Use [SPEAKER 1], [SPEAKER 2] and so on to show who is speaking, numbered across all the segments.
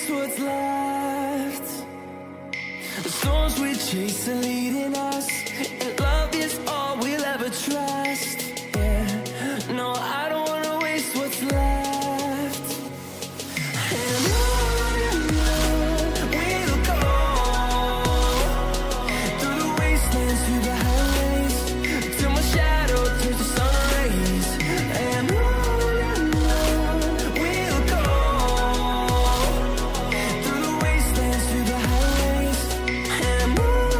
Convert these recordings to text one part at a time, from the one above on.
[SPEAKER 1] waste what's left. The storms we chase are leading us, and love is all we'll ever trust. Yeah, no, I don't wanna waste what's left. And on we'll go, through the wastelands, through the highways, till my shadow turns to sun rays. And on we'll go, through the wastelands, through the highways, and on we'll go.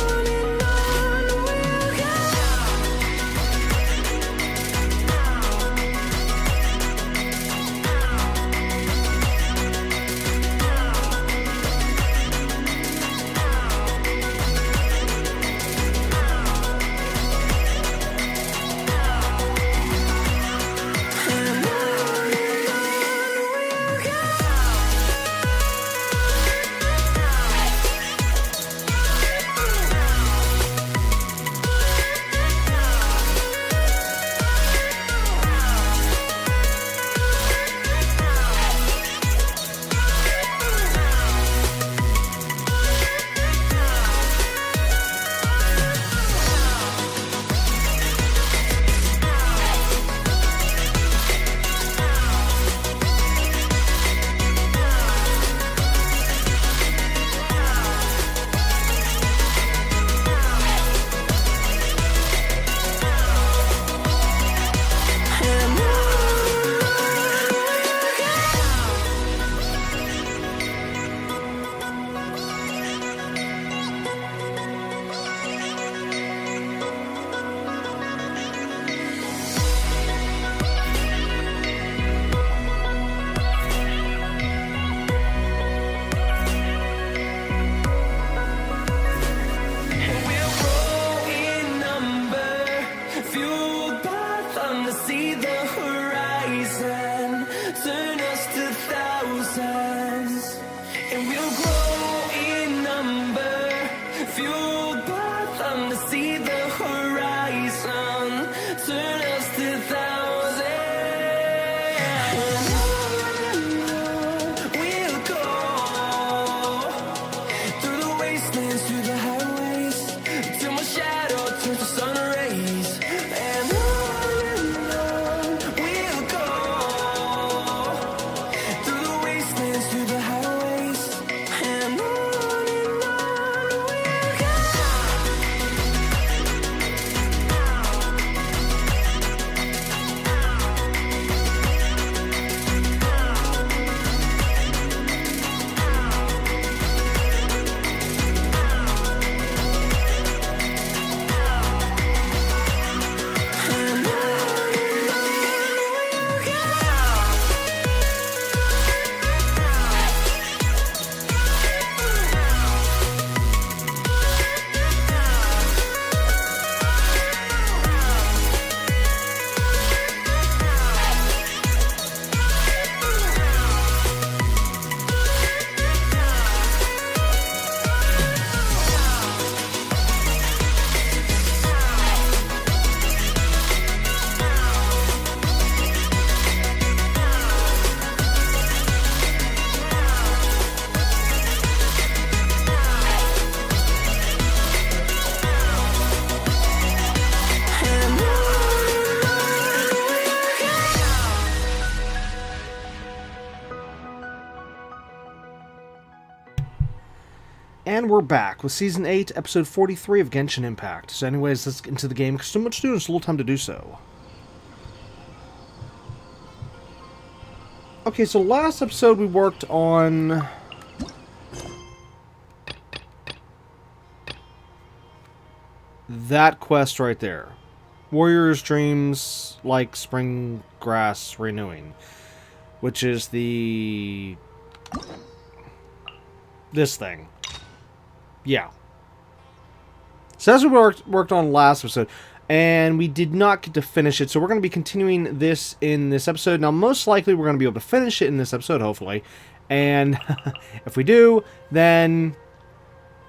[SPEAKER 1] See the horizon, turn us to thousands, and we'll grow in number, fueled by them to see the horizon, turn us to thousands, and on we'll go, through the wastelands, through the highways, till my shadow turns to sun rays, and
[SPEAKER 2] And we're back with Season 8, Episode 43 of Genshin Impact. So anyways, let's get into the game, because so much to do and it's a little time to do so. Okay, so last episode we worked on... that quest right there. Warrior's Dreams like Spring Grass Renewing. Which is the... this thing. Yeah. So that's what we worked on last episode. And we did not get to finish it. So we're going to be continuing this in this episode. Now, most likely we're going to be able to finish it in this episode, hopefully. And if we do, then...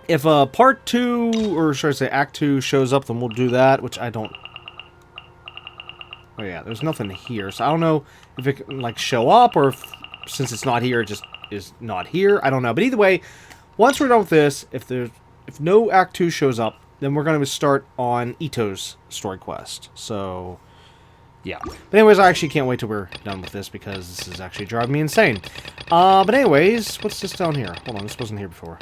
[SPEAKER 2] if part 2, or should I say Act 2, shows up, then we'll do that. Which I don't... oh yeah, there's nothing here. So I don't know if it can, like, show up, or if, since it's not here, it just is not here. I don't know. But either way, once we're done with this, if no Act 2 shows up, then we're going to start on Ito's story quest. So, yeah. But anyways, I actually can't wait till we're done with this because this is actually driving me insane. But anyways, what's this down here? Hold on, this wasn't here before.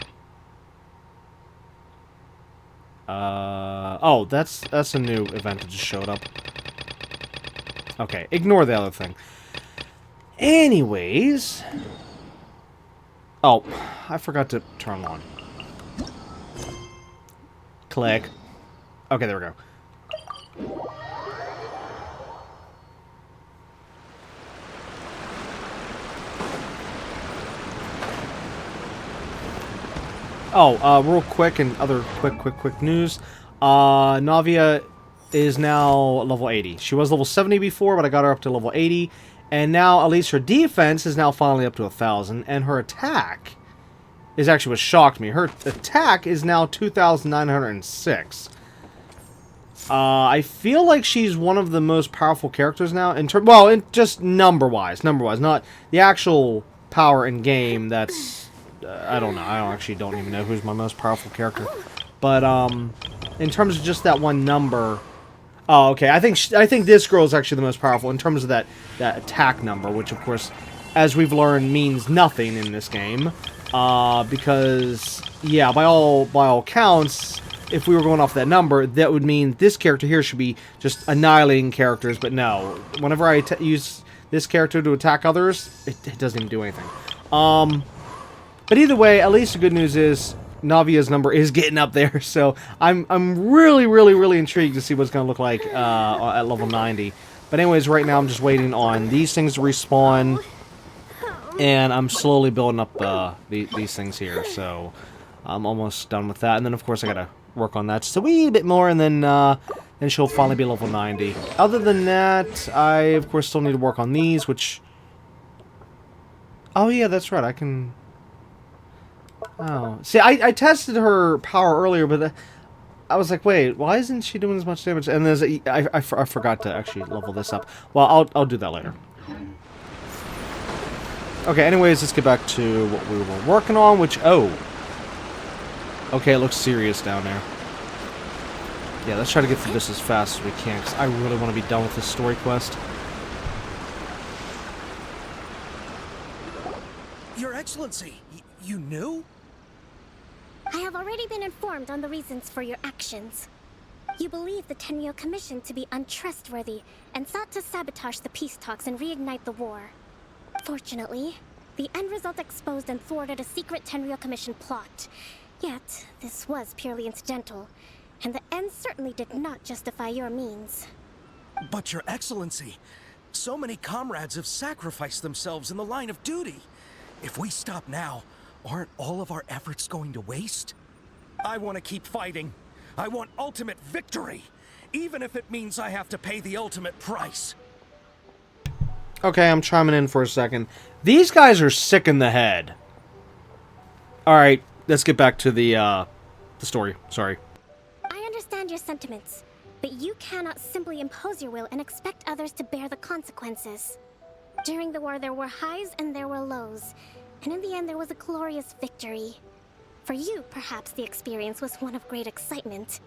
[SPEAKER 2] Oh, that's a new event that just showed up. Okay, ignore the other thing. Anyways... Oh, I forgot to turn on. Click. Okay, there we go. Oh, real quick and other quick news. Navia is now level 80. She was level 70 before, but I got her up to level 80. And now, at least her defense is now finally up to 1,000. And her attack is actually what shocked me. Her attack is now 2,906. I feel like she's one of the most powerful characters now. In just number-wise. Not the actual power in game. That's... I don't know. I don't even know who's my most powerful character. But, in terms of just that one number... Oh, okay. I think this girl is actually the most powerful in terms of that attack number, which, of course, as we've learned, means nothing in this game. Because, yeah, by all counts, if we were going off that number, that would mean this character here should be just annihilating characters. But no. Whenever I use this character to attack others, it doesn't even do anything. But either way, at least the good news is Navia's number is getting up there, so I'm really intrigued to see what it's going to look like at level 90. But anyways, right now I'm just waiting on these things to respawn, and I'm slowly building up these things here, so I'm almost done with that. And then of course I got to work on that just a wee bit more, and then she'll finally be level 90. Other than that, I of course still need to work on these, which... Oh yeah, that's right, I can... Oh, see, I tested her power earlier, but I was like, wait, why isn't she doing as much damage? And I forgot to actually level this up. Well, I'll do that later. Okay, anyways, let's get back to what we were working on, which, oh. Okay, it looks serious down there. Yeah, let's try to get through this as fast as we can, because I really want to be done with this story quest.
[SPEAKER 3] Your Excellency, you knew?
[SPEAKER 4] I have already been informed on the reasons for your actions. You believe the Tenryou Commission to be untrustworthy and sought to sabotage the peace talks and reignite the war. Fortunately, the end result exposed and thwarted a secret Tenryou Commission plot. Yet, this was purely incidental, and the end certainly did not justify your means.
[SPEAKER 3] But Your Excellency, so many comrades have sacrificed themselves in the line of duty. If we stop now, aren't all of our efforts going to waste? I want to keep fighting. I want ultimate victory, even if it means I have to pay the ultimate price.
[SPEAKER 2] Okay, I'm chiming in for a second. These guys are sick in the head. Alright, let's get back to the story. Sorry.
[SPEAKER 4] I understand your sentiments, but you cannot simply impose your will and expect others to bear the consequences. During the war, there were highs and there were lows, and in the end, there was a glorious victory. For you, perhaps the experience was one of great excitement,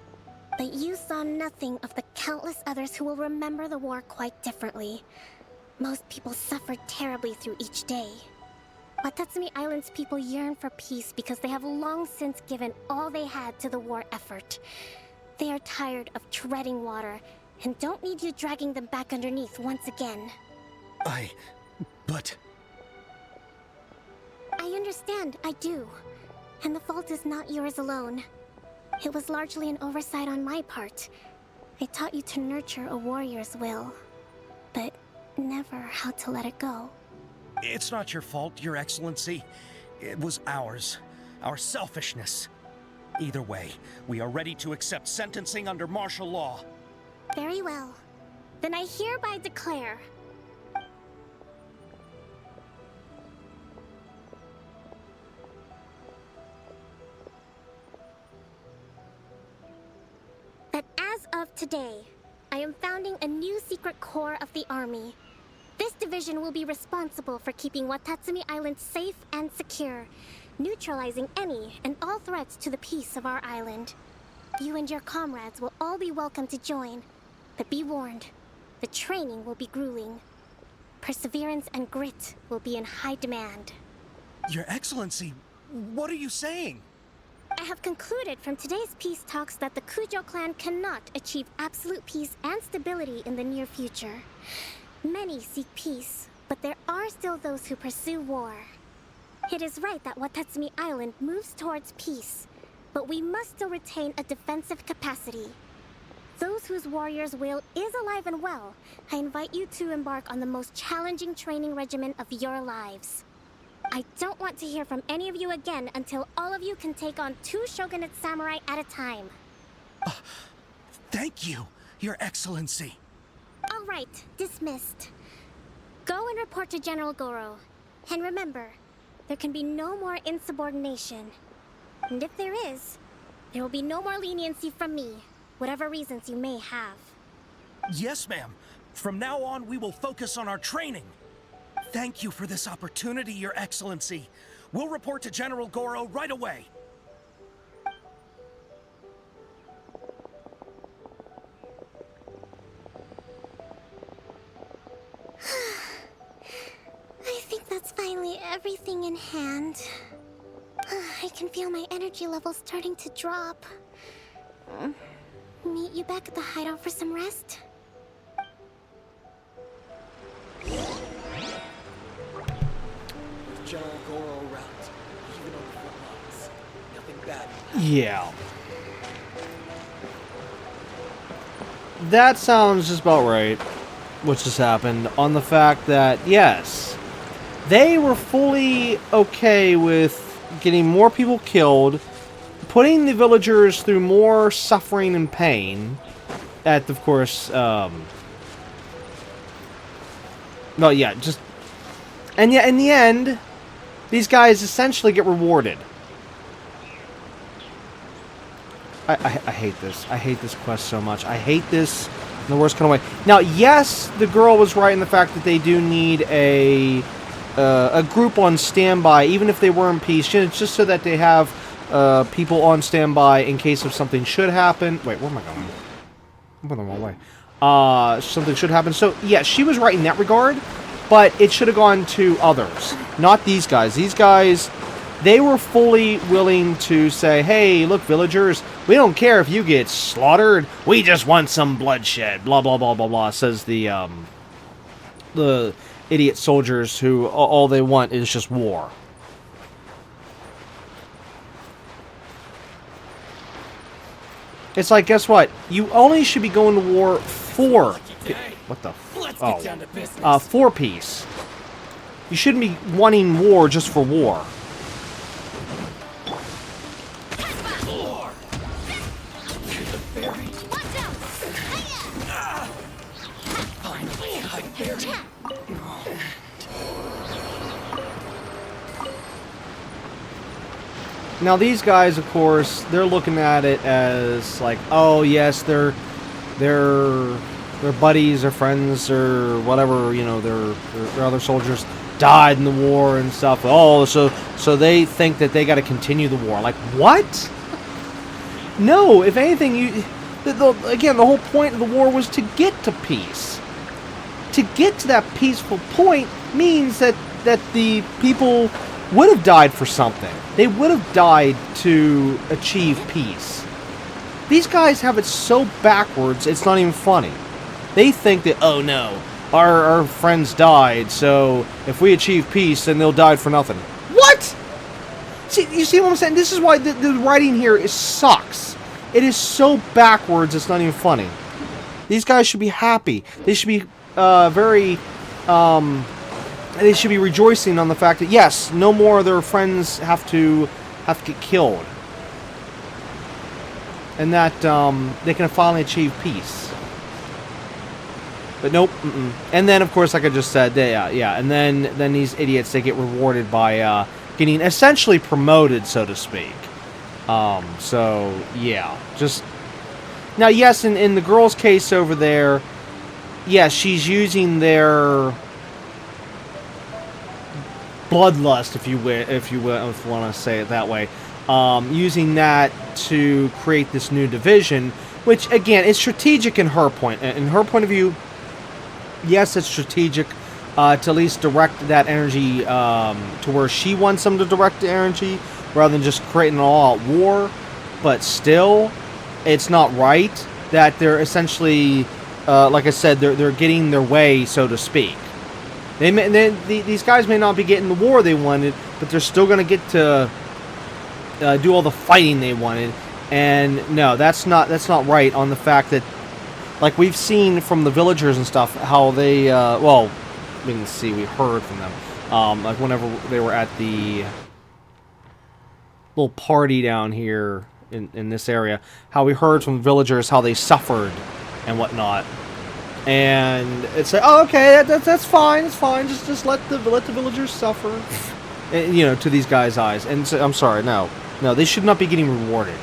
[SPEAKER 4] but you saw nothing of the countless others who will remember the war quite differently. Most people suffered terribly through each day. Watatsumi Island's people yearn for peace because they have long since given all they had to the war effort. They are tired of treading water and don't need you dragging them back underneath once again.
[SPEAKER 3] But...
[SPEAKER 4] I understand, I do. And the fault is not yours alone. It was largely an oversight on my part. I taught you to nurture a warrior's will, but never how to let it go.
[SPEAKER 3] It's not your fault, Your Excellency. It was ours. Our selfishness. Either way, we are ready to accept sentencing under martial law.
[SPEAKER 4] Very well. Then I hereby declare... that as of today, I am founding a new secret corps of the army. This division will be responsible for keeping Watatsumi Island safe and secure, neutralizing any and all threats to the peace of our island. You and your comrades will all be welcome to join, but be warned, the training will be grueling. Perseverance and grit will be in high demand.
[SPEAKER 3] Your Excellency, what are you saying?
[SPEAKER 4] I have concluded from today's peace talks that the Kujo clan cannot achieve absolute peace and stability in the near future. Many seek peace, but there are still those who pursue war. It is right that Watatsumi Island moves towards peace, but we must still retain a defensive capacity. Those whose warrior's will is alive and well, I invite you to embark on the most challenging training regimen of your lives. I don't want to hear from any of you again until all of you can take on 2 shogunate samurai at a time.
[SPEAKER 3] Thank you, Your Excellency.
[SPEAKER 4] All right, dismissed. Go and report to General Goro. And remember, there can be no more insubordination. And if there is, there will be no more leniency from me, whatever reasons you may have.
[SPEAKER 3] Yes, ma'am. From now on, we will focus on our training. Thank you for this opportunity, Your Excellency. We'll report to General Goro right away.
[SPEAKER 4] I think that's finally everything in hand. I can feel my energy levels starting to drop. Meet you back at the hideout for some rest?
[SPEAKER 5] General Goro around, even on the front lines. Nothing bad.
[SPEAKER 2] Yeah. That sounds just about right, what just happened, on the fact that, yes, they were fully okay with getting more people killed, putting the villagers through more suffering and pain, at, of course, well, yeah, just, and yet, in the end, these guys essentially get rewarded. I hate this. I hate this quest so much. I hate this in the worst kind of way. Now, yes, the girl was right in the fact that they do need a group on standby, even if they were in peace. It's just so that they have people on standby in case if something should happen. Wait, where am I going? I'm going the wrong way. Something should happen. So, yeah, she was right in that regard. But it should have gone to others, not these guys. These guys, they were fully willing to say, hey, look, villagers, we don't care if you get slaughtered. We just want some bloodshed. Blah, blah, blah, blah, blah, says the idiot soldiers who all they want is just war. It's like, guess what? You only should be going to war for... What the...
[SPEAKER 5] Let's get down to business.
[SPEAKER 2] For peace. You shouldn't be wanting war just for war. Now these guys, of course, they're looking at it as like, oh yes, they're buddies or friends or whatever, you know, their other soldiers died in the war and stuff. Oh, so they think that they got to continue the war. Like, what? No, if anything, again, the whole point of the war was to get to peace. To get to that peaceful point means that the people would have died for something. They would have died to achieve peace. These guys have it so backwards, it's not even funny. They think that, oh no, our friends died, so if we achieve peace, then they'll die for nothing. What? See, you see what I'm saying? This is why the writing here sucks. It is so backwards, it's not even funny. These guys should be happy. They should be they should be rejoicing on the fact that, yes, no more of their friends have to get killed. And that they can finally achieve peace. But nope. And then, of course, like I just said, and then these idiots, they get rewarded by getting essentially promoted, so to speak. So, yeah. Just... Now, yes, in the girl's case over there, yes, she's using their bloodlust, if you want to say it that way. Using that to create this new division, which again is strategic in her point of view. Yes, it's strategic to at least direct that energy to where she wants them to direct the energy, rather than just creating an all-out war. But still, it's not right that they're essentially, like I said, they're getting their way, so to speak. These guys may not be getting the war they wanted, but they're still going to get to do all the fighting they wanted. And no, that's not right. On the fact that, like we've seen from the villagers and stuff, how they well, we can see, we heard from them, like whenever they were at the little party down here in this area, how we heard from villagers how they suffered and whatnot. And it's like, oh, okay, that's fine, it's fine. Just let the villagers suffer, and, you know, to these guys' eyes. And so, I'm sorry, no, they should not be getting rewarded.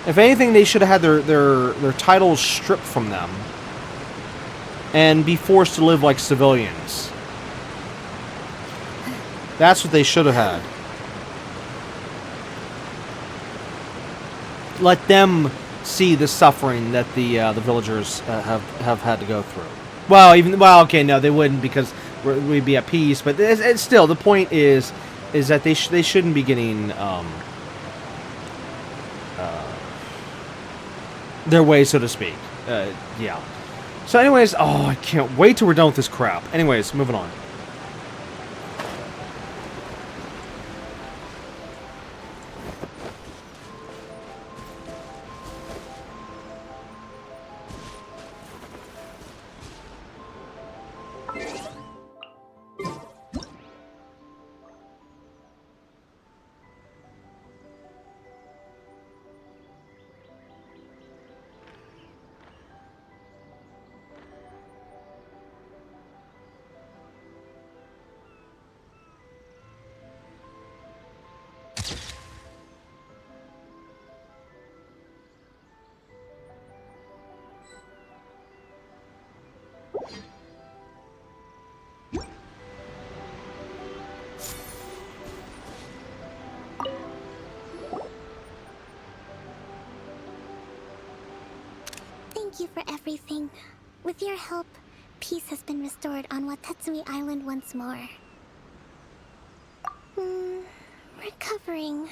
[SPEAKER 2] If anything, they should have had their titles stripped from them and be forced to live like civilians. That's what they should have had. Let them see the suffering that the villagers have had to go through. Well, okay, no, they wouldn't, because we'd be at peace. But it's still, the point is that they shouldn't be getting their way, so to speak. Yeah. So, anyways, oh, I can't wait till we're done with this crap. Anyways, moving on.
[SPEAKER 4] Thank you for everything. With your help, peace has been restored on Watatsumi Island once more. Recovering.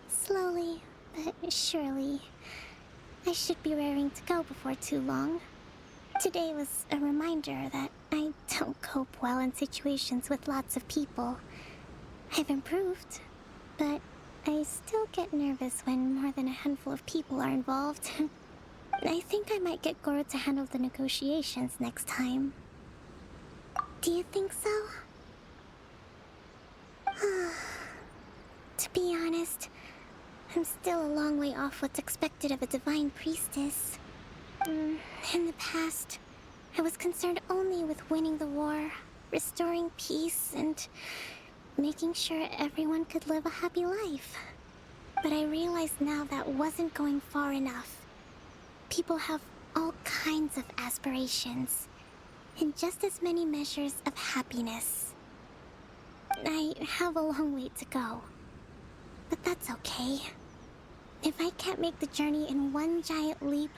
[SPEAKER 4] Slowly, but surely. I should be raring to go before too long. Today was a reminder that I don't cope well in situations with lots of people. I've improved, but I still get nervous when more than a handful of people are involved. I think I might get Goro to handle the negotiations next time. Do you think so? To be honest, I'm still a long way off what's expected of a divine priestess. In the past, I was concerned only with winning the war, restoring peace, and making sure everyone could live a happy life. But I realize now that wasn't going far enough. People have all kinds of aspirations, and just as many measures of happiness. I have a long way to go, but that's okay. If I can't make the journey in one giant leap,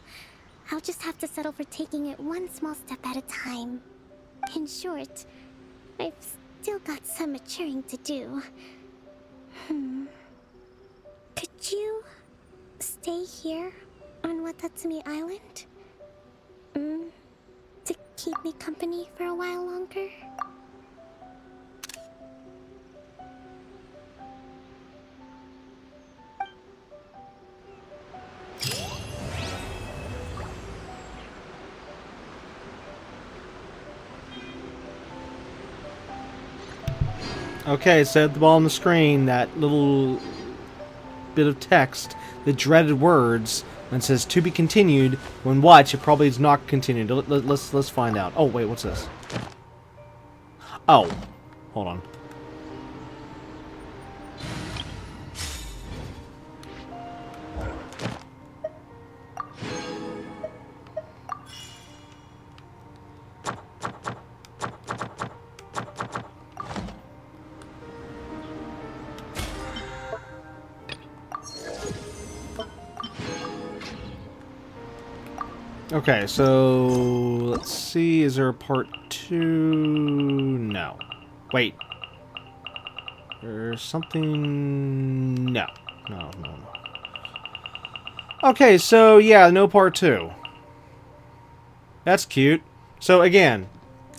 [SPEAKER 4] I'll just have to settle for taking it one small step at a time. In short, I've still got some maturing to do. Could you stay here on Watatsumi Island? To keep me company for a while longer?
[SPEAKER 2] Okay, so at the bottom of the screen, that little bit of text, the dreaded words, and it says to be continued. When watch, it probably is not continued. Let's find out. Oh wait, what's this? Oh, hold on. Okay, so let's see. Is there a part 2? No. Wait. There's something... No. No. Okay, so yeah, no part 2. That's cute. So again,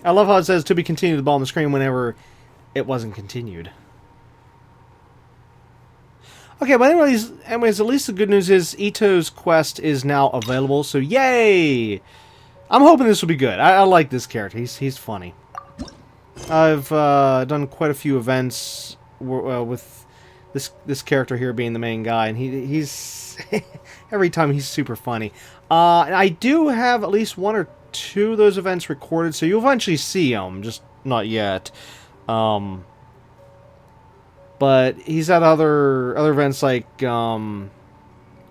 [SPEAKER 2] I love how it says to be continued at the bottom of the screen whenever it wasn't continued. Okay, but anyways, at least the good news is Ito's quest is now available, so yay! I'm hoping this will be good. I like this character. He's funny. I've done quite a few events with this character here being the main guy, and he's every time he's super funny. I do have at least 1 or 2 of those events recorded, so you'll eventually see them, just not yet. But he's at other events like ones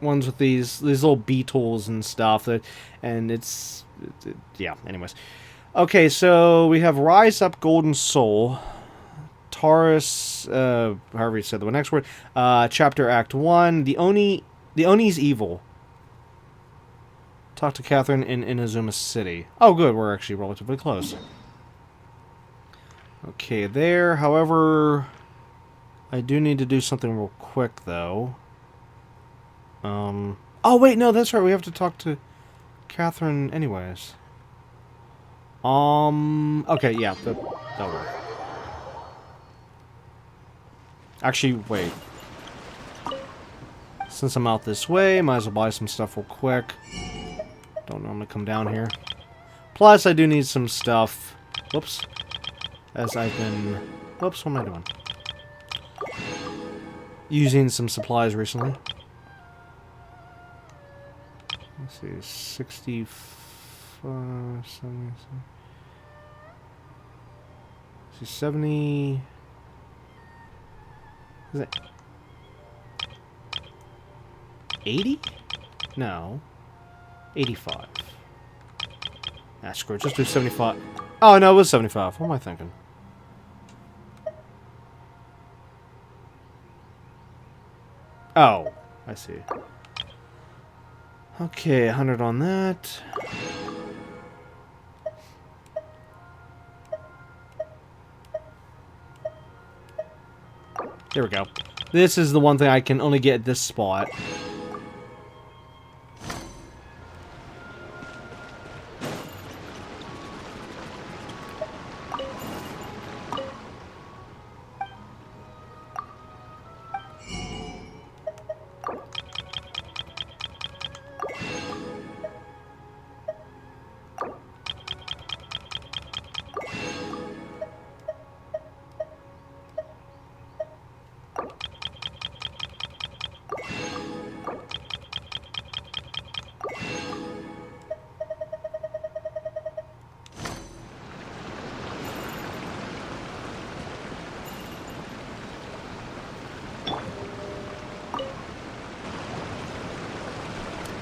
[SPEAKER 2] with these little beetles and stuff. Yeah. Anyways, okay. So we have Rise Up, Golden Soul, Taurus. However you said the next word. Chapter Act 1. The Oni's evil. Talk to Catherine in Inazuma City. Oh, good. We're actually relatively close. Okay, there. However, I do need to do something real quick, though. Oh, wait, no, that's right. We have to talk to Catherine anyways. Okay, yeah, that'll work. Actually, wait. Since I'm out this way, might as well buy some stuff real quick. Don't normally come down here. Plus, I do need some stuff. Whoops. As I've been... Whoops, what am I doing? Using some supplies recently. Let's see, 65, 70, 70. Is it 80? No. 85. Ah, screw it. Just do 75. Oh, no, it was 75. What am I thinking? Oh, I see. Okay, 100 on that. There we go. This is the one thing I can only get at this spot.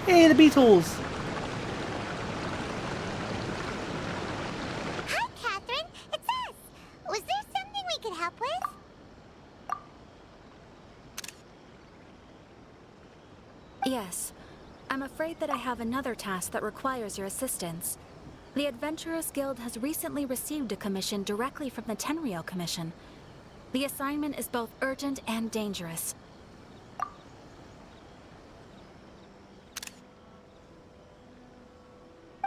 [SPEAKER 2] Hey, the Beatles!
[SPEAKER 4] Hi, Catherine. It's us. Was there something we could help with?
[SPEAKER 6] Yes. I'm afraid that I have another task that requires your assistance. The Adventurers Guild has recently received a commission directly from the Tenryou Commission. The assignment is both urgent and dangerous.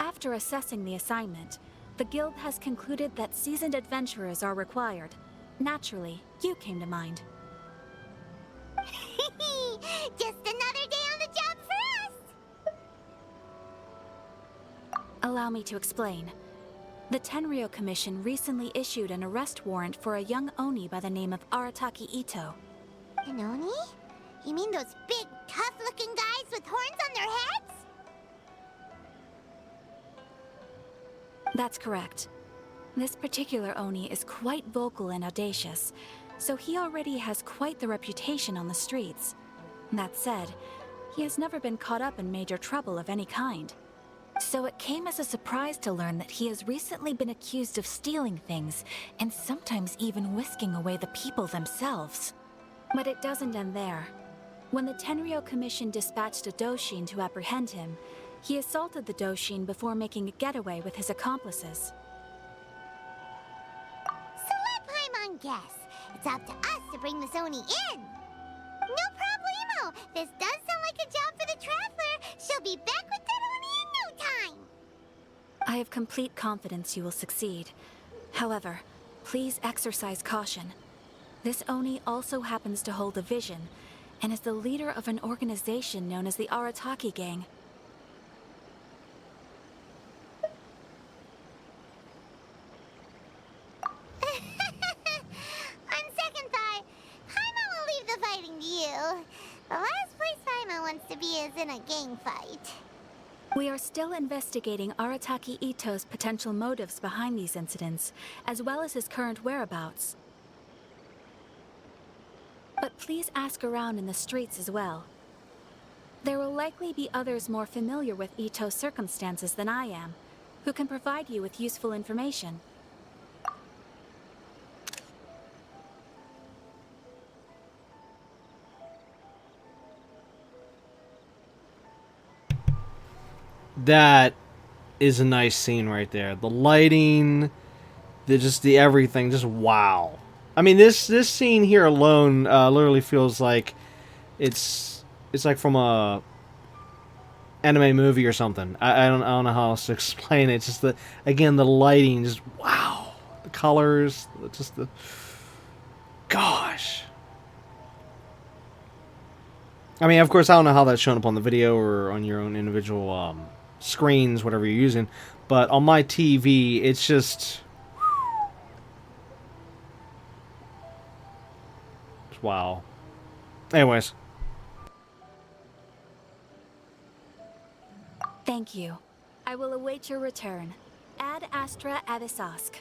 [SPEAKER 6] After assessing the assignment, the Guild has concluded that seasoned adventurers are required. Naturally, you came to mind.
[SPEAKER 4] Just another day on the job for us!
[SPEAKER 6] Allow me to explain. The Tenryou Commission recently issued an arrest warrant for a young Oni by the name of Arataki Ito.
[SPEAKER 4] An Oni? You mean those big, tough-looking guys with horns on their heads?
[SPEAKER 6] That's correct. This particular Oni is quite vocal and audacious, so he already has quite the reputation on the streets. That said, he has never been caught up in major trouble of any kind. So it came as a surprise to learn that he has recently been accused of stealing things, and sometimes even whisking away the people themselves. But it doesn't end there. When the Tenryou Commission dispatched a Doshin to apprehend him, He assaulted the Doshin before making a getaway with his accomplices.
[SPEAKER 7] So let Paimon guess. It's up to us to bring this Oni in. No problemo. This does sound like a job for the Traveler. She'll be back with that Oni in no time.
[SPEAKER 6] I have complete confidence you will succeed. However, please exercise caution. This Oni also happens to hold a vision, and is the leader of an organization known as the Arataki Gang.
[SPEAKER 7] On second thought, Paimon will leave the fighting to you. The last place Paimon wants to be is in a gang fight.
[SPEAKER 6] We are still investigating Arataki Ito's potential motives behind these incidents, as well as his current whereabouts. But please ask around in the streets as well. There will likely be others more familiar with Ito's circumstances than I am, who can provide you with useful information.
[SPEAKER 2] That is a nice scene right there. The lighting, the everything, just wow. I mean, this scene here alone literally feels like it's like from a anime movie or something. I don't know how else to explain it. It's just again the lighting, just wow. The colors, just the gosh. I mean, of course, I don't know how that's shown up on the video or on your own individual screens, whatever you're using, but on my TV, it's just wow. Anyways.
[SPEAKER 6] Thank you. I will await your return. Ad Astra Avisask.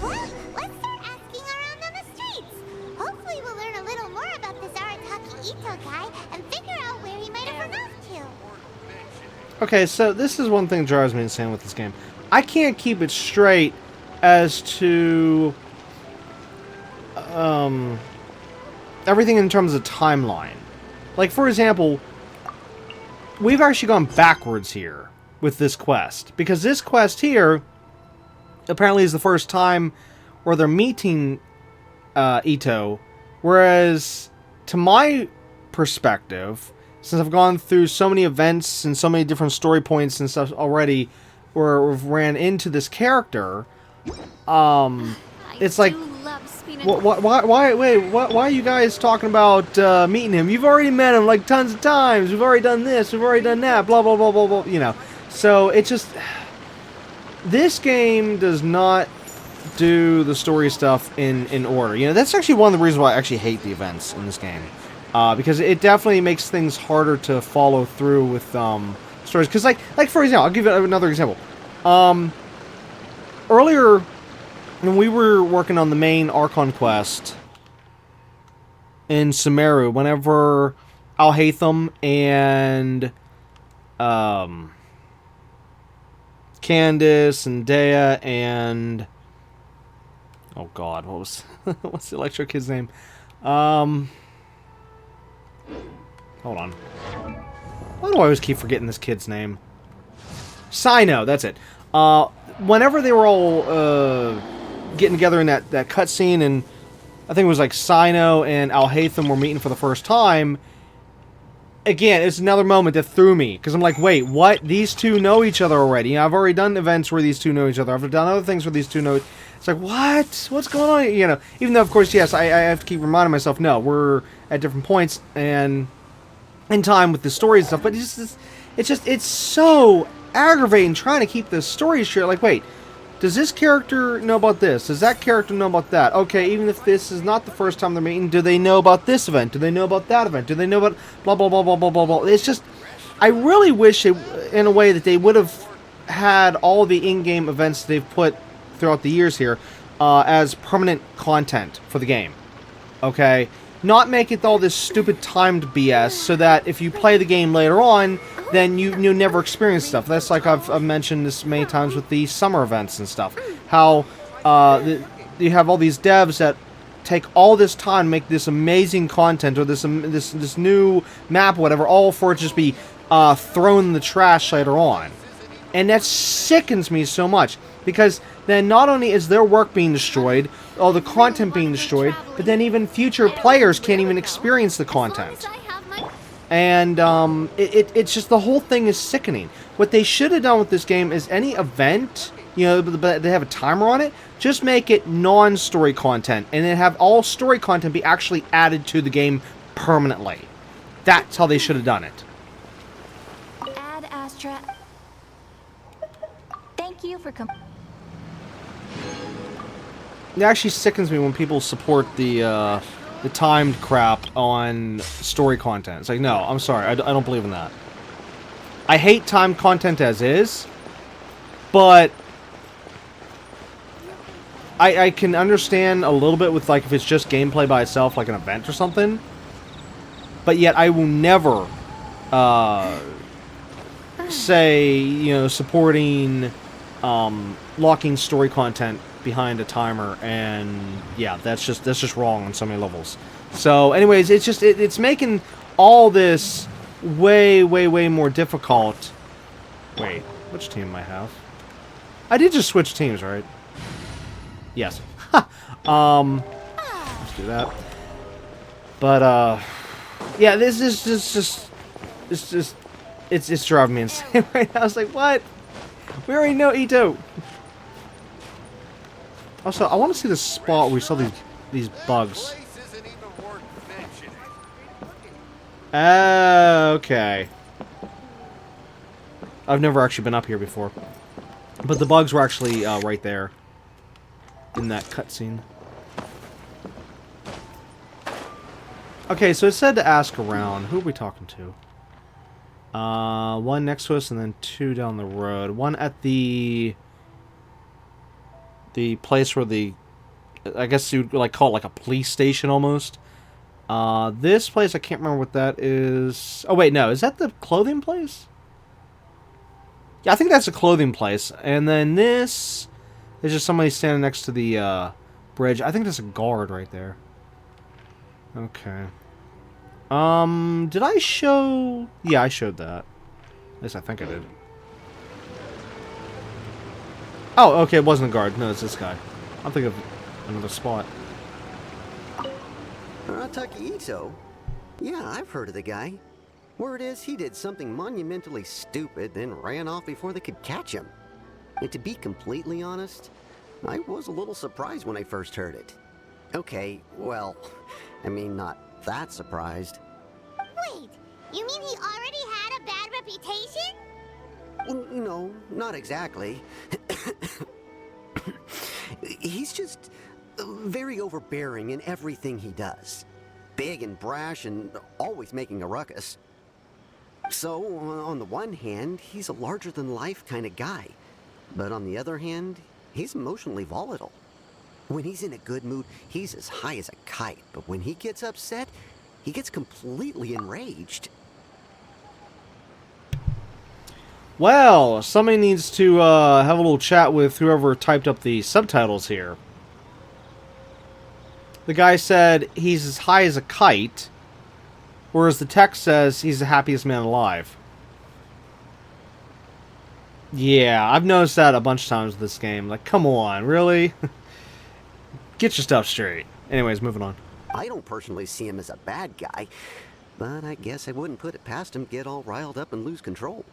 [SPEAKER 7] Well, let's start asking around on the streets. Hopefully we'll learn a little more about this Arataki Ito guy and figure out where he might have run off to.
[SPEAKER 2] Okay, so this is one thing that drives me insane with this game. I can't keep it straight as to everything in terms of timeline. Like, for example, we've actually gone backwards here with this quest. Because this quest here apparently is the first time where they're meeting Ito. Whereas, to my perspective, since I've gone through so many events and so many different story points and stuff already where we've ran into this character, it's like, why are you guys talking about meeting him? You've already met him like tons of times. We've already done this. We've already done that. Blah, blah, blah, blah, blah. You know. So it just, this game does not do the story stuff in order. You know, that's actually one of the reasons why I actually hate the events in this game. Because it definitely makes things harder to follow through with stories. Because, like for example, I'll give you another example. Earlier, when we were working on the main Archon quest in Sumeru, whenever Al-Haytham and Candace and Dea and oh god, what's the Electro kid's name? Hold on. Why do I always keep forgetting this kid's name? Sino, that's it. Whenever they were all getting together in that cutscene, and I think it was like Sino and Al-Haytham were meeting for the first time, again, it's another moment that threw me. Because I'm like, wait, what? These two know each other already. You know, I've already done events where these two know each other. I've done other things where these two know... It's like, what? What's going on? You know, even though, of course, yes, I have to keep reminding myself, no, we're at different points and in time with the story and stuff. But it's so aggravating trying to keep the story straight. Like, wait, does this character know about this? Does that character know about that? Okay, even if this is not the first time they're meeting, do they know about this event? Do they know about that event? Do they know about blah, blah, blah, blah, blah, blah, blah? It's just, I really wish, in a way, that they would have had all the in-game events they've put throughout the years here as permanent content for the game. Okay? Not make it all this stupid timed BS so that if you play the game later on, then you never experience stuff. That's like I've mentioned this many times with the summer events and stuff. How you have all these devs that take all this time to make this amazing content or this new map, whatever, all for it to just be thrown in the trash later on. And that sickens me so much, because then not only is their work being destroyed, all the content being destroyed, but then even future players can't even experience the content. And it's just, the whole thing is sickening. What they should have done with this game is any event, you know, but they have a timer on it, just make it non-story content, and then have all story content be actually added to the game permanently. That's how they should have done it.
[SPEAKER 6] Ad Astra. Thank you for
[SPEAKER 2] It actually sickens me when people support the timed crap on story content. It's like, no, I'm sorry, I don't believe in that. I hate timed content as is, but I can understand a little bit with, like, if it's just gameplay by itself, like an event or something. But yet I will never say, you know, supporting locking story content behind a timer, and yeah, that's just wrong on so many levels. So anyways, it's just it's making all this way more difficult. Wait, which team I have? I did just switch teams, right? Yes. Let's do that. But yeah, this is it's driving me insane right now. I was like, what? We already know Ito. Also, I want to see the spot where we saw these bugs. Okay. I've never actually been up here before, but the bugs were actually right there in that cutscene. Okay, so it said to ask around. Who are we talking to? One next to us, and then two down the road. One at the place where I guess you'd like call it like a police station almost. This place, I can't remember what that is. Oh wait, no, is that the clothing place? Yeah, I think that's a clothing place. And then this is just somebody standing next to the bridge. I think there's a guard right there. Okay. Did I show? Yeah, I showed that. At least I think I did. Oh, okay, it wasn't a guard. No, it's this guy. I'm thinking of another spot.
[SPEAKER 8] Arataki Ito? Yeah, I've heard of the guy. Word is he did something monumentally stupid, then ran off before they could catch him. And to be completely honest, I was a little surprised when I first heard it. Okay, well, I mean, not that surprised.
[SPEAKER 7] Wait, you mean he already had a bad reputation?
[SPEAKER 8] Well, no, not exactly. He's just very overbearing in everything he does. Big and brash and always making a ruckus. So, on the one hand, he's a larger-than-life kind of guy. But on the other hand, he's emotionally volatile. When he's in a good mood, he's as high as a kite. But when he gets upset, he gets completely enraged.
[SPEAKER 2] Well, somebody needs to have a little chat with whoever typed up the subtitles here. The guy said he's as high as a kite, whereas the text says he's the happiest man alive. Yeah, I've noticed that a bunch of times with this game. Like, come on, really? Get your stuff straight. Anyways, moving on.
[SPEAKER 8] I don't personally see him as a bad guy, but I guess I wouldn't put it past him to get all riled up and lose control.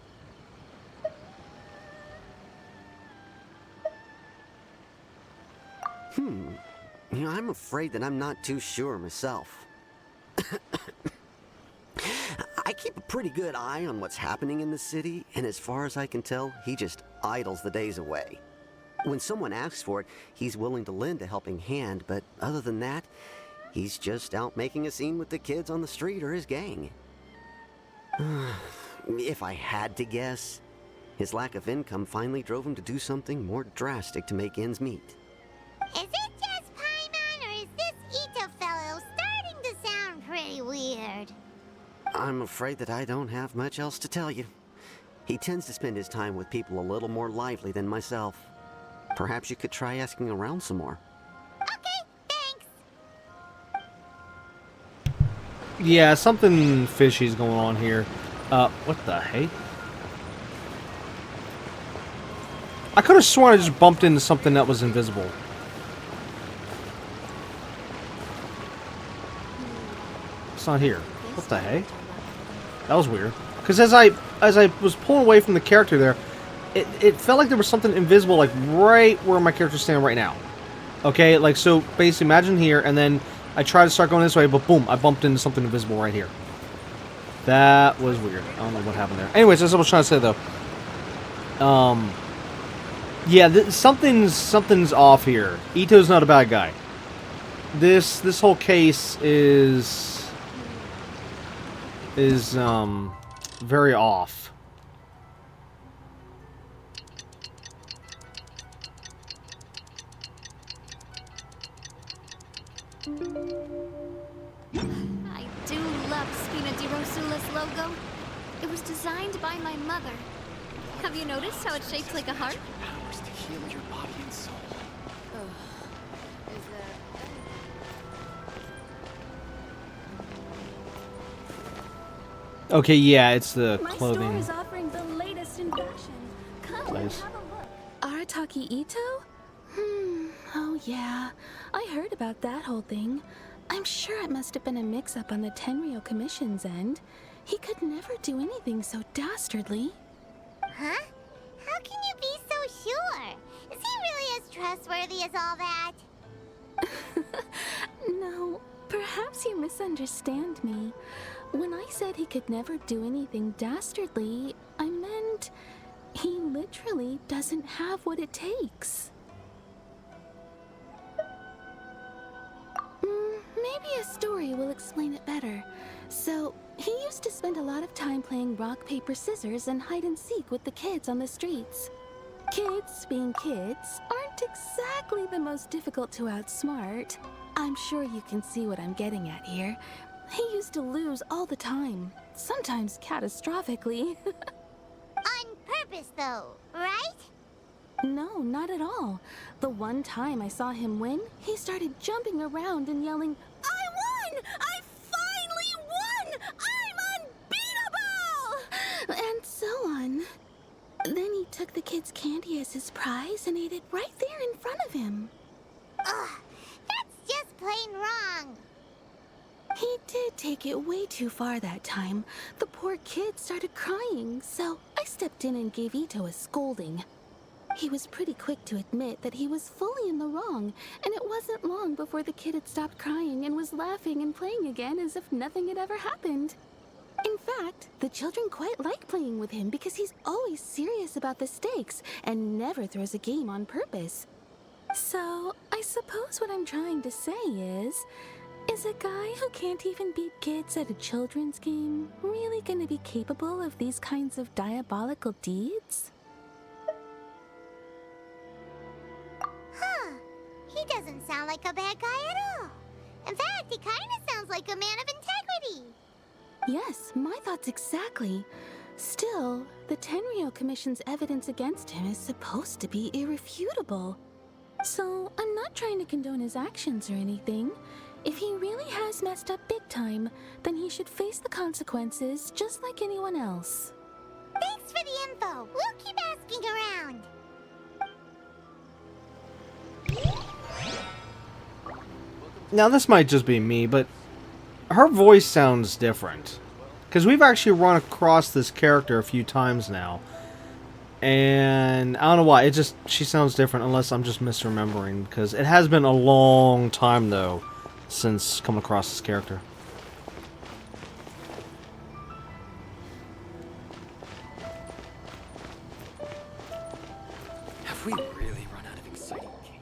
[SPEAKER 8] You know, I'm afraid that I'm not too sure myself. I keep a pretty good eye on what's happening in the city, and as far as I can tell, he just idles the days away. When someone asks for it, he's willing to lend a helping hand, but other than that, he's just out making a scene with the kids on the street or his gang. If I had to guess, his lack of income finally drove him to do something more drastic to make ends meet.
[SPEAKER 7] Is it just Paimon, or is this Ito fellow starting to sound pretty weird?
[SPEAKER 8] I'm afraid that I don't have much else to tell you. He tends to spend his time with people a little more lively than myself. Perhaps you could try asking around some more.
[SPEAKER 7] Okay, thanks.
[SPEAKER 2] Yeah, something fishy's going on here. What the hey? I could have sworn I just bumped into something that was invisible. It's not here. What the hey? That was weird. Because as I was pulling away from the character there, it felt like there was something invisible, like right where my character's standing right now. Okay, like so. Basically, imagine here, and then I tried to start going this way, but boom, I bumped into something invisible right here. That was weird. I don't know what happened there. Anyways, that's what I was trying to say though. Yeah, something's off here. Ito's not a bad guy. This whole case is very off.
[SPEAKER 9] I do love Spina di Rosula's logo. It was designed by my mother. Have you noticed how it's shaped like a heart?
[SPEAKER 5] Powers to heal your body and soul.
[SPEAKER 2] Okay, yeah, it's the
[SPEAKER 6] My
[SPEAKER 2] clothing.
[SPEAKER 6] store is offering the latest in fashion. Come and
[SPEAKER 2] Place.
[SPEAKER 6] have a look. Arataki Ito? Oh yeah. I heard about that whole thing. I'm sure it must have been a mix-up on the Tenryo Commission's end. He could never do anything so dastardly.
[SPEAKER 7] Huh? How can you be so sure? Is he really as trustworthy as all that?
[SPEAKER 6] No, perhaps you misunderstand me. When I said he could never do anything dastardly, I meant he literally doesn't have what it takes. Maybe a story will explain it better. So, he used to spend a lot of time playing rock, paper, scissors and hide and seek with the kids on the streets. Kids, being kids, aren't exactly the most difficult to outsmart. I'm sure you can see what I'm getting at here. He used to lose all the time, sometimes catastrophically.
[SPEAKER 7] On purpose, though, right?
[SPEAKER 6] No, not at all. The one time I saw him win, he started jumping around and yelling, "I won! I finally won! I'm unbeatable!" And so on. Then he took the kid's candy as his prize and ate it right there in front of him.
[SPEAKER 7] Ugh, that's just plain wrong.
[SPEAKER 6] He did take it way too far that time. The poor kid started crying, so I stepped in and gave Ito a scolding. He was pretty quick to admit that he was fully in the wrong, and it wasn't long before the kid had stopped crying and was laughing and playing again as if nothing had ever happened. In fact, the children quite like playing with him because he's always serious about the stakes and never throws a game on purpose. So, I suppose what I'm trying to say is a guy who can't even beat kids at a children's game really gonna be capable of these kinds of diabolical deeds?
[SPEAKER 7] Huh. He doesn't sound like a bad guy at all. In fact, he kind of sounds like a man of integrity.
[SPEAKER 6] Yes, my thoughts exactly. Still, the Tenryo Commission's evidence against him is supposed to be irrefutable. So, I'm not trying to condone his actions or anything. If he really has messed up big time, then he should face the consequences just like anyone else.
[SPEAKER 7] Thanks for the info. We'll keep asking around.
[SPEAKER 2] Now, this might just be me, but her voice sounds different. Because we've actually run across this character a few times now. And I don't know why, she sounds different unless I'm just misremembering. Because it has been a long time, though, since coming across this character.
[SPEAKER 10] Have we really run out of exciting cases?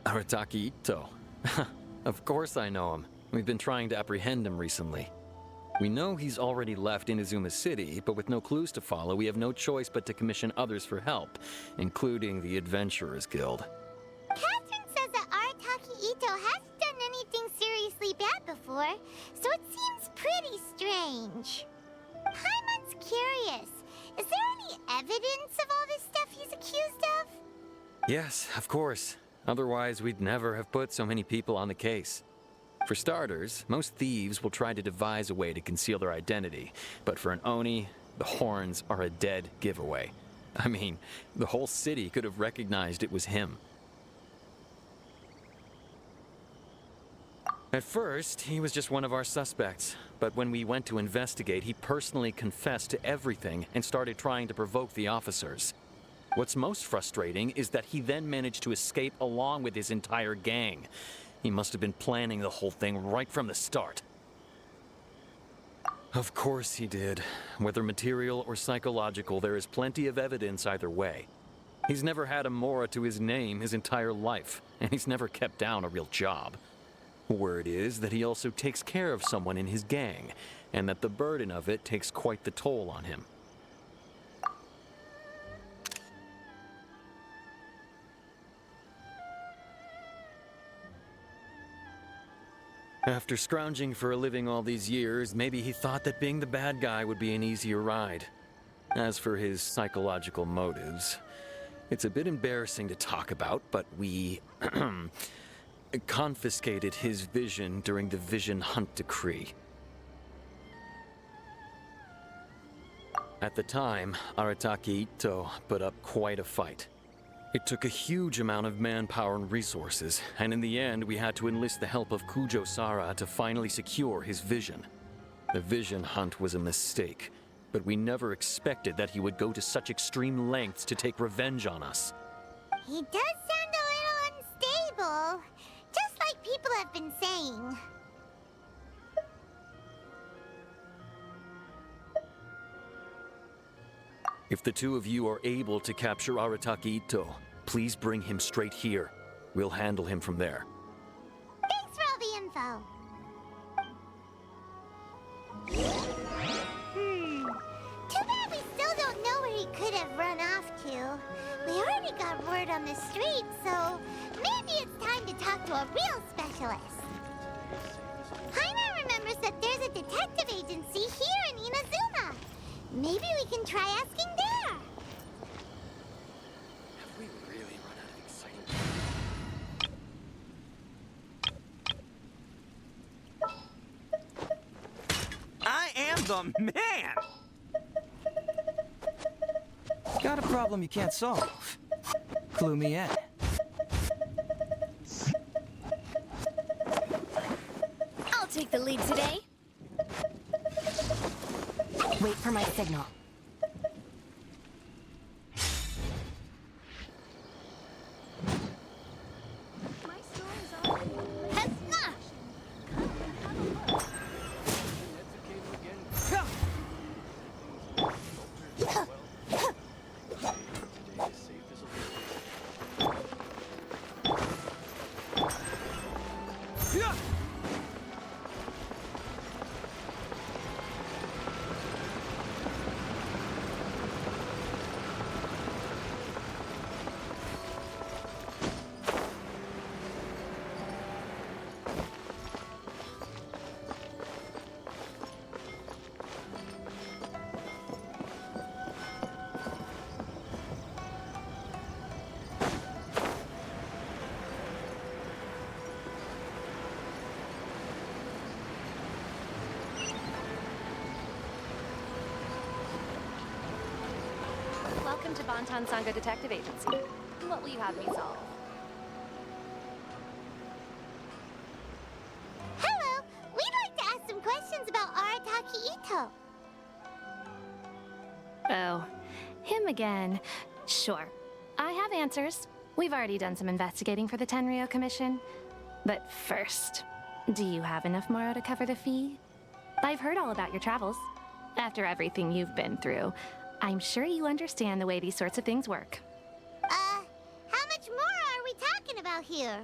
[SPEAKER 10] Arataki Ito. Of course I know him. We've been trying to apprehend him recently. We know he's already left Inazuma City, but with no clues to follow, we have no choice but to commission others for help, including the Adventurers Guild.
[SPEAKER 7] Catherine says that Arataki Ito hasn't done anything seriously bad before, so it seems pretty strange. Paimon's curious. Is there any evidence of all this stuff he's accused of?
[SPEAKER 10] Yes, of course. Otherwise, we'd never have put so many people on the case. For starters, most thieves will try to devise a way to conceal their identity, but for an Oni, the horns are a dead giveaway. I mean, the whole city could have recognized it was him. At first, he was just one of our suspects, but when we went to investigate, he personally confessed to everything and started trying to provoke the officers. What's most frustrating is that he then managed to escape along with his entire gang. He must have been planning the whole thing right from the start. Of course he did. Whether material or psychological, there is plenty of evidence either way. He's never had a Mora to his name his entire life, and he's never kept down a real job. Word is that he also takes care of someone in his gang, and that the burden of it takes quite the toll on him. After scrounging for a living all these years, maybe he thought that being the bad guy would be an easier ride. As for his psychological motives, it's a bit embarrassing to talk about, but we confiscated his vision during the Vision Hunt Decree. At the time, Arataki Ito put up quite a fight. It took a huge amount of manpower and resources, and in the end we had to enlist the help of Kujo Sara to finally secure his vision. The Vision Hunt was a mistake, but we never expected that he would go to such extreme lengths to take revenge on us.
[SPEAKER 7] He does sound a little unstable, just like people have been saying.
[SPEAKER 10] If the two of you are able to capture Arataki Ito, please bring him straight here. We'll handle him from there.
[SPEAKER 7] Thanks for all the info. Too bad we still don't know where he could have run off to. We already got word on the street, so maybe it's time to talk to a real specialist. Paimon remembers that there's a detective agency here in Inazuma. Maybe we can try asking there.
[SPEAKER 5] Have we really run out of exciting...
[SPEAKER 3] I am the man! Got a problem you can't solve. Clue me in.
[SPEAKER 9] I'll take the lead today.
[SPEAKER 11] Wait for my signal.
[SPEAKER 9] My story's already... Hezna!
[SPEAKER 11] Welcome to Bantan Sangha Detective Agency. What will you have me solve?
[SPEAKER 7] Hello, we'd like to ask some questions about Arataki Ito.
[SPEAKER 11] Oh, him again. Sure. I have answers. We've already done some investigating for the Tenryo Commission. But first, do you have enough Moro to cover the fee? I've heard all about your travels. After everything you've been through, I'm sure you understand the way these sorts of things work.
[SPEAKER 7] How much more are we talking about here?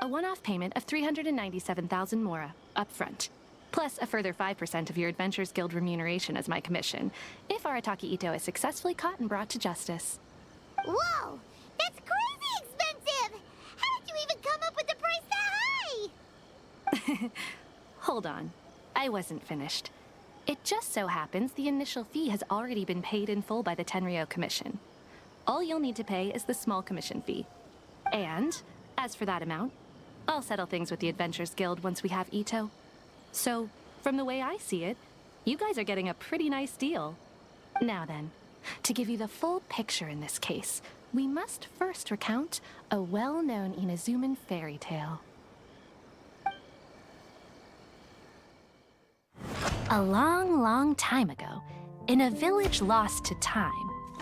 [SPEAKER 11] A one-off payment of 397,000 Mora, up front. Plus a further 5% of your Adventures Guild remuneration as my commission, if Arataki Ito is successfully caught and brought to justice.
[SPEAKER 7] Whoa! That's crazy expensive! How did you even come up with the price that high?
[SPEAKER 11] Hold on. I wasn't finished. It just so happens the initial fee has already been paid in full by the Tenryo Commission. All you'll need to pay is the small commission fee. And, as for that amount, I'll settle things with the Adventurers Guild once we have Ito. So, from the way I see it, you guys are getting a pretty nice deal. Now then, to give you the full picture in this case, we must first recount a well-known Inazuman fairy tale. A long, long time ago, in a village lost to time,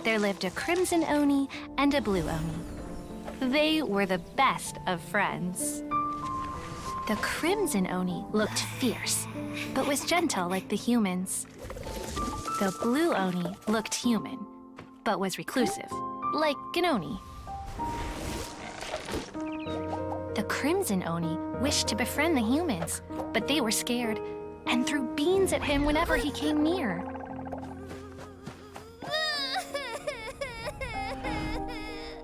[SPEAKER 11] there lived a Crimson Oni and a Blue Oni. They were the best of friends. The Crimson Oni looked fierce, but was gentle like the humans. The Blue Oni looked human, but was reclusive, like an Oni. The Crimson Oni wished to befriend the humans, but they were scared and threw beans at him whenever he came near.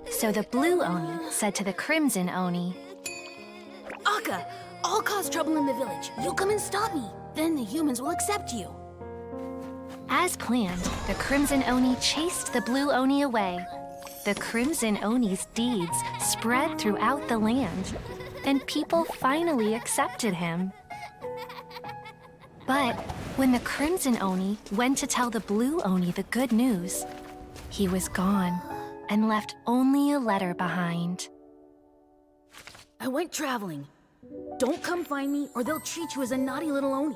[SPEAKER 11] So the Blue Oni said to the Crimson Oni,
[SPEAKER 12] Akka, I'll cause trouble in the village. You come and stop me. Then the humans will accept you.
[SPEAKER 11] As planned, the Crimson Oni chased the Blue Oni away. The Crimson Oni's deeds spread throughout the land, and people finally accepted him. But when the Crimson Oni went to tell the Blue Oni the good news, he was gone and left only a letter behind.
[SPEAKER 12] I went traveling. Don't come find me or they'll treat you as a naughty little Oni.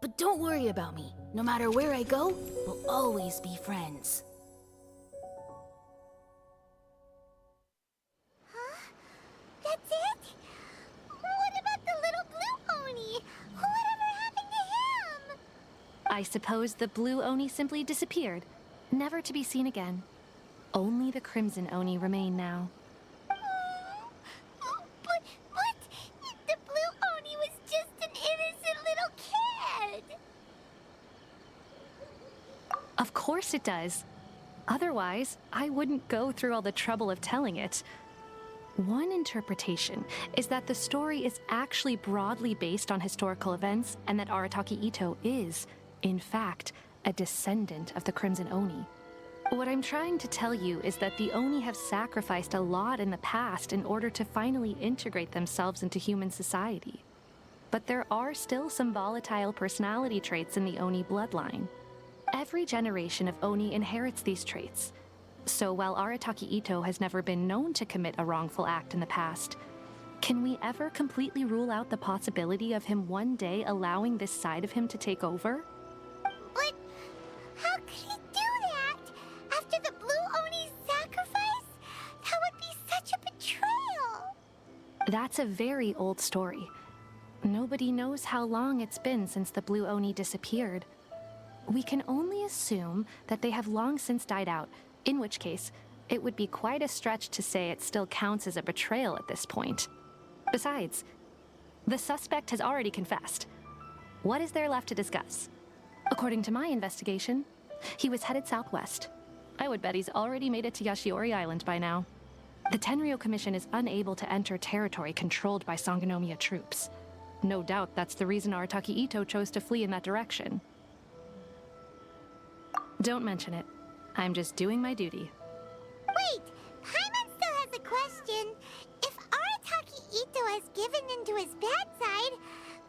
[SPEAKER 12] But don't worry about me. No matter where I go, we'll always be friends.
[SPEAKER 7] Huh? That's it? What about the little Blue Oni? Whatever happened to him?
[SPEAKER 11] I suppose the Blue Oni simply disappeared, never to be seen again. Only the Crimson Oni remain now.
[SPEAKER 7] But the Blue Oni was just an innocent little kid.
[SPEAKER 11] Of course it does. Otherwise, I wouldn't go through all the trouble of telling it. One interpretation is that the story is actually broadly based on historical events and that Arataki Ito is, in fact, a descendant of the Crimson Oni. What I'm trying to tell you is that the Oni have sacrificed a lot in the past in order to finally integrate themselves into human society. But there are still some volatile personality traits in the Oni bloodline. Every generation of Oni inherits these traits. So while Arataki Ito has never been known to commit a wrongful act in the past, can we ever completely rule out the possibility of him one day allowing this side of him to take over?
[SPEAKER 7] But how could he do that? After the Blue Oni's sacrifice? That would be such a betrayal.
[SPEAKER 11] That's a very old story. Nobody knows how long it's been since the Blue Oni disappeared. We can only assume that they have long since died out, in which case, it would be quite a stretch to say it still counts as a betrayal at this point. Besides, the suspect has already confessed. What is there left to discuss? According to my investigation, he was headed southwest. I would bet he's already made it to Yashiori Island by now. The Tenryou Commission is unable to enter territory controlled by Sangonomiya troops. No doubt that's the reason Arataki Ito chose to flee in that direction. Don't mention it. I'm just doing my duty.
[SPEAKER 7] Wait, Paimon still has a question. If Arataki Ito has given into his bad side,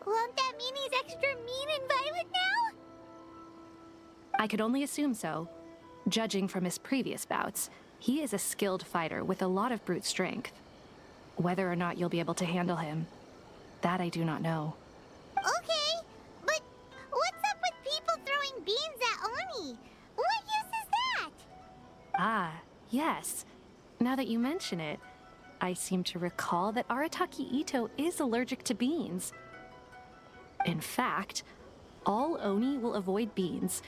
[SPEAKER 7] won't that mean he's extra mean and violent now?
[SPEAKER 11] I could only assume so. Judging from his previous bouts, he is a skilled fighter with a lot of brute strength. Whether or not you'll be able to handle him, that I do not know.
[SPEAKER 7] Okay, but what's up with people throwing beans at Oni? What use is that?
[SPEAKER 11] Ah, yes. Now that you mention it, I seem to recall that Arataki Ito is allergic to beans. In fact, all Oni will avoid beans,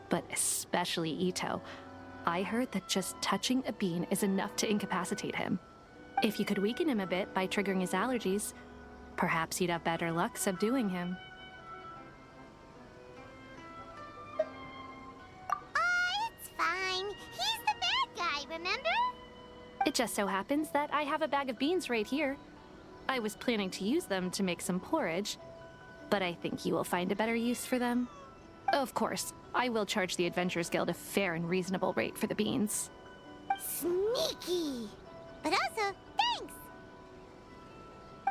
[SPEAKER 11] but especially Ito. I heard that just touching a bean is enough to incapacitate him. If you could weaken him a bit by triggering his allergies, perhaps you'd have better luck subduing him.
[SPEAKER 7] It's fine. He's the bad guy, remember?
[SPEAKER 11] It just so happens that I have a bag of beans right here. I was planning to use them to make some porridge, but I think you will find a better use for them. Of course, I will charge the Adventurers Guild a fair and reasonable rate for the beans.
[SPEAKER 7] Sneaky! But also, thanks!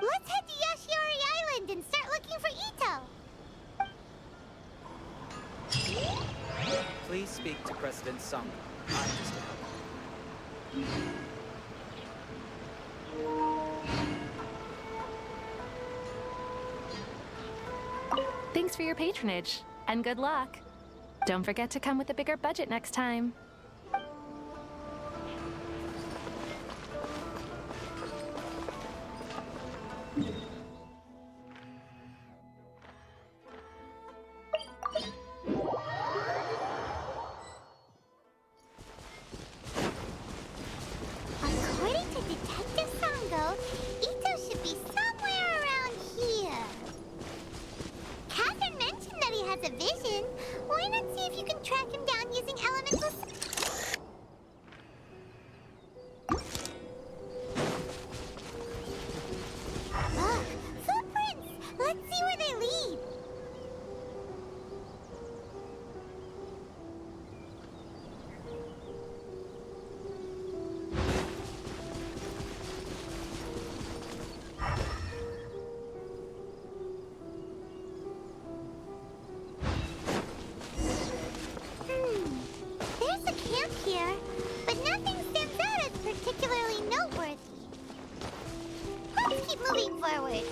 [SPEAKER 7] Let's head to Yashiori Island and start looking for Ito!
[SPEAKER 5] Please speak to President Sangha. I'm just a helper.
[SPEAKER 11] Thanks for your patronage, and good luck. Don't forget to come with a bigger budget next time.
[SPEAKER 7] According to Detective Sango, Ito should be somewhere around here. Catherine mentioned that he has a vision. Why not see if you can track him down using elemental... Look! Footprints! Let's see where they lead. There's a camp here, but nothing stands out as particularly noteworthy. Let's keep moving forward.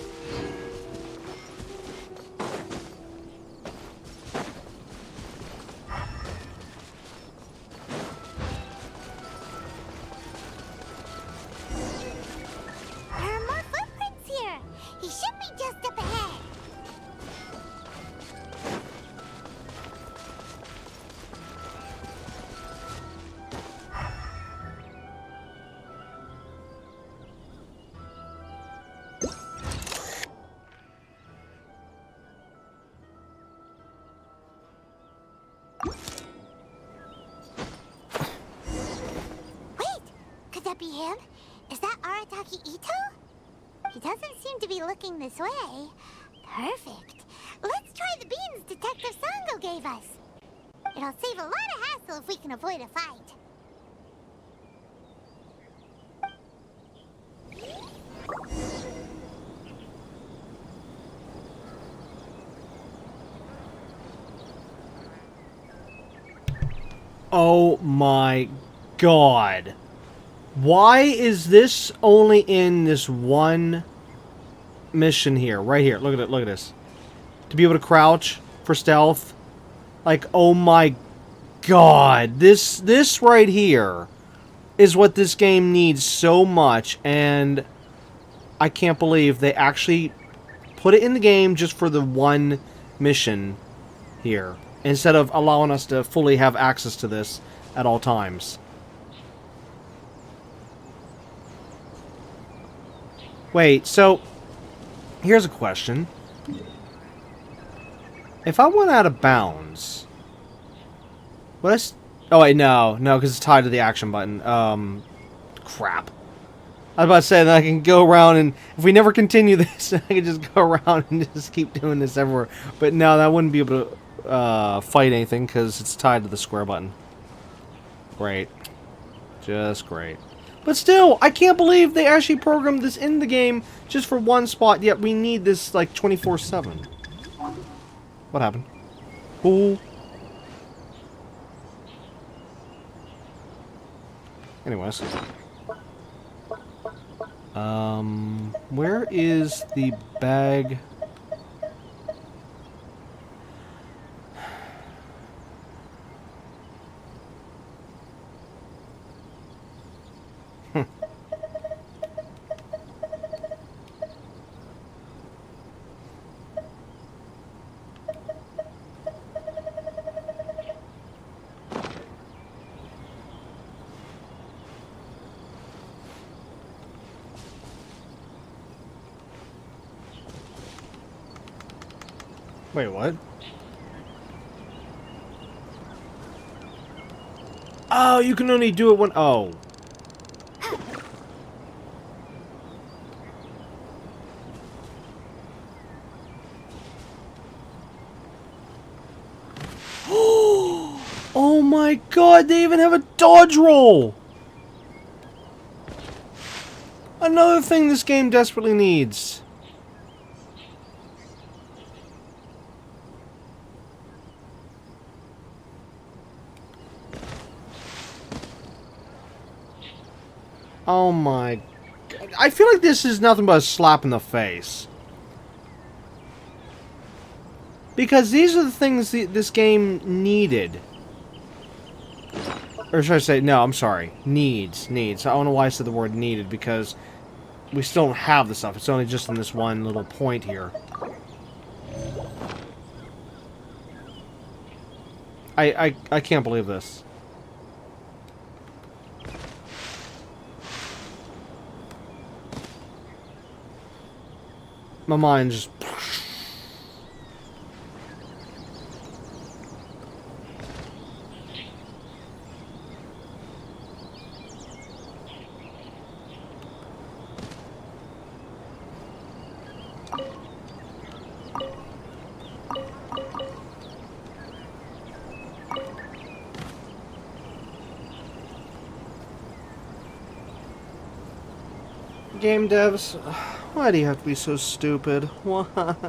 [SPEAKER 7] There are more footprints here. He should be just up ahead. Wait! Could that be him? Is that Arataki Ito? He doesn't seem to be looking this way. Perfect. Let's try the beans Detective Sango gave us. It'll save a lot of hassle if we can avoid a fight.
[SPEAKER 2] Oh my god. Why is this only in this one mission here? Right here. Look at it. Look at this. To be able to crouch for stealth. Like, oh my god. This right here is what this game needs so much. And I can't believe they actually put it in the game just for the one mission here, instead of allowing us to fully have access to this at all times. Wait, so here's a question. If I went out of bounds, would I oh wait, no, because it's tied to the action button. Crap. I was about to say that I can go around, and if we never continue this, I can just go around and just keep doing this everywhere. But no, that wouldn't be able to fight anything because it's tied to the square button. Great. Just great. But still, I can't believe they actually programmed this in the game just for one spot, yet we need this like 24/7. What happened? Ooh. Anyways. Where is the bag? Wait, what? Oh, you can only do it when... Oh. my god, they even have a dodge roll! Another thing this game desperately needs. Oh my... I feel like this is nothing but a slap in the face. Because these are the things this game needed. Or should I say, no, I'm sorry. Needs. I don't know why I said the word needed, because we still don't have the stuff. It's only just in this one little point here. I can't believe this. My mind just... Game devs, why do you have to be so stupid? Why?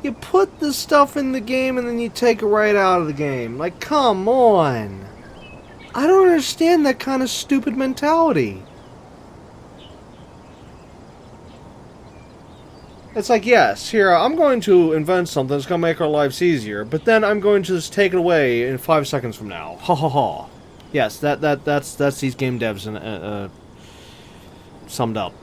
[SPEAKER 2] You put the stuff in the game and then you take it right out of the game. Like, come on. I don't understand that kind of stupid mentality. It's like, yes, here, I'm going to invent something that's going to make our lives easier, but then I'm going to just take it away in 5 seconds from now. Ha ha ha. Yes, that's these game devs and summed up.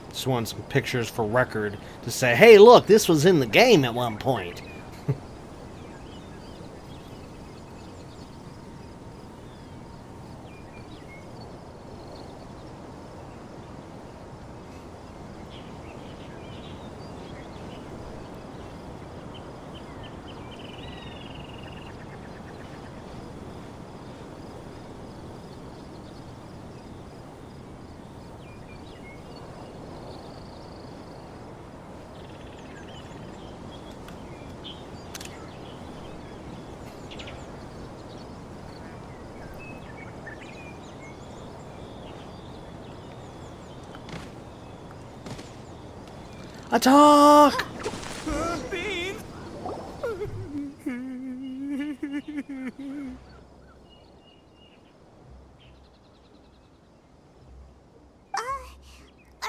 [SPEAKER 2] Just want some pictures for record to say, hey, look, this was in the game at one point. Attack!
[SPEAKER 7] Are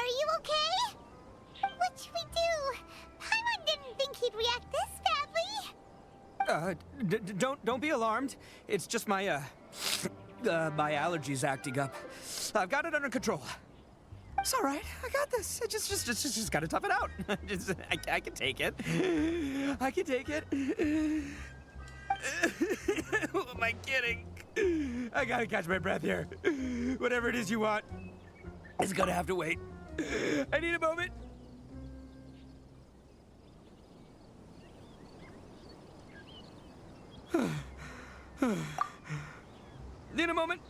[SPEAKER 7] you okay? What should we do? Paimon didn't think he'd react this badly.
[SPEAKER 3] Don't be alarmed. It's just my my allergies acting up. I've got it under control. It's all right. I got this. I just gotta tough it out. I can take it. I can take it. Who am I kidding? I gotta catch my breath here. Whatever it is you want, it's gonna have to wait. I need a moment. Need a moment.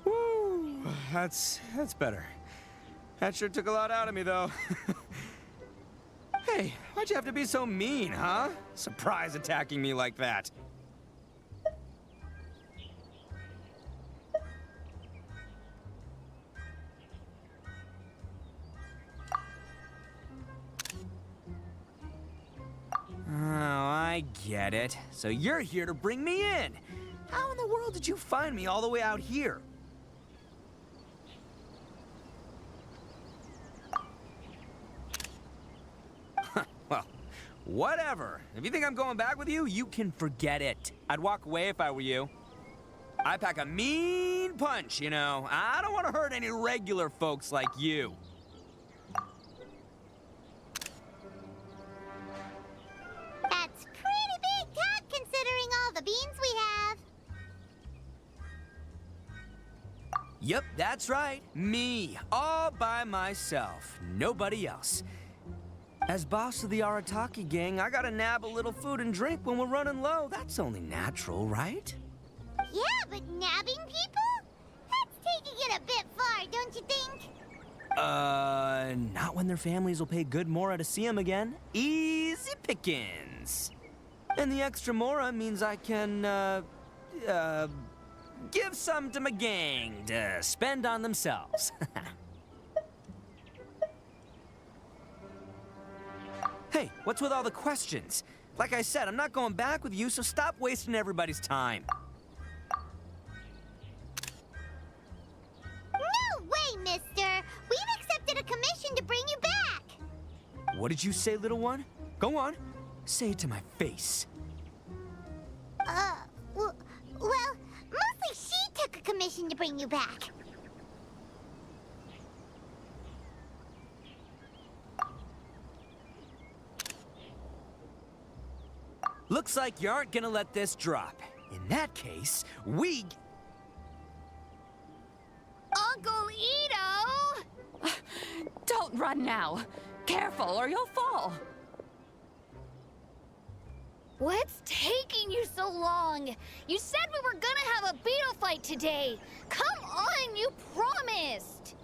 [SPEAKER 3] Woo, that's better. That sure took a lot out of me, though. Hey, why'd you have to be so mean, huh? Surprise attacking me like that. Oh, I get it. So you're here to bring me in. How in the world did you find me all the way out here? Well, whatever. If you think I'm going back with you, you can forget it. I'd walk away if I were you. I pack a mean punch, you know. I don't want to hurt any regular folks like you.
[SPEAKER 13] Yep, that's right. Me, all by myself. Nobody else. As boss of the Arataki gang, I gotta nab a little food and drink when we're running low. That's only natural, right?
[SPEAKER 7] Yeah, but nabbing people? That's taking it a bit far, don't you think?
[SPEAKER 13] Not when their families will pay good Mora to see them again. Easy pickings. And the extra Mora means I can, give some to my gang to spend on themselves. Hey, what's with all the questions? Like I said, I'm not going back with you, so stop wasting everybody's time.
[SPEAKER 7] No way, mister! We've accepted a commission to bring you back!
[SPEAKER 13] What did you say, little one? Go on. Say it to my face.
[SPEAKER 7] Well, mostly she took a commission to bring you back.
[SPEAKER 13] Looks like you aren't gonna let this drop. In that case, we...
[SPEAKER 9] Uncle Ito!
[SPEAKER 6] Don't run now. Careful or you'll fall.
[SPEAKER 9] What's taking you so long? You said we were gonna have a beetle fight today. Come on, you promised.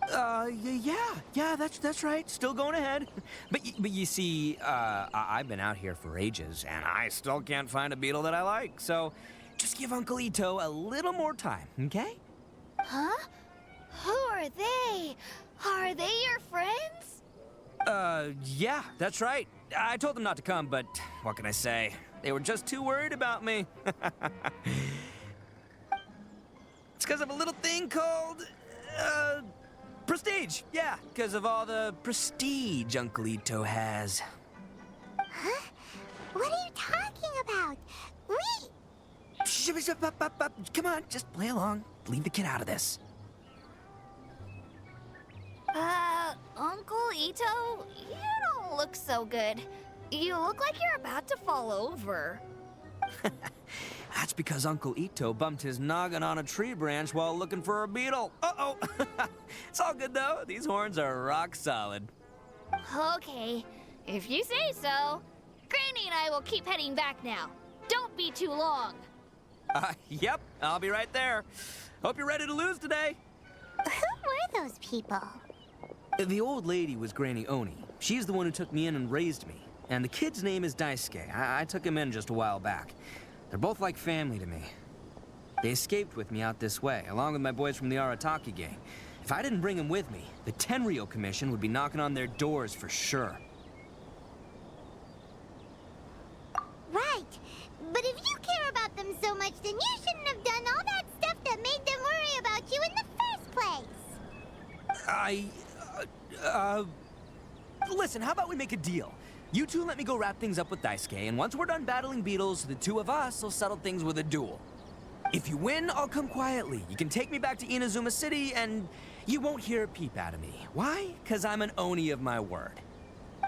[SPEAKER 13] Yeah, that's right. Still going ahead. But you see, I've been out here for ages, and I still can't find a beetle that I like. So, just give Uncle Ito a little more time, okay?
[SPEAKER 9] Huh? Who are they? Are they your friends?
[SPEAKER 13] Yeah, that's right. I told them not to come, but what can I say? They were just too worried about me. It's because of a little thing called, prestige. Yeah, because of all the prestige Uncle Ito has.
[SPEAKER 7] Huh? What are you talking about?
[SPEAKER 13] Come on, just play along. Leave the kid out of this.
[SPEAKER 9] Uncle Ito, you don't look so good. You look like you're about to fall over.
[SPEAKER 13] That's because Uncle Ito bumped his noggin on a tree branch while looking for a beetle. Uh-oh. It's all good, though. These horns are rock solid.
[SPEAKER 9] Okay, if you say so. Granny and I will keep heading back now. Don't be too long.
[SPEAKER 13] Yep, I'll be right there. Hope you're ready to lose today.
[SPEAKER 7] Who were those people?
[SPEAKER 13] The old lady was Granny Oni. She's the one who took me in and raised me. And the kid's name is Daisuke. I took him in just a while back. They're both like family to me. They escaped with me out this way, along with my boys from the Arataki gang. If I didn't bring them with me, the Tenryou Commission would be knocking on their doors for sure.
[SPEAKER 7] Right. But if you care about them so much, then you shouldn't have done all that stuff that made them worry about you in the first place.
[SPEAKER 13] Listen, how about we make a deal? You two let me go wrap things up with Daisuke, and once we're done battling beetles, the two of us will settle things with a duel. If you win, I'll come quietly. You can take me back to Inazuma City, and you won't hear a peep out of me. Why? 'Cause I'm an Oni of my word.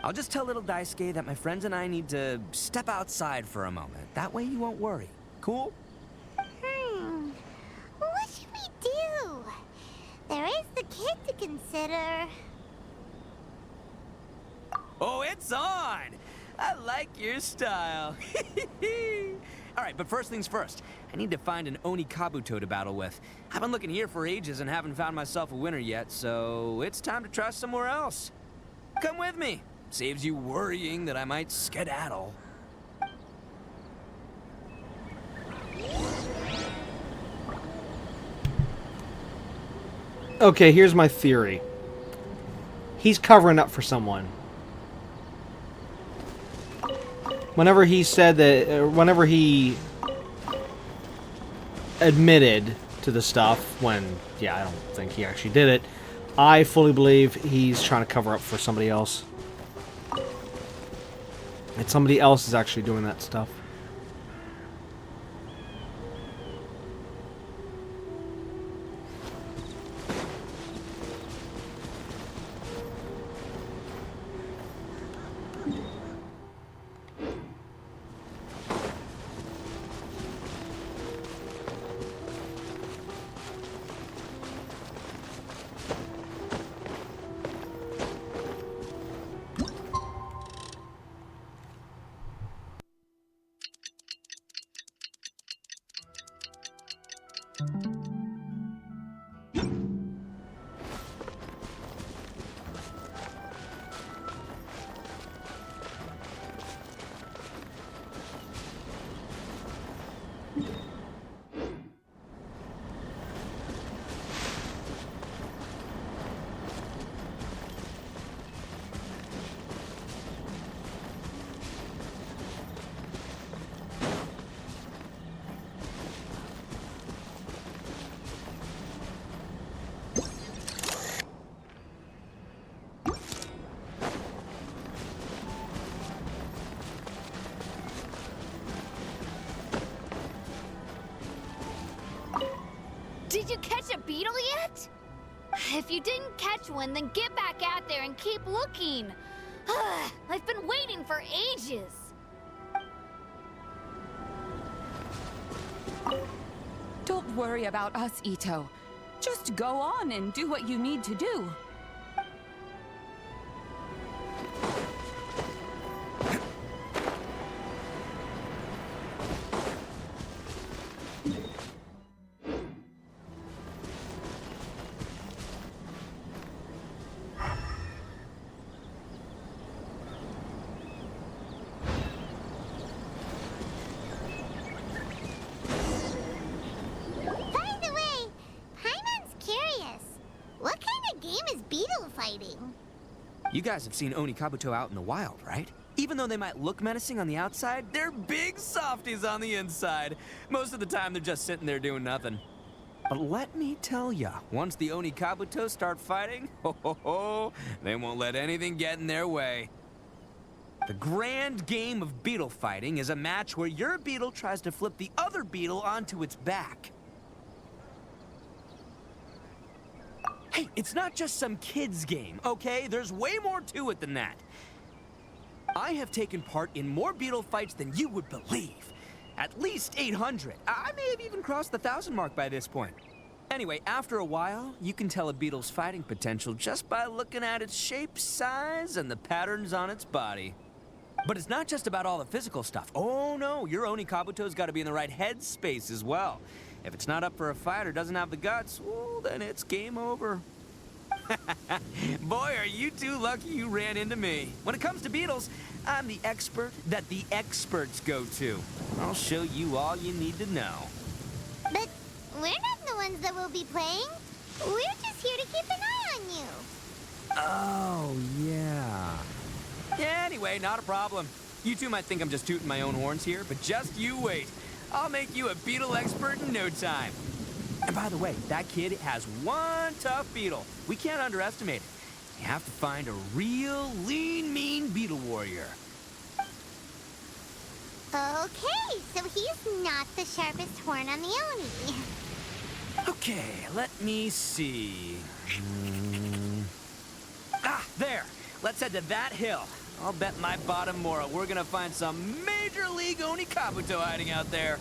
[SPEAKER 13] I'll just tell little Daisuke that my friends and I need to step outside for a moment. That way you won't worry. Cool?
[SPEAKER 7] What should we do? There is the kid to consider.
[SPEAKER 13] Oh, it's on! I like your style. All right, but first things first. I need to find an Oni Kabuto to battle with. I've been looking here for ages and haven't found myself a winner yet, so it's time to try somewhere else. Come with me. Saves you worrying that I might skedaddle.
[SPEAKER 2] Okay, here's my theory. He's covering up for someone. Whenever he said that, whenever he admitted to the stuff, when, yeah, I don't think he actually did it, I fully believe he's trying to cover up for somebody else. And somebody else is actually doing that stuff.
[SPEAKER 9] Did you catch a beetle yet? If you didn't catch one, then get back out there and keep looking. I've been waiting for ages.
[SPEAKER 14] Don't worry about us, Ito. Just go on and do what you need to do.
[SPEAKER 13] You guys have seen Oni Kabuto out in the wild, right? Even though they might look menacing on the outside, they're big softies on the inside. Most of the time, they're just sitting there doing nothing. But let me tell ya, once the Oni Kabuto start fighting, they won't let anything get in their way. The grand game of beetle fighting is a match where your beetle tries to flip the other beetle onto its back. Hey, it's not just some kid's game, okay? There's way more to it than that. I have taken part in more beetle fights than you would believe. At least 800. I may have even crossed the 1,000 mark by this point. Anyway, after a while, you can tell a beetle's fighting potential just by looking at its shape, size, and the patterns on its body. But it's not just about all the physical stuff. Oh no, your Oni Kabuto's got to be in the right headspace as well. If it's not up for a fight or doesn't have the guts, well, then it's game over. Boy, are you two lucky you ran into me. When it comes to beetles, I'm the expert that the experts go to. I'll show you all you need to know.
[SPEAKER 7] But we're not the ones that will be playing. We're just here to keep an eye on you.
[SPEAKER 13] Oh, yeah. Yeah, anyway, not a problem. You two might think I'm just tooting my own horns here, but just you wait. I'll make you a beetle expert in no time. And by the way, that kid has one tough beetle. We can't underestimate it. You have to find a real lean, mean beetle warrior.
[SPEAKER 7] Okay, so he's not the sharpest horn on the Oni.
[SPEAKER 13] Okay, let me see. Ah, there. Let's head to that hill. I'll bet my bottom moral we're gonna find some major league Oni Kabuto hiding out there.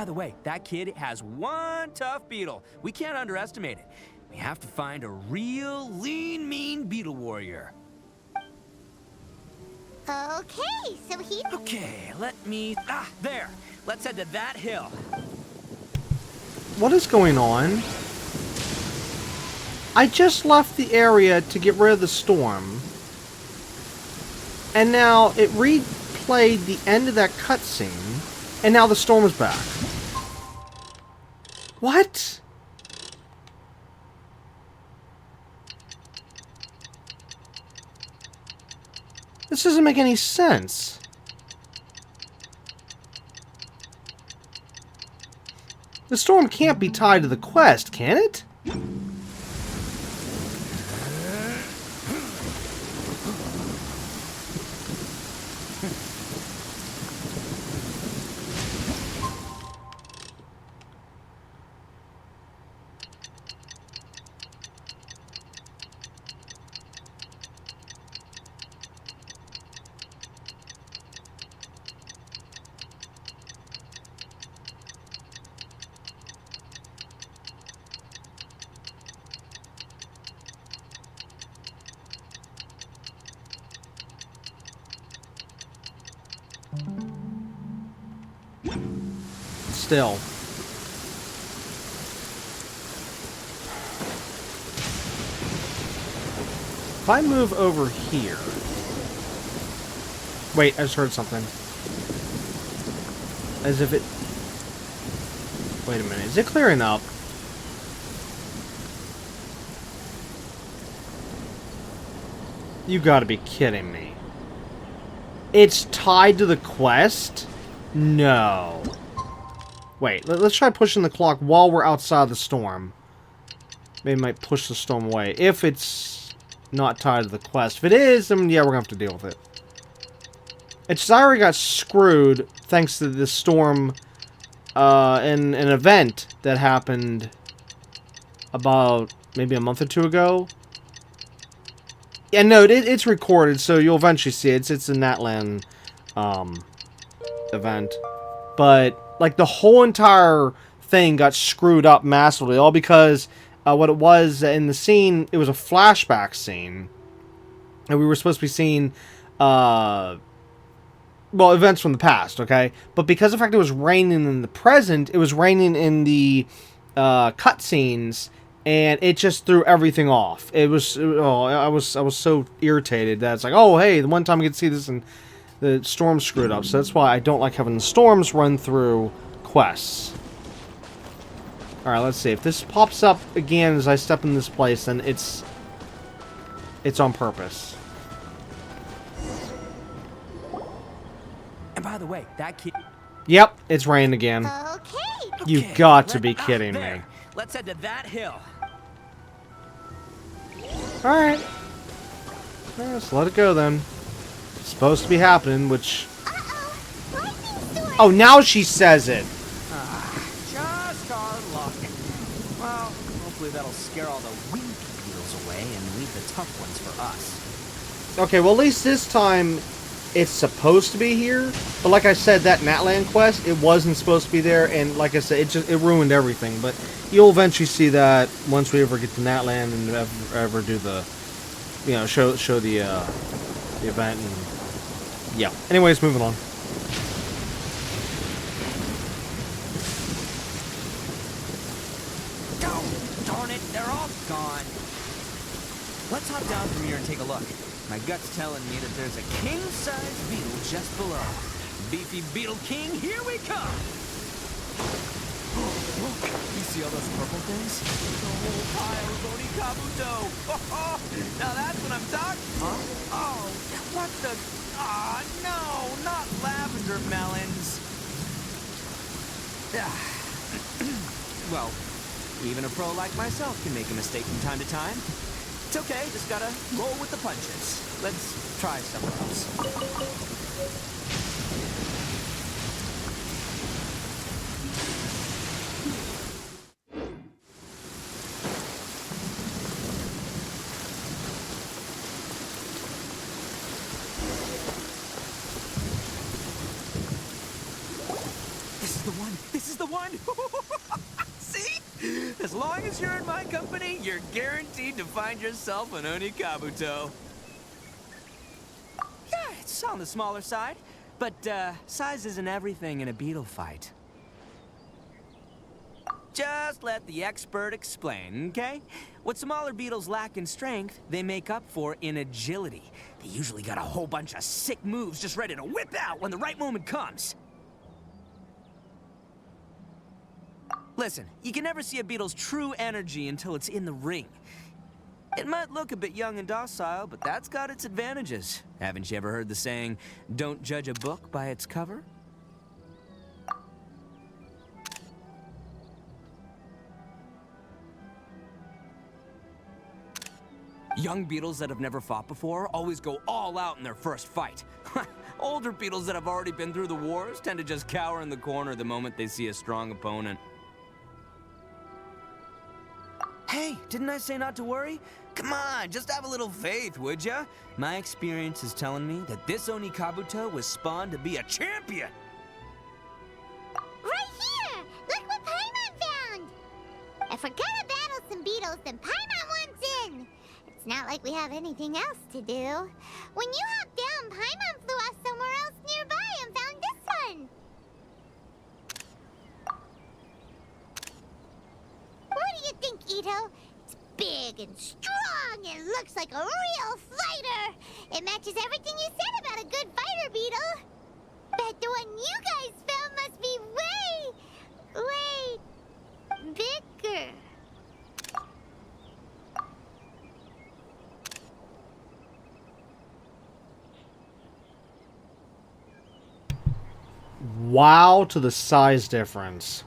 [SPEAKER 13] by the way, that kid has one tough beetle. We can't underestimate it. We have to find a real lean, mean beetle warrior.
[SPEAKER 7] Okay, so he...
[SPEAKER 13] Okay, let me... there! Let's head to that hill.
[SPEAKER 2] What is going on? I just left the area to get rid of the storm. And now it replayed the end of that cutscene. And now the storm is back. What? This doesn't make any sense. The storm can't be tied to the quest, can it? Still. If I move over here... Wait, I just heard something. As if it... Wait a minute, is it clearing up? You gotta be kidding me. It's tied to the quest? No. Wait, let's try pushing the clock while we're outside the storm. Maybe it might push the storm away. If it's not tied to the quest. If it is, then yeah, we're gonna have to deal with it. It's just I already got screwed thanks to this storm in an event that happened about maybe a month or two ago. Yeah, no, it's recorded, so you'll eventually see it. It's a Natlan event. But, like, the whole entire thing got screwed up massively, all because what it was in the scene, it was a flashback scene. And we were supposed to be seeing, well, events from the past, okay? But because of the fact it was raining in the present, it was raining in the cutscenes, and it just threw everything off. It was, I was so irritated that it's like, oh, hey, the one time I could see this and the storm screwed up. So that's why I don't like having the storms run through quests. Alright, let's see. If this pops up again as I step in this place, then it's on purpose.
[SPEAKER 13] And by the way, that kid...
[SPEAKER 2] Yep, it's raining again.
[SPEAKER 7] Okay.
[SPEAKER 2] You've got to be kidding me.
[SPEAKER 13] Let's head to that hill.
[SPEAKER 2] Alright. Let's let it go then. It's supposed to be happening, which... Oh, now she says it!
[SPEAKER 13] Just our luck. Well, hopefully that'll scare all the weak beetles away and leave the tough ones for us.
[SPEAKER 2] Okay, well at least this time it's supposed to be here. But like I said, that Natlan quest, it wasn't supposed to be there, and like I said, it ruined everything. But you'll eventually see that once we ever get to Natlan and ever do the, you know, show the event and yeah. Anyways, moving on.
[SPEAKER 13] Oh, darn it, they're all gone. Let's hop down from here and take a look. My gut's telling me that there's a king-size beetle just below. Beefy Beetle King, here we come! You see all those purple things? The whole pile of Oni Kabuto! Now that's what I'm talking about! Huh? Oh, what the... Ah, no, not lavender melons! Well, even a pro like myself can make a mistake from time to time. It's okay, just gotta roll with the punches. Let's try somewhere else. This is the one? See? As long as you're in my company, you're guaranteed to find yourself an Onikabuto. Yeah, it's on the smaller side, but size isn't everything in a beetle fight. Just let the expert explain, okay? What smaller beetles lack in strength, they make up for in agility. They usually got a whole bunch of sick moves just ready to whip out when the right moment comes. Listen, you can never see a beetle's true energy until it's in the ring. It might look a bit young and docile, but that's got its advantages. Haven't you ever heard the saying, don't judge a book by its cover? Young beetles that have never fought before always go all out in their first fight. Older beetles that have already been through the wars tend to just cower in the corner the moment they see a strong opponent. Hey, didn't I say not to worry? Come on, just have a little faith, would ya? My experience is telling me that this Onikabuto was spawned to be a champion!
[SPEAKER 7] Right here! Look what Paimon found! If we're gonna battle some beetles, then Paimon wants in! It's not like we have anything else to do. When you hopped down, Paimon flew off somewhere else nearby and found this one! What do you think, Ito? It's big and strong and looks like a real fighter! It matches everything you said about a good fighter, Beetle! Bet the one you guys found must be way bigger.
[SPEAKER 2] Wow to the size difference.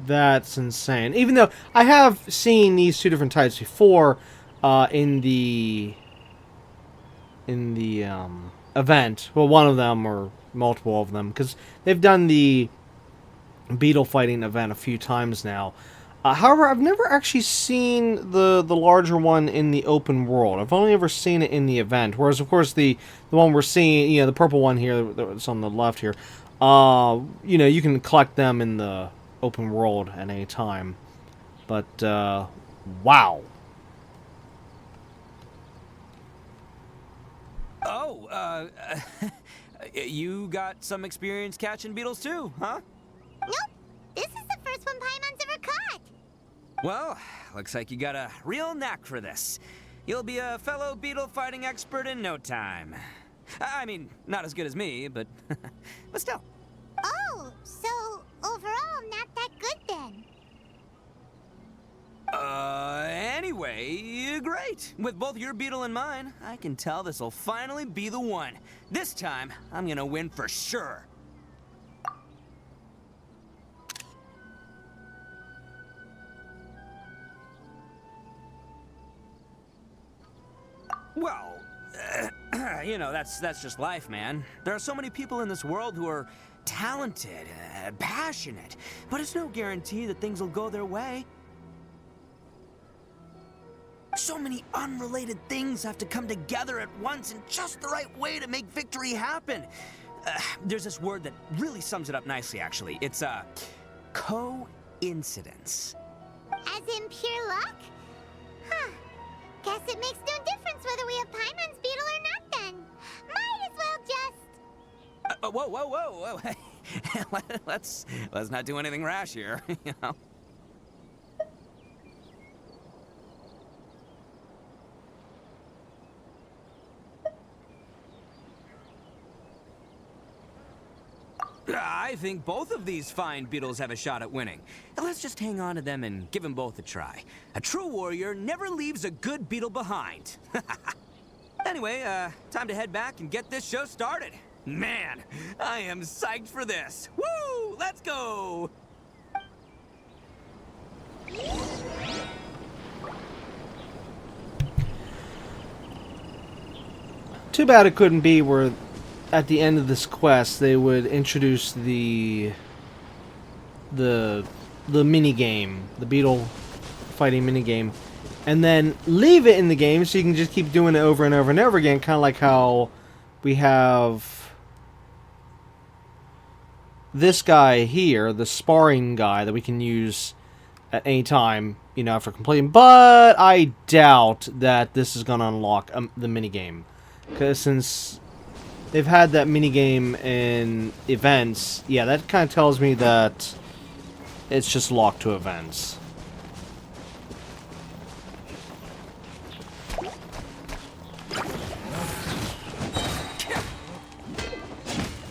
[SPEAKER 2] That's insane. Even though I have seen these two different types before in the event. Well, one of them or multiple of them, because they've done the beetle fighting event a few times now. However, I've never actually seen the larger one in the open world. I've only ever seen it in the event. Whereas, of course, the one we're seeing, you know, the purple one here that's on the left here, you know, you can collect them in the open world at any time. But, wow.
[SPEAKER 13] Oh, you got some experience catching beetles too, huh?
[SPEAKER 7] Nope. This is the first one Paimon's ever caught.
[SPEAKER 13] Well, looks like you got a real knack for this. You'll be a fellow beetle fighting expert in no time. I mean, not as good as me, but but still.
[SPEAKER 7] Oh, so overall not that good then.
[SPEAKER 13] Anyway, great. With both your beetle and mine, I can tell this'll finally be the one. This time, I'm gonna win for sure. Well, you know, that's just life, man. There are so many people in this world who are talented, passionate, but it's no guarantee that things will go their way. So many unrelated things have to come together at once in just the right way to make victory happen. There's this word that really sums it up nicely, actually. It's, coincidence.
[SPEAKER 7] As in pure luck? Huh. Guess it makes no difference whether we have Paimon's beetle or not then. Might as well just...
[SPEAKER 13] Whoa. let's not do anything rash here, you know? I think both of these fine beetles have a shot at winning. Now let's just hang on to them and give them both a try. A true warrior never leaves a good beetle behind. Anyway, time to head back and get this show started. Man, I am psyched for this. Woo! Let's go!
[SPEAKER 2] Too bad it couldn't be where at the end of this quest they would introduce the mini game, the beetle fighting mini game, and then leave it in the game so you can just keep doing it over and over and over again, kind of like how we have this guy here, the sparring guy that we can use at any time, you know, after completing. But I doubt that this is going to unlock the minigame. Because since they've had that minigame in events, yeah, that kind of tells me that it's just locked to events.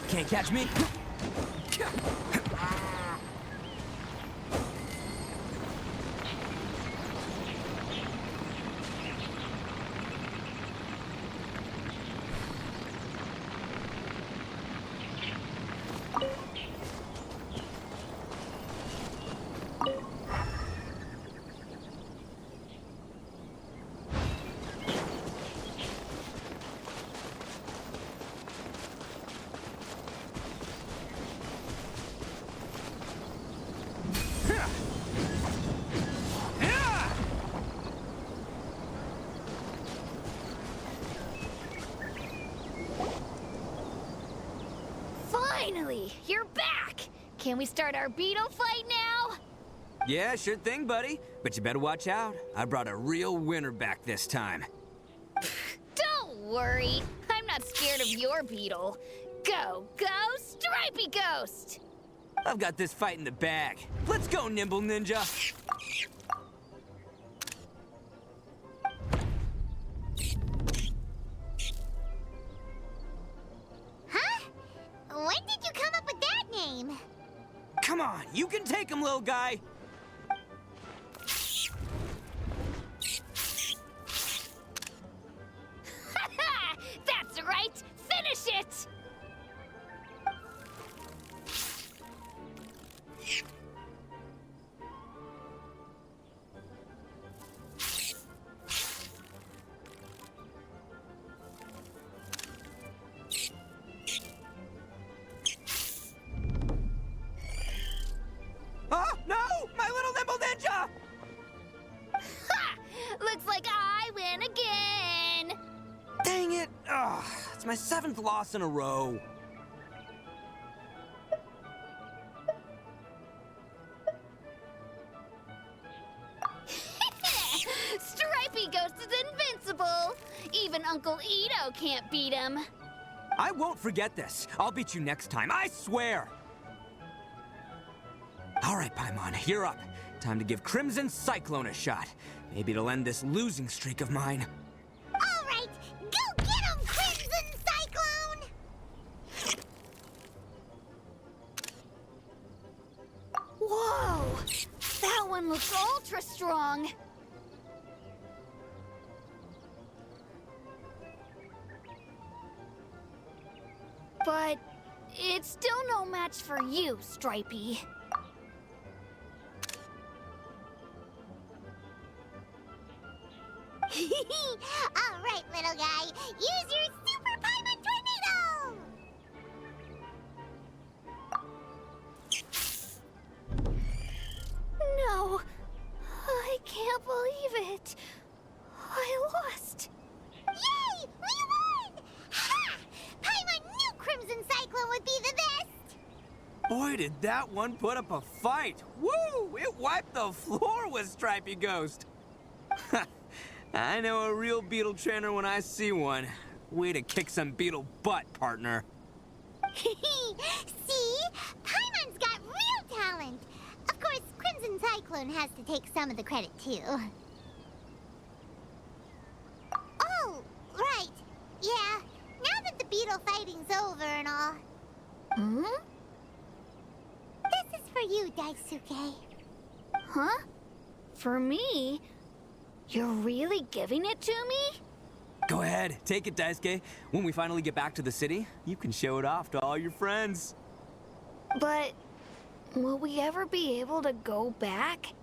[SPEAKER 13] Can't catch me.
[SPEAKER 9] Finally, you're back! Can we start our beetle fight now?
[SPEAKER 13] Yeah, sure thing, buddy. But you better watch out. I brought a real winner back this time.
[SPEAKER 9] Don't worry. I'm not scared of your beetle. Go, Stripey Ghost!
[SPEAKER 13] I've got this fight in the bag. Let's go, Nimble Ninja.
[SPEAKER 7] Huh? When did you come up with that name?
[SPEAKER 13] Come on, you can take him, little guy.
[SPEAKER 9] That's right! Finish it!
[SPEAKER 13] Oh, no! My little Nimble Ninja!
[SPEAKER 9] Ha! Looks like I win again!
[SPEAKER 13] Dang it! Ugh, it's my 7th loss in a row.
[SPEAKER 9] Stripey Ghost is invincible! Even Uncle Ito can't beat him.
[SPEAKER 13] I won't forget this. I'll beat you next time, I swear! All right, Paimon, you're up. Time to give Crimson Cyclone a shot. Maybe it'll end this losing streak of mine.
[SPEAKER 7] All right, go get him, Crimson Cyclone!
[SPEAKER 9] Whoa! That one looks ultra strong! But it's still no match for you, Stripey.
[SPEAKER 7] All right, little guy, use your Super Paimon Tornado!
[SPEAKER 9] No, I can't believe it. I lost.
[SPEAKER 7] Yay! We won! Ha! Paimon knew Crimson Cyclone would be the best!
[SPEAKER 13] Boy, did that one put up a fight. Woo! It wiped the floor with Stripey Ghost. I know a real beetle trainer when I see one. Way to kick some beetle butt, partner.
[SPEAKER 7] See? Paimon's got real talent. Of course, Crimson Cyclone has to take some of the credit, too. Oh, right. Yeah, now that the beetle fighting's over and all.
[SPEAKER 9] Hmm?
[SPEAKER 7] This is for you, Daisuke.
[SPEAKER 9] Huh? For me? You're really giving it to me?
[SPEAKER 13] Go ahead, take it, Daisuke. When we finally get back to the city, you can show it off to all your friends.
[SPEAKER 9] But will we ever be able to go back?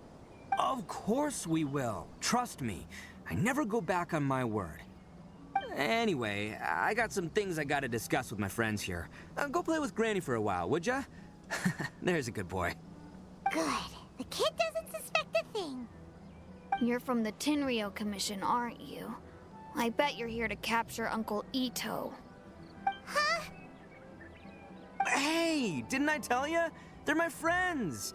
[SPEAKER 13] Of course we will. Trust me. I never go back on my word. Anyway, I got some things I gotta discuss with my friends here. Go play with Granny for a while, would ya? There's a good boy.
[SPEAKER 7] Good. The kid doesn't suspect a thing.
[SPEAKER 9] You're from the Tenryou Commission, aren't you? I bet you're here to capture Uncle Ito.
[SPEAKER 13] Hey, didn't I tell you? They're my friends.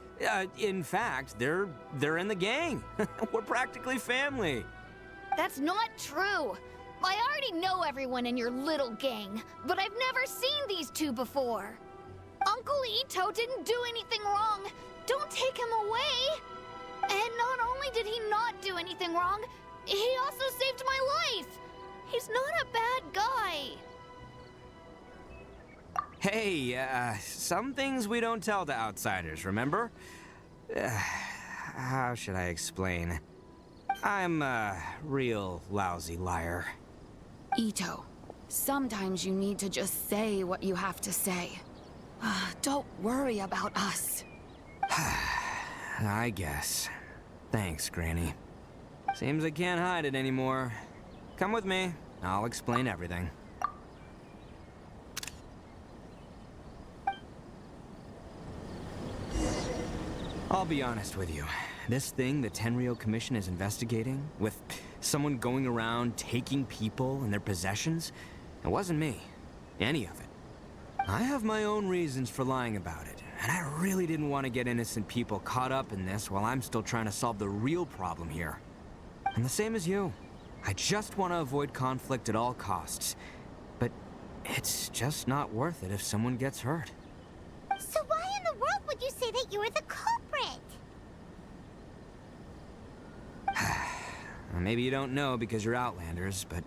[SPEAKER 13] In fact, they're in the gang. We're practically family.
[SPEAKER 9] That's not true. I already know everyone in your little gang, but I've never seen these two before. Uncle Ito didn't do anything wrong. Don't take him away. And not only did he not do anything wrong, he also saved my life. He's not a bad guy.
[SPEAKER 13] Hey, some things we don't tell to outsiders, remember? How should I explain? I'm a real lousy liar.
[SPEAKER 14] Ito, sometimes you need to just say what you have to say. Don't worry about us.
[SPEAKER 13] I guess. Thanks, Granny. Seems I can't hide it anymore. Come with me. I'll explain everything. I'll be honest with you. This thing the Tenryo Commission is investigating, with someone going around taking people and their possessions, it wasn't me. Any of it. I have my own reasons for lying about it, and I really didn't want to get innocent people caught up in this while I'm still trying to solve the real problem here. I'm the same as you. I just want to avoid conflict at all costs. But it's just not worth it if someone gets hurt.
[SPEAKER 7] So why in the world would you say that you were the culprit?
[SPEAKER 13] Maybe you don't know because you're Outlanders, but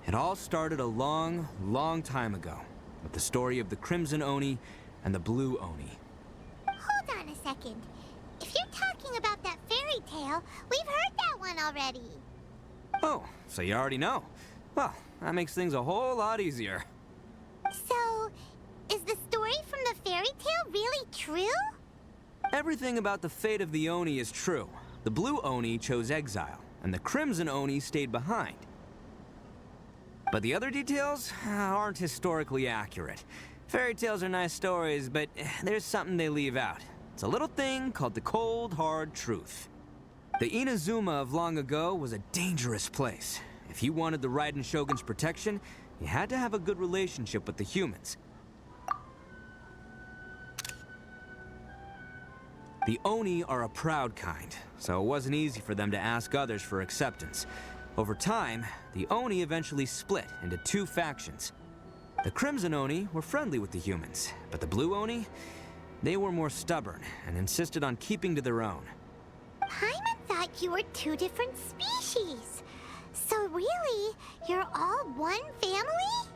[SPEAKER 13] it all started a long, long time ago with the story of the Crimson Oni and the Blue Oni.
[SPEAKER 7] Hold on a second. If you're talking about that fairy tale, we've heard that one already.
[SPEAKER 13] Oh, so you already know. Well, that makes things a whole lot easier.
[SPEAKER 7] So, is the story from the fairy tale really true?
[SPEAKER 13] Everything about the fate of the Oni is true. The Blue Oni chose exile, and the Crimson Oni stayed behind. But the other details aren't historically accurate. Fairy tales are nice stories, but there's something they leave out. It's a little thing called the cold, hard truth. The Inazuma of long ago was a dangerous place. If you wanted the Raiden Shogun's protection, you had to have a good relationship with the humans. The Oni are a proud kind, so it wasn't easy for them to ask others for acceptance. Over time, the Oni eventually split into two factions. The Crimson Oni were friendly with the humans, but the Blue Oni, they were more stubborn and insisted on keeping to their own.
[SPEAKER 7] Paimon thought you were two different species. So really, you're all one family?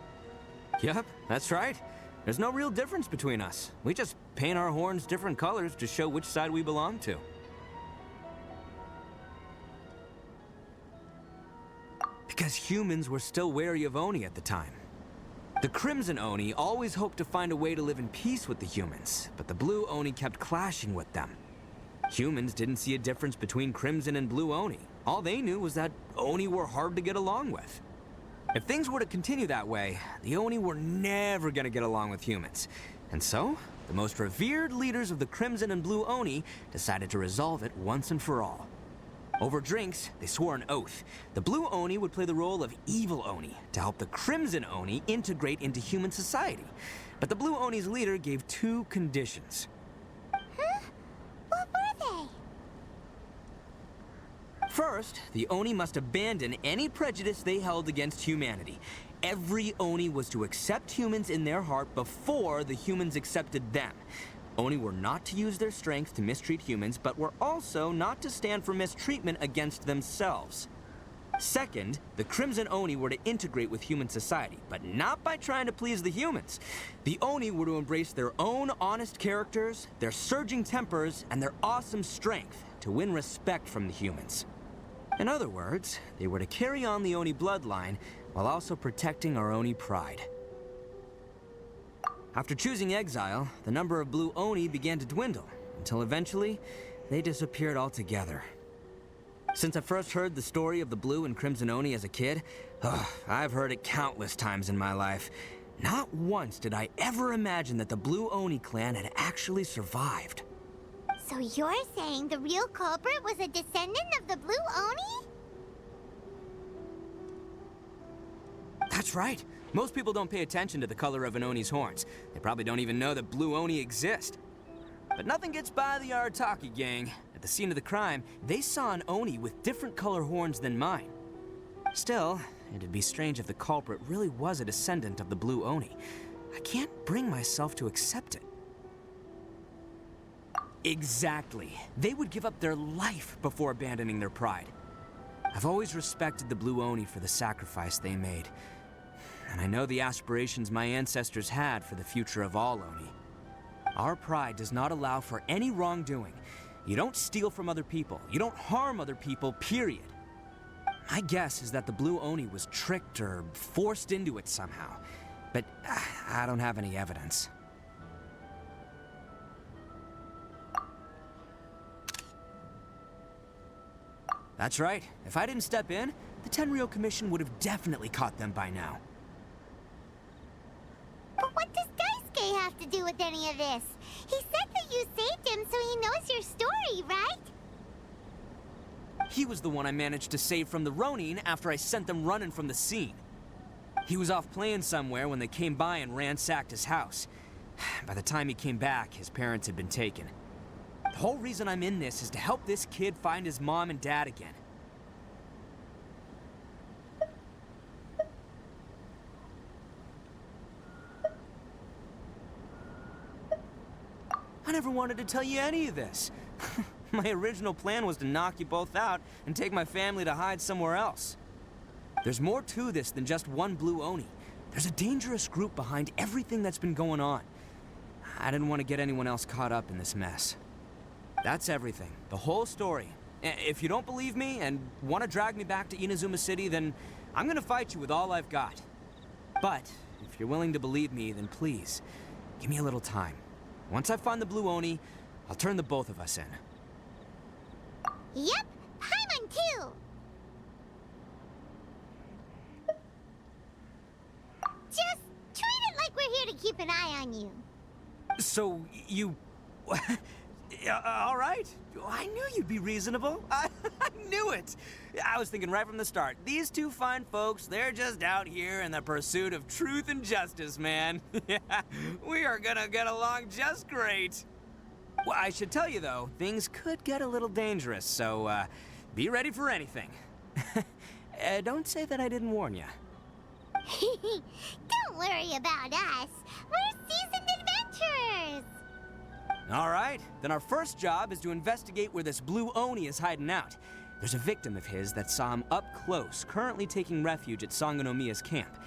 [SPEAKER 13] Yep, that's right. There's no real difference between us. We just paint our horns different colors to show which side we belong to. Because humans were still wary of Oni at the time. The Crimson Oni always hoped to find a way to live in peace with the humans, but the Blue Oni kept clashing with them. Humans didn't see a difference between Crimson and Blue Oni. All they knew was that Oni were hard to get along with. If things were to continue that way, the Oni were never gonna get along with humans. And so, the most revered leaders of the Crimson and Blue Oni decided to resolve it once and for all. Over drinks, they swore an oath. The Blue Oni would play the role of evil Oni to help the Crimson Oni integrate into human society. But the Blue Oni's leader gave two conditions.
[SPEAKER 7] Huh? What were they?
[SPEAKER 13] First, the Oni must abandon any prejudice they held against humanity. Every Oni was to accept humans in their heart before the humans accepted them. Oni were not to use their strength to mistreat humans, but were also not to stand for mistreatment against themselves. Second, the Crimson Oni were to integrate with human society, but not by trying to please the humans. The Oni were to embrace their own honest characters, their surging tempers, and their awesome strength to win respect from the humans. In other words, they were to carry on the Oni bloodline while also protecting our Oni pride. After choosing exile, the number of Blue Oni began to dwindle, until eventually, they disappeared altogether. Since I first heard the story of the Blue and Crimson Oni as a kid, I've heard it countless times in my life. Not once did I ever imagine that the Blue Oni clan had actually survived.
[SPEAKER 7] So you're saying the real culprit was a descendant of the Blue Oni?
[SPEAKER 13] That's right. Most people don't pay attention to the color of an Oni's horns. They probably don't even know that blue Oni exist. But nothing gets by the Arataki gang. At the scene of the crime, they saw an Oni with different color horns than mine. Still, it'd be strange if the culprit really was a descendant of the blue Oni. I can't bring myself to accept it. Exactly. They would give up their life before abandoning their pride. I've always respected the blue Oni for the sacrifice they made. And I know the aspirations my ancestors had for the future of all Oni. Our pride does not allow for any wrongdoing. You don't steal from other people. You don't harm other people, period. My guess is that the blue Oni was tricked or forced into it somehow. But I don't have any evidence. That's right. If I didn't step in, the Tenryou Commission would have definitely caught them by now.
[SPEAKER 7] But what does Daisuke have to do with any of this? He said that you saved him so he knows your story, right?
[SPEAKER 13] He was the one I managed to save from the Ronin after I sent them running from the scene. He was off playing somewhere when they came by and ransacked his house. By the time he came back, his parents had been taken. The whole reason I'm in this is to help this kid find his mom and dad again. I never wanted to tell you any of this. My original plan was to knock you both out and take my family to hide somewhere else. There's more to this than just one blue Oni. There's a dangerous group behind everything that's been going on. I didn't want to get anyone else caught up in this mess. That's everything. The whole story. If you don't believe me and want to drag me back to Inazuma City, then I'm gonna fight you with all I've got. But if you're willing to believe me, then please, give me a little time. Once I find the blue Oni, I'll turn the both of us in.
[SPEAKER 7] Yep, Paimon too! Just treat it like we're here to keep an eye on you.
[SPEAKER 13] So, you... all right. I knew you'd be reasonable. I knew it. I was thinking right from the start. These two fine folks, they're just out here in the pursuit of truth and justice, man. We are gonna get along just great. Well, I should tell you, though, things could get a little dangerous, so be ready for anything. Don't say that I didn't warn you.
[SPEAKER 7] Don't worry about us. We're seasoned adventurers.
[SPEAKER 13] All right, then our first job is to investigate where this blue Oni is hiding out. There's a victim of his that saw him up close, currently taking refuge at Sangonomiya's camp.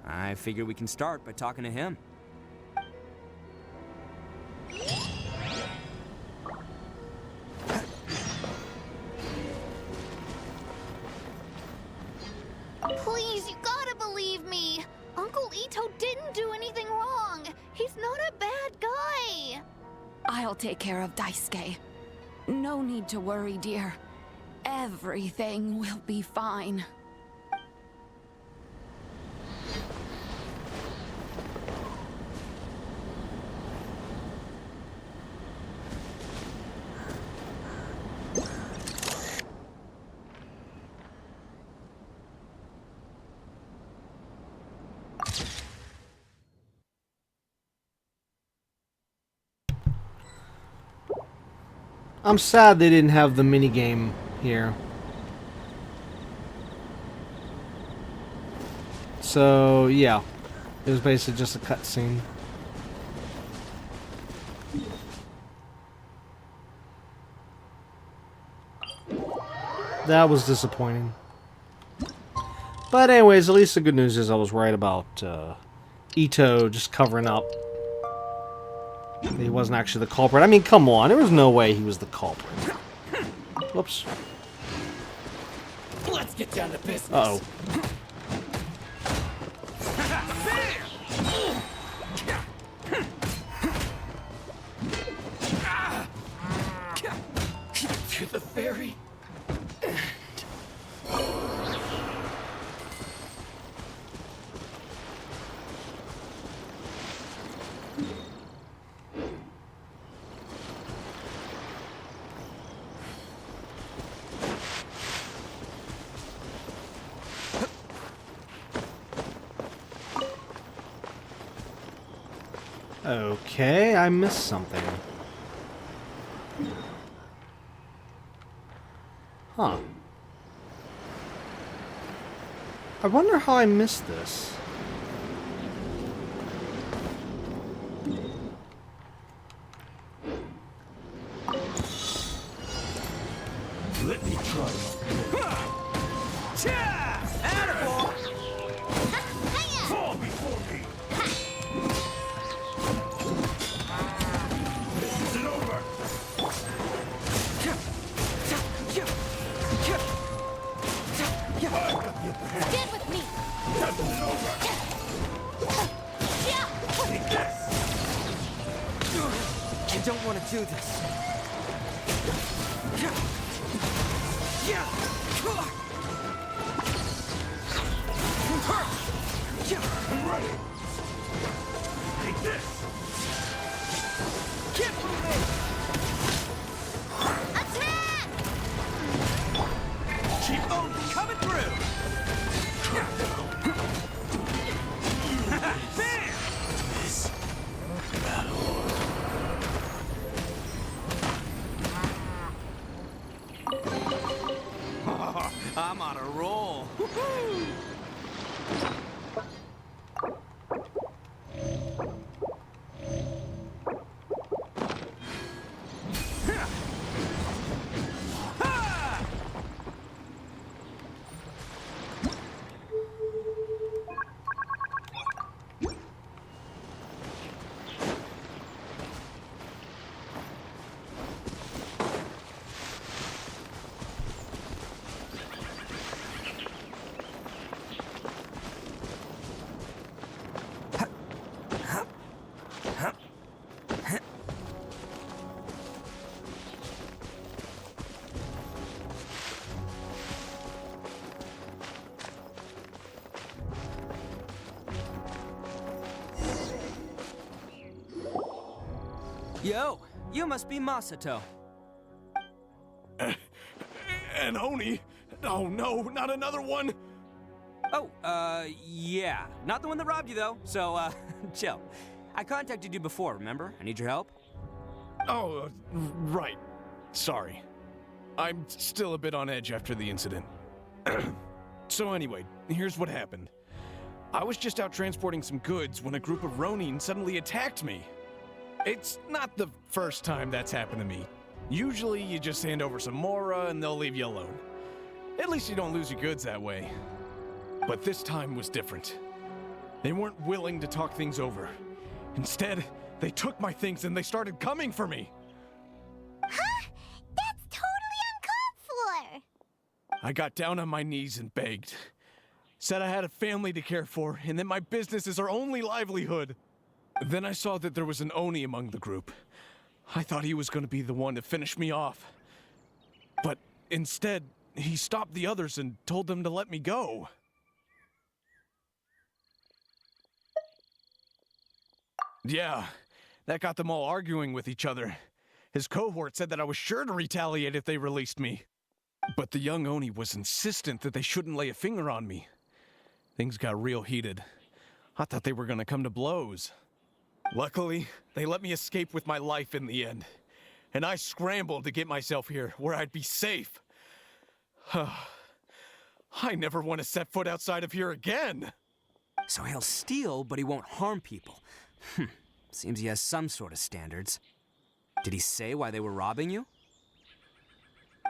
[SPEAKER 13] I figure we can start by talking to him.
[SPEAKER 9] Please, you gotta believe me. Uncle Ito didn't do anything wrong. He's not a bad guy.
[SPEAKER 14] I'll take care of Daisuke. No need to worry, dear. Everything will be fine.
[SPEAKER 2] I'm sad they didn't have the minigame here. So, yeah. It was basically just a cutscene. That was disappointing. But anyways, at least the good news is I was right about Ito just covering up. He wasn't actually the culprit. I mean, come on. There was no way he was the culprit. Whoops.
[SPEAKER 1] Let's get down to business.
[SPEAKER 2] Uh-oh.
[SPEAKER 1] To the ferry.
[SPEAKER 2] Okay, I missed something. Huh. I wonder how I missed this.
[SPEAKER 1] Let me try. Fall before me. This isn't over.
[SPEAKER 9] Stand with me.
[SPEAKER 1] This isn't over. Take this.
[SPEAKER 13] I don't want to do this.
[SPEAKER 1] I'm ready. Take this.
[SPEAKER 13] Get moving!
[SPEAKER 9] Attack!
[SPEAKER 13] Keep on coming through! Bam!
[SPEAKER 1] This battle.
[SPEAKER 13] I'm on a roll. Woohoo! Yo, you must be Masato.
[SPEAKER 3] An Oni? Oh no, not another one!
[SPEAKER 13] Oh, yeah. Not the one that robbed you, though, so, chill. I contacted you before, remember? I need your help.
[SPEAKER 3] Oh, right. Sorry. I'm still a bit on edge after the incident. So anyway, here's what happened. I was just out transporting some goods when a group of Ronin suddenly attacked me. It's not the first time that's happened to me. Usually you just hand over some Mora and they'll leave you alone. At least you don't lose your goods that way. But this time was different. They weren't willing to talk things over. Instead, they took my things and they started coming for me.
[SPEAKER 7] Huh? That's totally uncalled for!
[SPEAKER 3] I got down on my knees and begged. Said I had a family to care for and that my business is our only livelihood. Then I saw that there was an Oni among the group. I thought he was going to be the one to finish me off. But instead, he stopped the others and told them to let me go. Yeah, that got them all arguing with each other. His cohort said that I was sure to retaliate if they released me. But the young Oni was insistent that they shouldn't lay a finger on me. Things got real heated. I thought they were going to come to blows. Luckily, they let me escape with my life in the end. And I scrambled to get myself here, where I'd be safe. I never want to set foot outside of here again.
[SPEAKER 13] So he'll steal, but he won't harm people. Seems he has some sort of standards. Did he say why they were robbing you?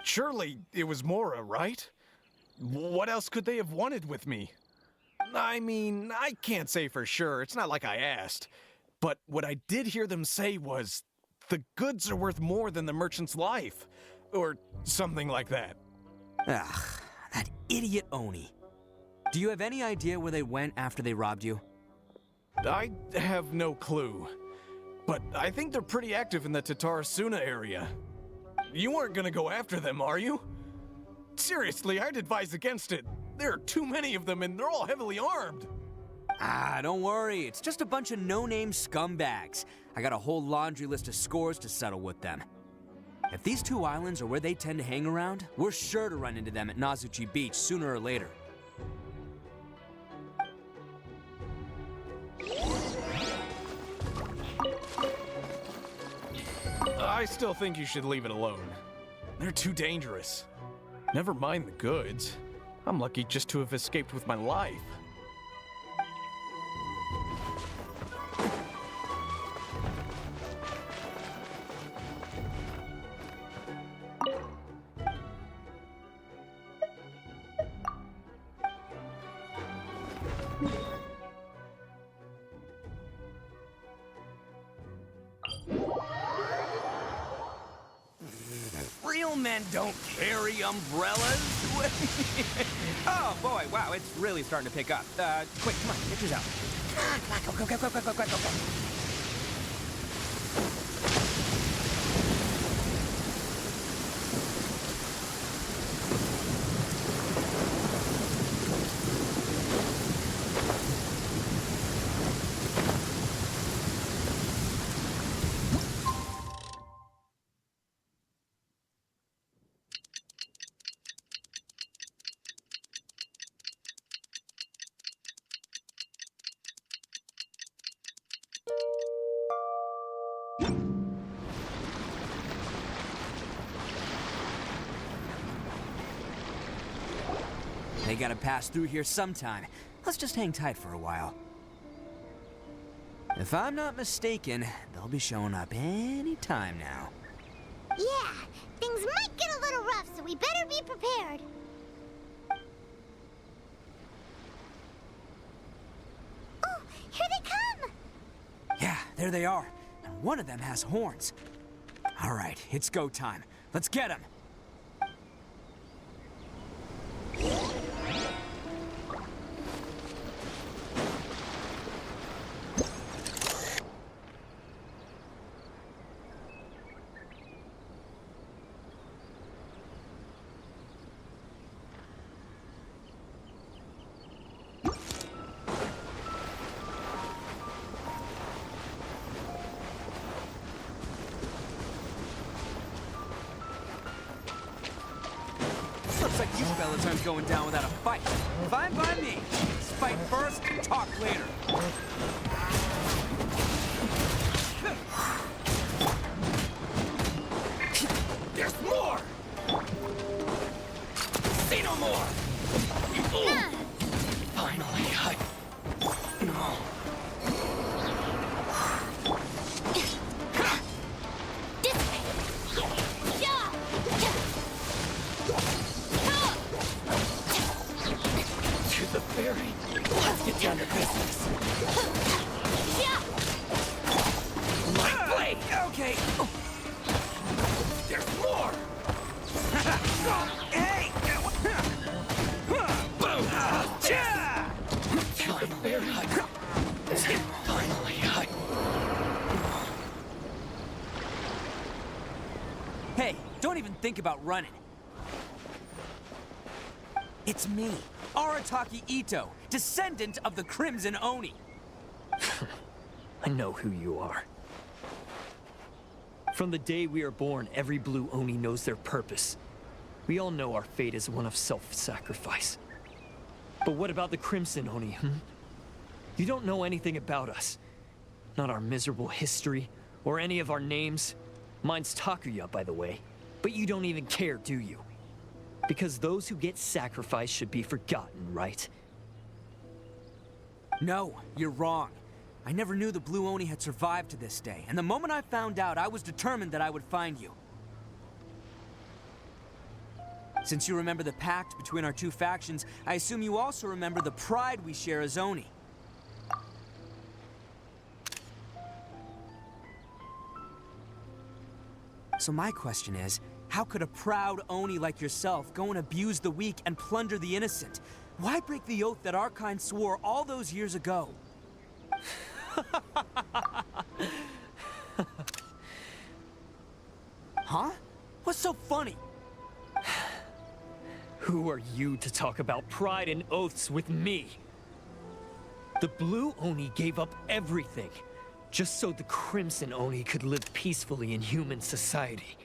[SPEAKER 3] Surely it was Mora, right? What else could they have wanted with me? I mean, I can't say for sure. It's not like I asked. But what I did hear them say was, the goods are worth more than the merchant's life. Or something like that.
[SPEAKER 13] Ugh, that idiot Oni. Do you have any idea where they went after they robbed you?
[SPEAKER 3] I have no clue. But I think they're pretty active in the Tatarasuna area. You aren't gonna go after them, are you? Seriously, I'd advise against it. There are too many of them and they're all heavily armed.
[SPEAKER 13] Ah, don't worry. It's just a bunch of no-name scumbags. I got a whole laundry list of scores to settle with them. If these two islands are where they tend to hang around, we're sure to run into them at Nazuchi Beach sooner or later.
[SPEAKER 15] I still think you should leave it alone. They're too dangerous. Never mind the goods. I'm lucky just to have escaped with my life.
[SPEAKER 13] Real men don't carry umbrellas. Oh boy, wow, it's really starting to pick up. Quick, come on, get yours out. Come on, go. They gotta pass through here sometime. Let's just hang tight for a while. If I'm not mistaken, they'll be showing up any time now.
[SPEAKER 7] Yeah, things might get a little rough, so we better be prepared. Oh, here they come!
[SPEAKER 13] Yeah, there they are. And one of them has horns. All right, it's go time. Let's get them. Looks like you fellas aren't going down without a fight. Fine by me. Let's fight first, talk later. There's more! Say no more! Finally, No. The ferry. Let's get down to business. My blade. Okay. There's more. Hey. Boom. To the ferry. Finally. Hey, don't even think about running. It's me, Arataki Ito, descendant of the Crimson Oni.
[SPEAKER 16] I know who you are. From the day we are born, every blue Oni knows their purpose. We all know our fate is one of self-sacrifice. But what about the Crimson Oni, You don't know anything about us. Not our miserable history, or any of our names. Mine's Takuya, by the way. But you don't even care, do you? Because those who get sacrificed should be forgotten, right?
[SPEAKER 13] No, you're wrong. I never knew the Blue Oni had survived to this day, and the moment I found out, I was determined that I would find you. Since you remember the pact between our two factions, I assume you also remember the pride we share as Oni. So my question is, how could a proud Oni like yourself go and abuse the weak and plunder the innocent? Why break the oath that our kind swore all those years ago? Huh? What's so funny?
[SPEAKER 16] Who are you to talk about pride and oaths with me? The Blue Oni gave up everything, just so the Crimson Oni could live peacefully in human society.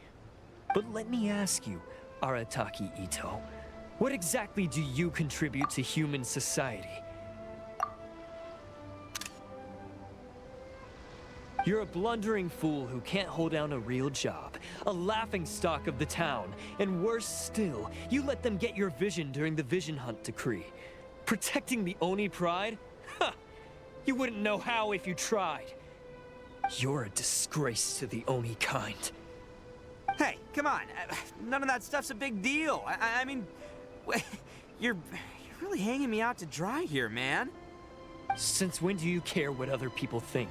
[SPEAKER 16] But let me ask you, Arataki Ito, what exactly do you contribute to human society? You're a blundering fool who can't hold down a real job, a laughingstock of the town, and worse still, you let them get your vision during the Vision Hunt decree. Protecting the Oni pride? Ha! You wouldn't know how if you tried. You're a disgrace to the Oni kind.
[SPEAKER 13] Hey, come on. None of that stuff's a big deal. I mean, you're really hanging me out to dry here, man.
[SPEAKER 16] Since when do you care what other people think?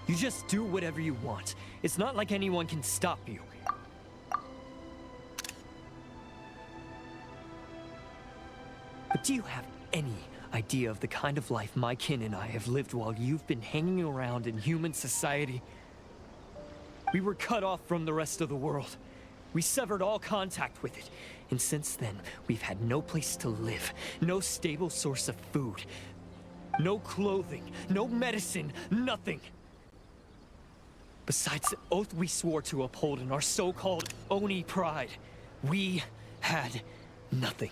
[SPEAKER 16] You just do whatever you want. It's not like anyone can stop you. But do you have any idea of the kind of life my kin and I have lived while you've been hanging around in human society? We were cut off from the rest of the world. We severed all contact with it. And since then, we've had no place to live, no stable source of food, no clothing, no medicine, nothing. Besides the oath we swore to uphold in our so-called Oni pride, we had nothing.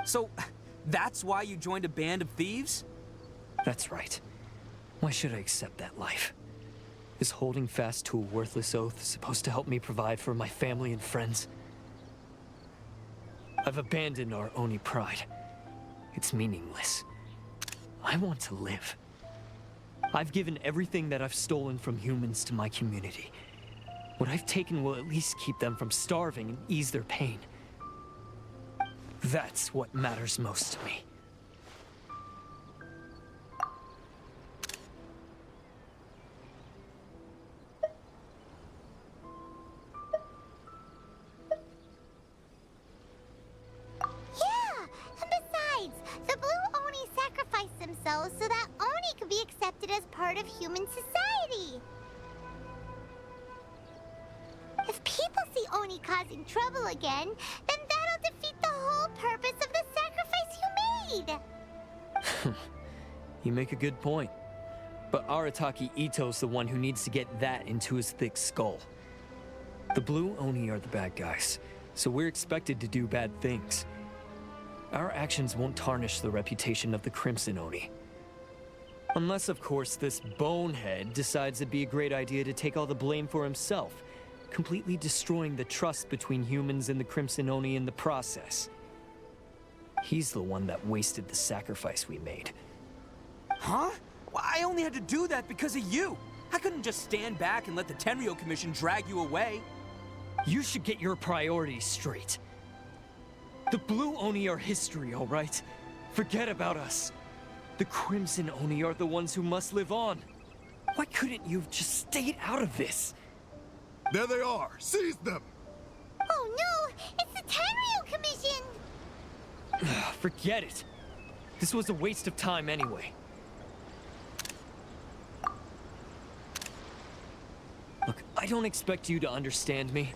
[SPEAKER 13] So, that's why you joined a band of thieves?
[SPEAKER 16] That's right. Why should I accept that life? Is holding fast to a worthless oath supposed to help me provide for my family and friends? I've abandoned our Oni pride. It's meaningless. I want to live. I've given everything that I've stolen from humans to my community. What I've taken will at least keep them from starving and ease their pain. That's what matters most to me.
[SPEAKER 7] Yeah, and besides, the Blue Oni sacrificed themselves so that Oni could be accepted as part of human society. If people see Oni causing trouble again, then that'll defeat the whole purpose of the sacrifice you made.
[SPEAKER 16] You make a good point. But Arataki Ito's the one who needs to get that into his thick skull. The Blue Oni are the bad guys, so we're expected to do bad things. Our actions won't tarnish the reputation of the Crimson Oni. Unless, of course, this bonehead decides it'd be a great idea to take all the blame for himself, completely destroying the trust between humans and the Crimson Oni in the process. He's the one that wasted the sacrifice we made.
[SPEAKER 13] Huh? Well, I only had to do that because of you. I couldn't just stand back and let the Tenryo Commission drag you away.
[SPEAKER 16] You should get your priorities straight. The Blue Oni are history, all right? Forget about us. The Crimson Oni are the ones who must live on. Why couldn't you have just stayed out of this?
[SPEAKER 17] There they are! Seize them!
[SPEAKER 7] Oh no! It's the Tenryo Commission!
[SPEAKER 16] Forget it. This was a waste of time anyway. Look, I don't expect you to understand me,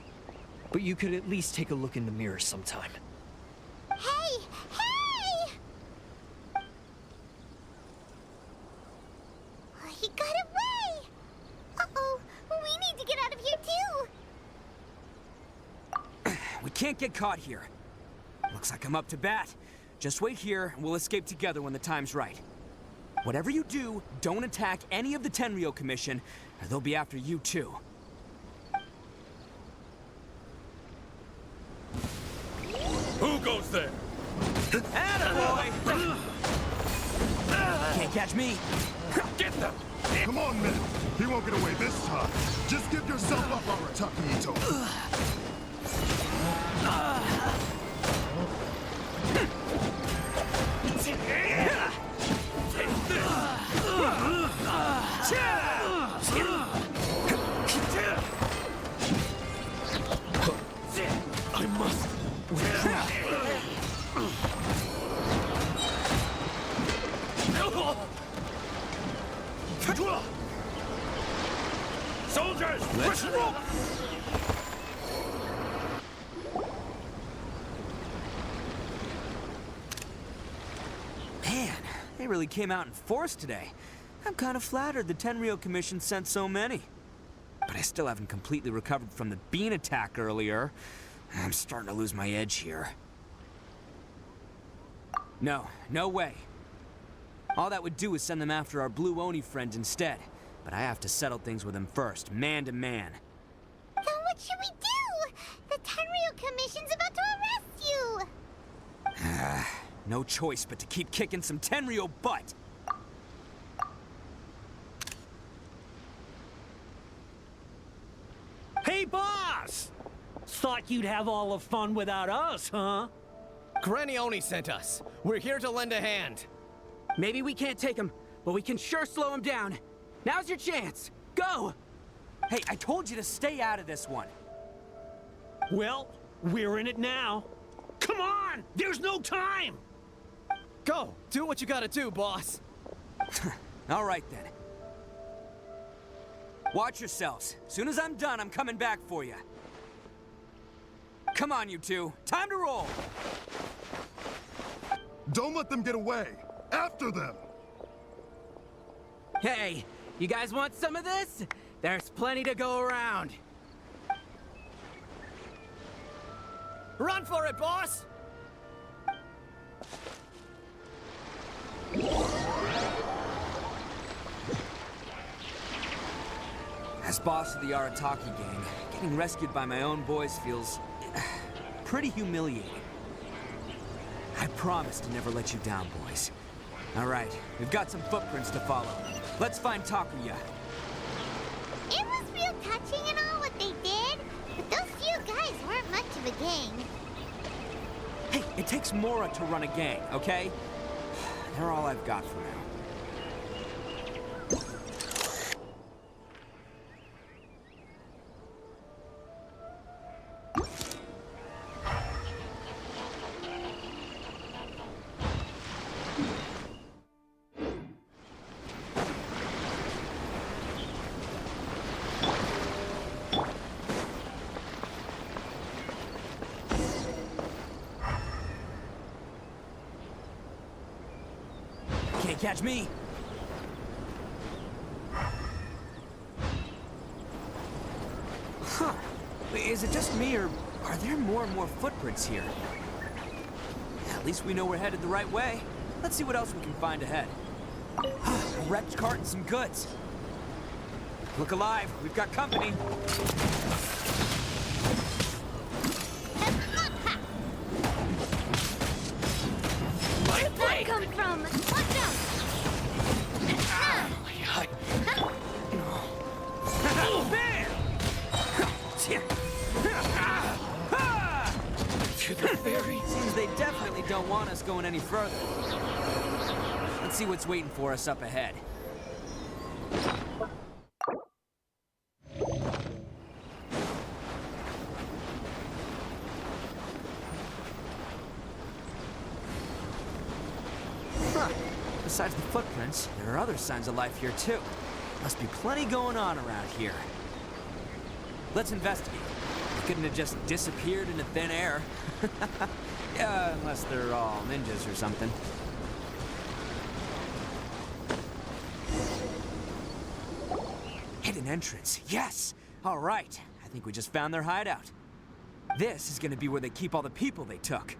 [SPEAKER 16] but you could at least take a look in the mirror sometime.
[SPEAKER 7] Hey! Hey! He got away! Uh-oh, we need to get out of here too!
[SPEAKER 13] We can't get caught here. Looks like I'm up to bat. Just wait here, and we'll escape together when the time's right. Whatever you do, don't attack any of the Tenryo Commission, or they'll be after you too.
[SPEAKER 17] Who goes there?
[SPEAKER 13] Attaboy! Can't catch me.
[SPEAKER 17] Get them! Come on, men. He won't get away this time. Just give yourself up, Arataki Ito.
[SPEAKER 1] I must withdraw.
[SPEAKER 17] Soldiers, push rope!
[SPEAKER 13] Man, they really came out in force today. I'm kind of flattered the Tenryo Commission sent so many. But I still haven't completely recovered from the bean attack earlier. I'm starting to lose my edge here. No way. All that would do is send them after our blue Oni friend instead. But I have to settle things with him first, man to man.
[SPEAKER 7] Then what should we do? The Tenryu Commission's about to arrest you!
[SPEAKER 13] No choice but to keep kicking some Tenryu butt!
[SPEAKER 18] Hey, boss! Thought you'd have all the fun without us, huh?
[SPEAKER 19] Granny Oni sent us. We're here to lend a hand.
[SPEAKER 20] Maybe we can't take him, but we can sure slow him down. Now's your chance. Go!
[SPEAKER 13] Hey, I told you to stay out of this one.
[SPEAKER 18] Well, we're in it now. Come on! There's no time!
[SPEAKER 19] Go! Do what you gotta do, boss.
[SPEAKER 13] All right, then. Watch yourselves. Soon as I'm done, I'm coming back for you. Come on, you two. Time to roll!
[SPEAKER 17] Don't let them get away! After them!
[SPEAKER 20] Hey, you guys want some of this? There's plenty to go around.
[SPEAKER 19] Run for it, boss!
[SPEAKER 13] As boss of the Arataki gang, getting rescued by my own boys feels pretty humiliating. I promise to never let you down, boys. All right, we've got some footprints to follow. Let's find Takuya.
[SPEAKER 7] It was real touching and all what they did, but those few guys weren't much of a gang.
[SPEAKER 13] Hey, it takes Mora to run a gang, okay? They're all I've got for now. Can't catch me. Huh. Is it just me, or are there more and more footprints here? At least we know we're headed the right way. Let's see what else we can find ahead. A wrecked cart and some goods. Look alive. We've got company.
[SPEAKER 7] Where'd that come from? Watch out!
[SPEAKER 13] To the ferry. Seems they definitely don't want us going any further. Let's see what's waiting for us up ahead. Huh. Besides the footprints, there are other signs of life here too. Must be plenty going on around here. Let's investigate. They couldn't have just disappeared into thin air. Yeah, unless they're all ninjas or something. Hidden entrance, yes! All right, I think we just found their hideout. This is gonna be where they keep all the people they took.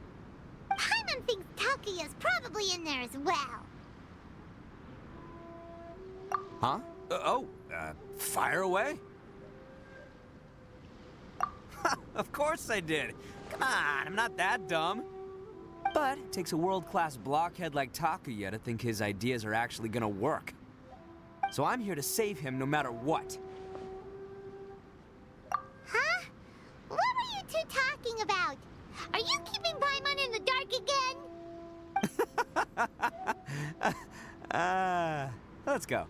[SPEAKER 7] Paimon thinks Takuya's probably in there as well.
[SPEAKER 13] Huh? Fire away? Of course I did. Come on, I'm not that dumb. But it takes a world-class blockhead like Takuya to think his ideas are actually gonna work. So I'm here to save him no matter what.
[SPEAKER 7] Huh? What were you two talking about? Are you keeping Paimon in the dark again?
[SPEAKER 13] Let's go.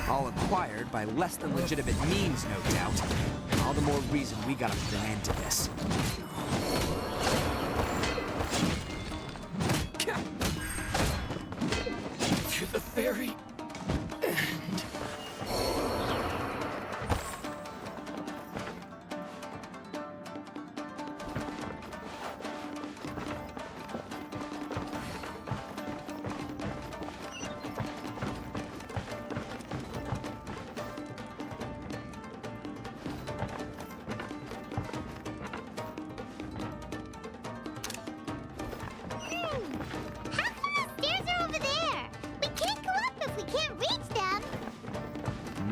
[SPEAKER 20] All acquired by less than legitimate means, no doubt. All the more reason we gotta put an end to this.
[SPEAKER 1] To the very end.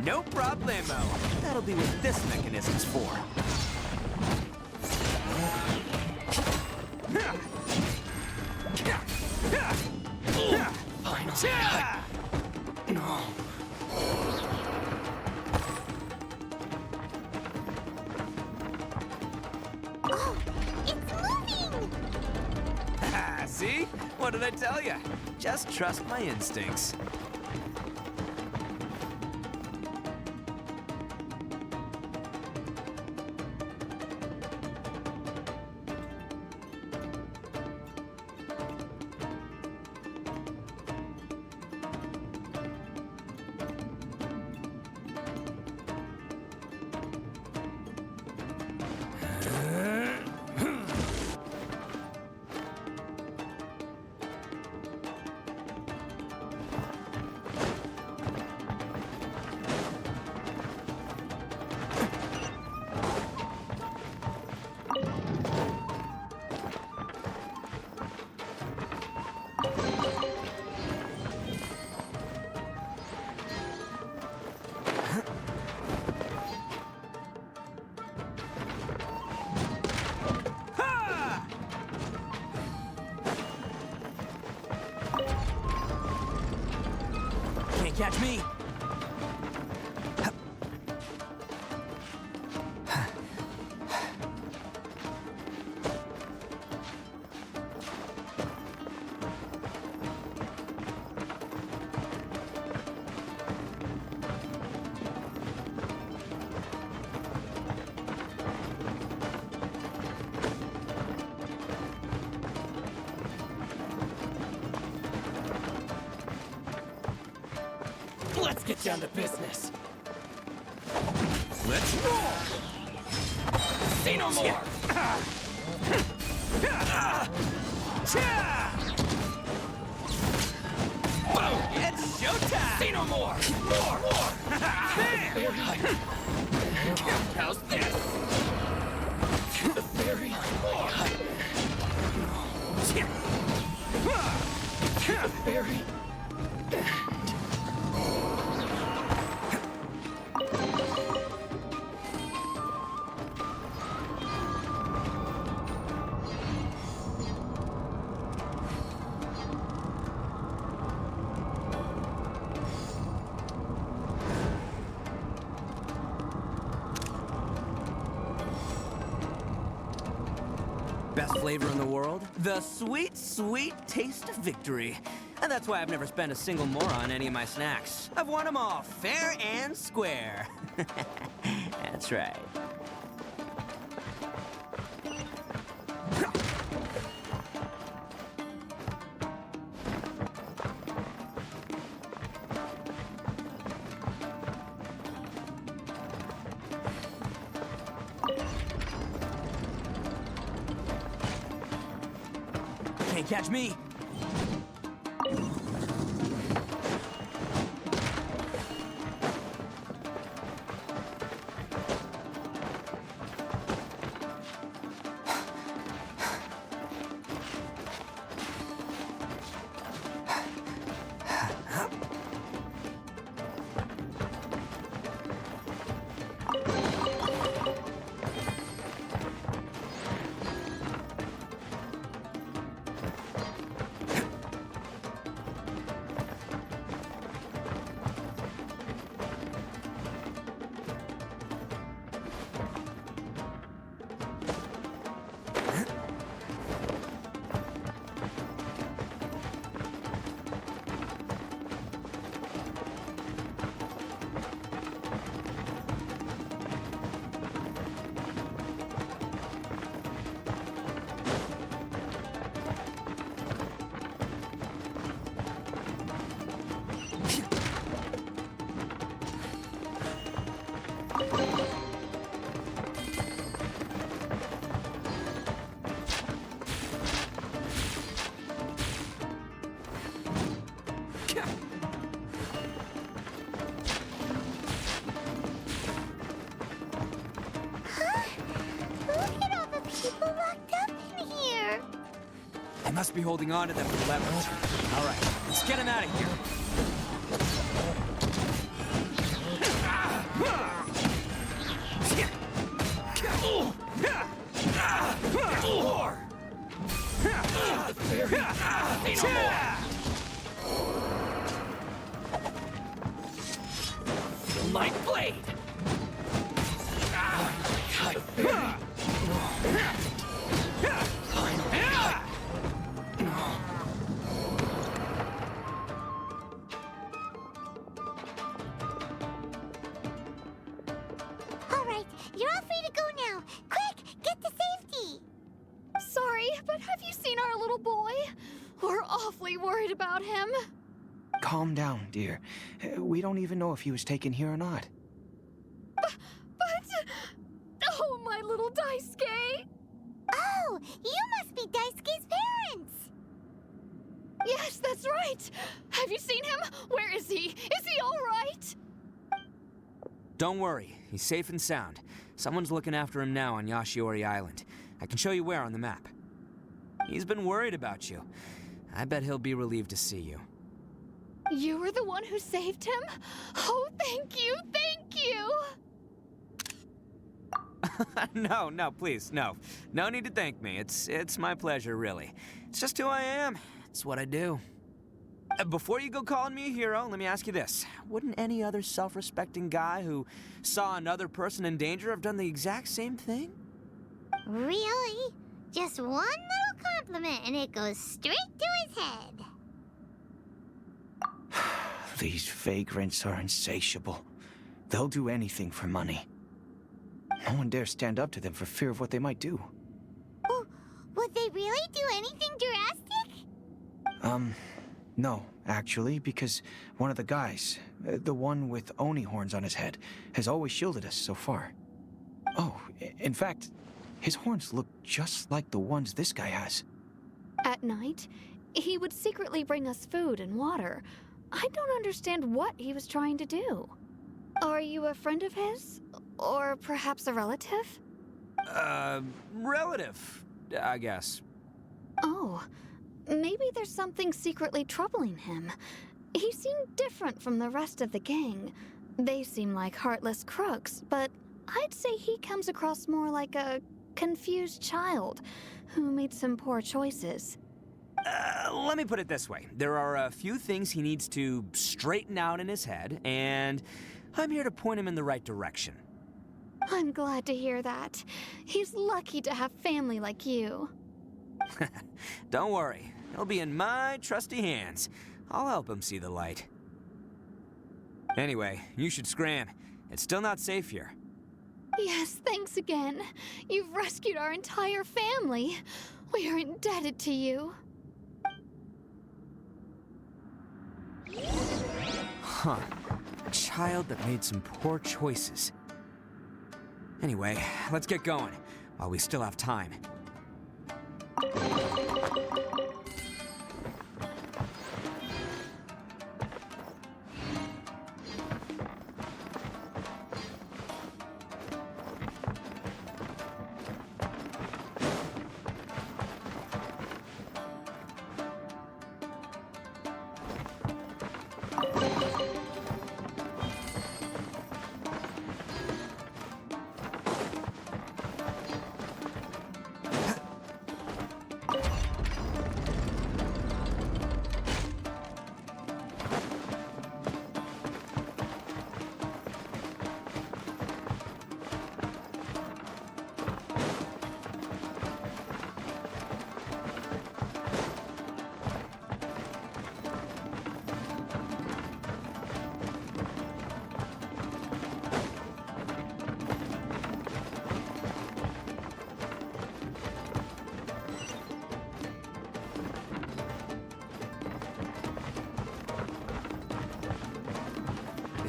[SPEAKER 20] No problemo. That'll be what this mechanism's for.
[SPEAKER 1] Finally. No.
[SPEAKER 7] Oh, it's moving!
[SPEAKER 20] See? What did I tell you? Just trust my instincts. Can't catch me.
[SPEAKER 1] Let's get down to business.
[SPEAKER 20] Let's roll!
[SPEAKER 1] Say no more!
[SPEAKER 20] Boom! It's showtime!
[SPEAKER 1] Say no more! More! Very high. How's this? To the very high. To the very end.
[SPEAKER 20] Best flavor in the world? The sweet, sweet taste of victory. And that's why I've never spent a single more on any of my snacks. I've won them all, fair and square. That's right. Can't catch me. I must be holding on to them with leverage. All right, let's get him out of here.
[SPEAKER 1] My blade!
[SPEAKER 7] Alright, you're all free to go now. Quick, get to safety!
[SPEAKER 9] Sorry, but have you seen our little boy? We're awfully worried about him.
[SPEAKER 21] Calm down, dear. We don't even know if he was taken here or not.
[SPEAKER 9] But... Oh, my little Daisuke!
[SPEAKER 7] Oh, you must be Daisuke's parents!
[SPEAKER 9] Yes, that's right! Have you seen him? Where is he? Is he all right?
[SPEAKER 20] Don't worry, he's safe and sound. Someone's looking after him now on Yashiori Island. I can show you where on the map. He's been worried about you. I bet he'll be relieved to see you.
[SPEAKER 9] You were the one who saved him? Oh, thank you, thank you!
[SPEAKER 20] No, please, no. No need to thank me. It's my pleasure, really. It's just who I am. It's what I do. Before you go calling me a hero, let me ask you this. Wouldn't any other self-respecting guy who saw another person in danger have done the exact same thing?
[SPEAKER 7] Really? Just one little compliment and it goes straight to his head.
[SPEAKER 21] These vagrants are insatiable. They'll do anything for money. No one dares stand up to them for fear of what they might do.
[SPEAKER 7] Oh, would they really do anything drastic?
[SPEAKER 21] No, actually, because one of the guys, the one with Oni horns on his head, has always shielded us so far. Oh, in fact, his horns look just like the ones this guy has.
[SPEAKER 9] At night, he would secretly bring us food and water. I don't understand what he was trying to do. Are you a friend of his? Or perhaps a relative?
[SPEAKER 20] Relative, I guess.
[SPEAKER 9] Oh, maybe there's something secretly troubling him. He seemed different from the rest of the gang. They seem like heartless crooks, but I'd say he comes across more like a confused child who made some poor choices.
[SPEAKER 20] Let me put it this way. There are a few things he needs to straighten out in his head, and I'm here to point him in the right direction.
[SPEAKER 9] I'm glad to hear that. He's lucky to have family like you.
[SPEAKER 20] Don't worry. He'll be in my trusty hands. I'll help him see the light. Anyway, you should scram. It's still not safe here.
[SPEAKER 9] Yes, thanks again. You've rescued our entire family. We are indebted to you.
[SPEAKER 20] Huh. A child that made some poor choices. Anyway, let's get going, while we still have time.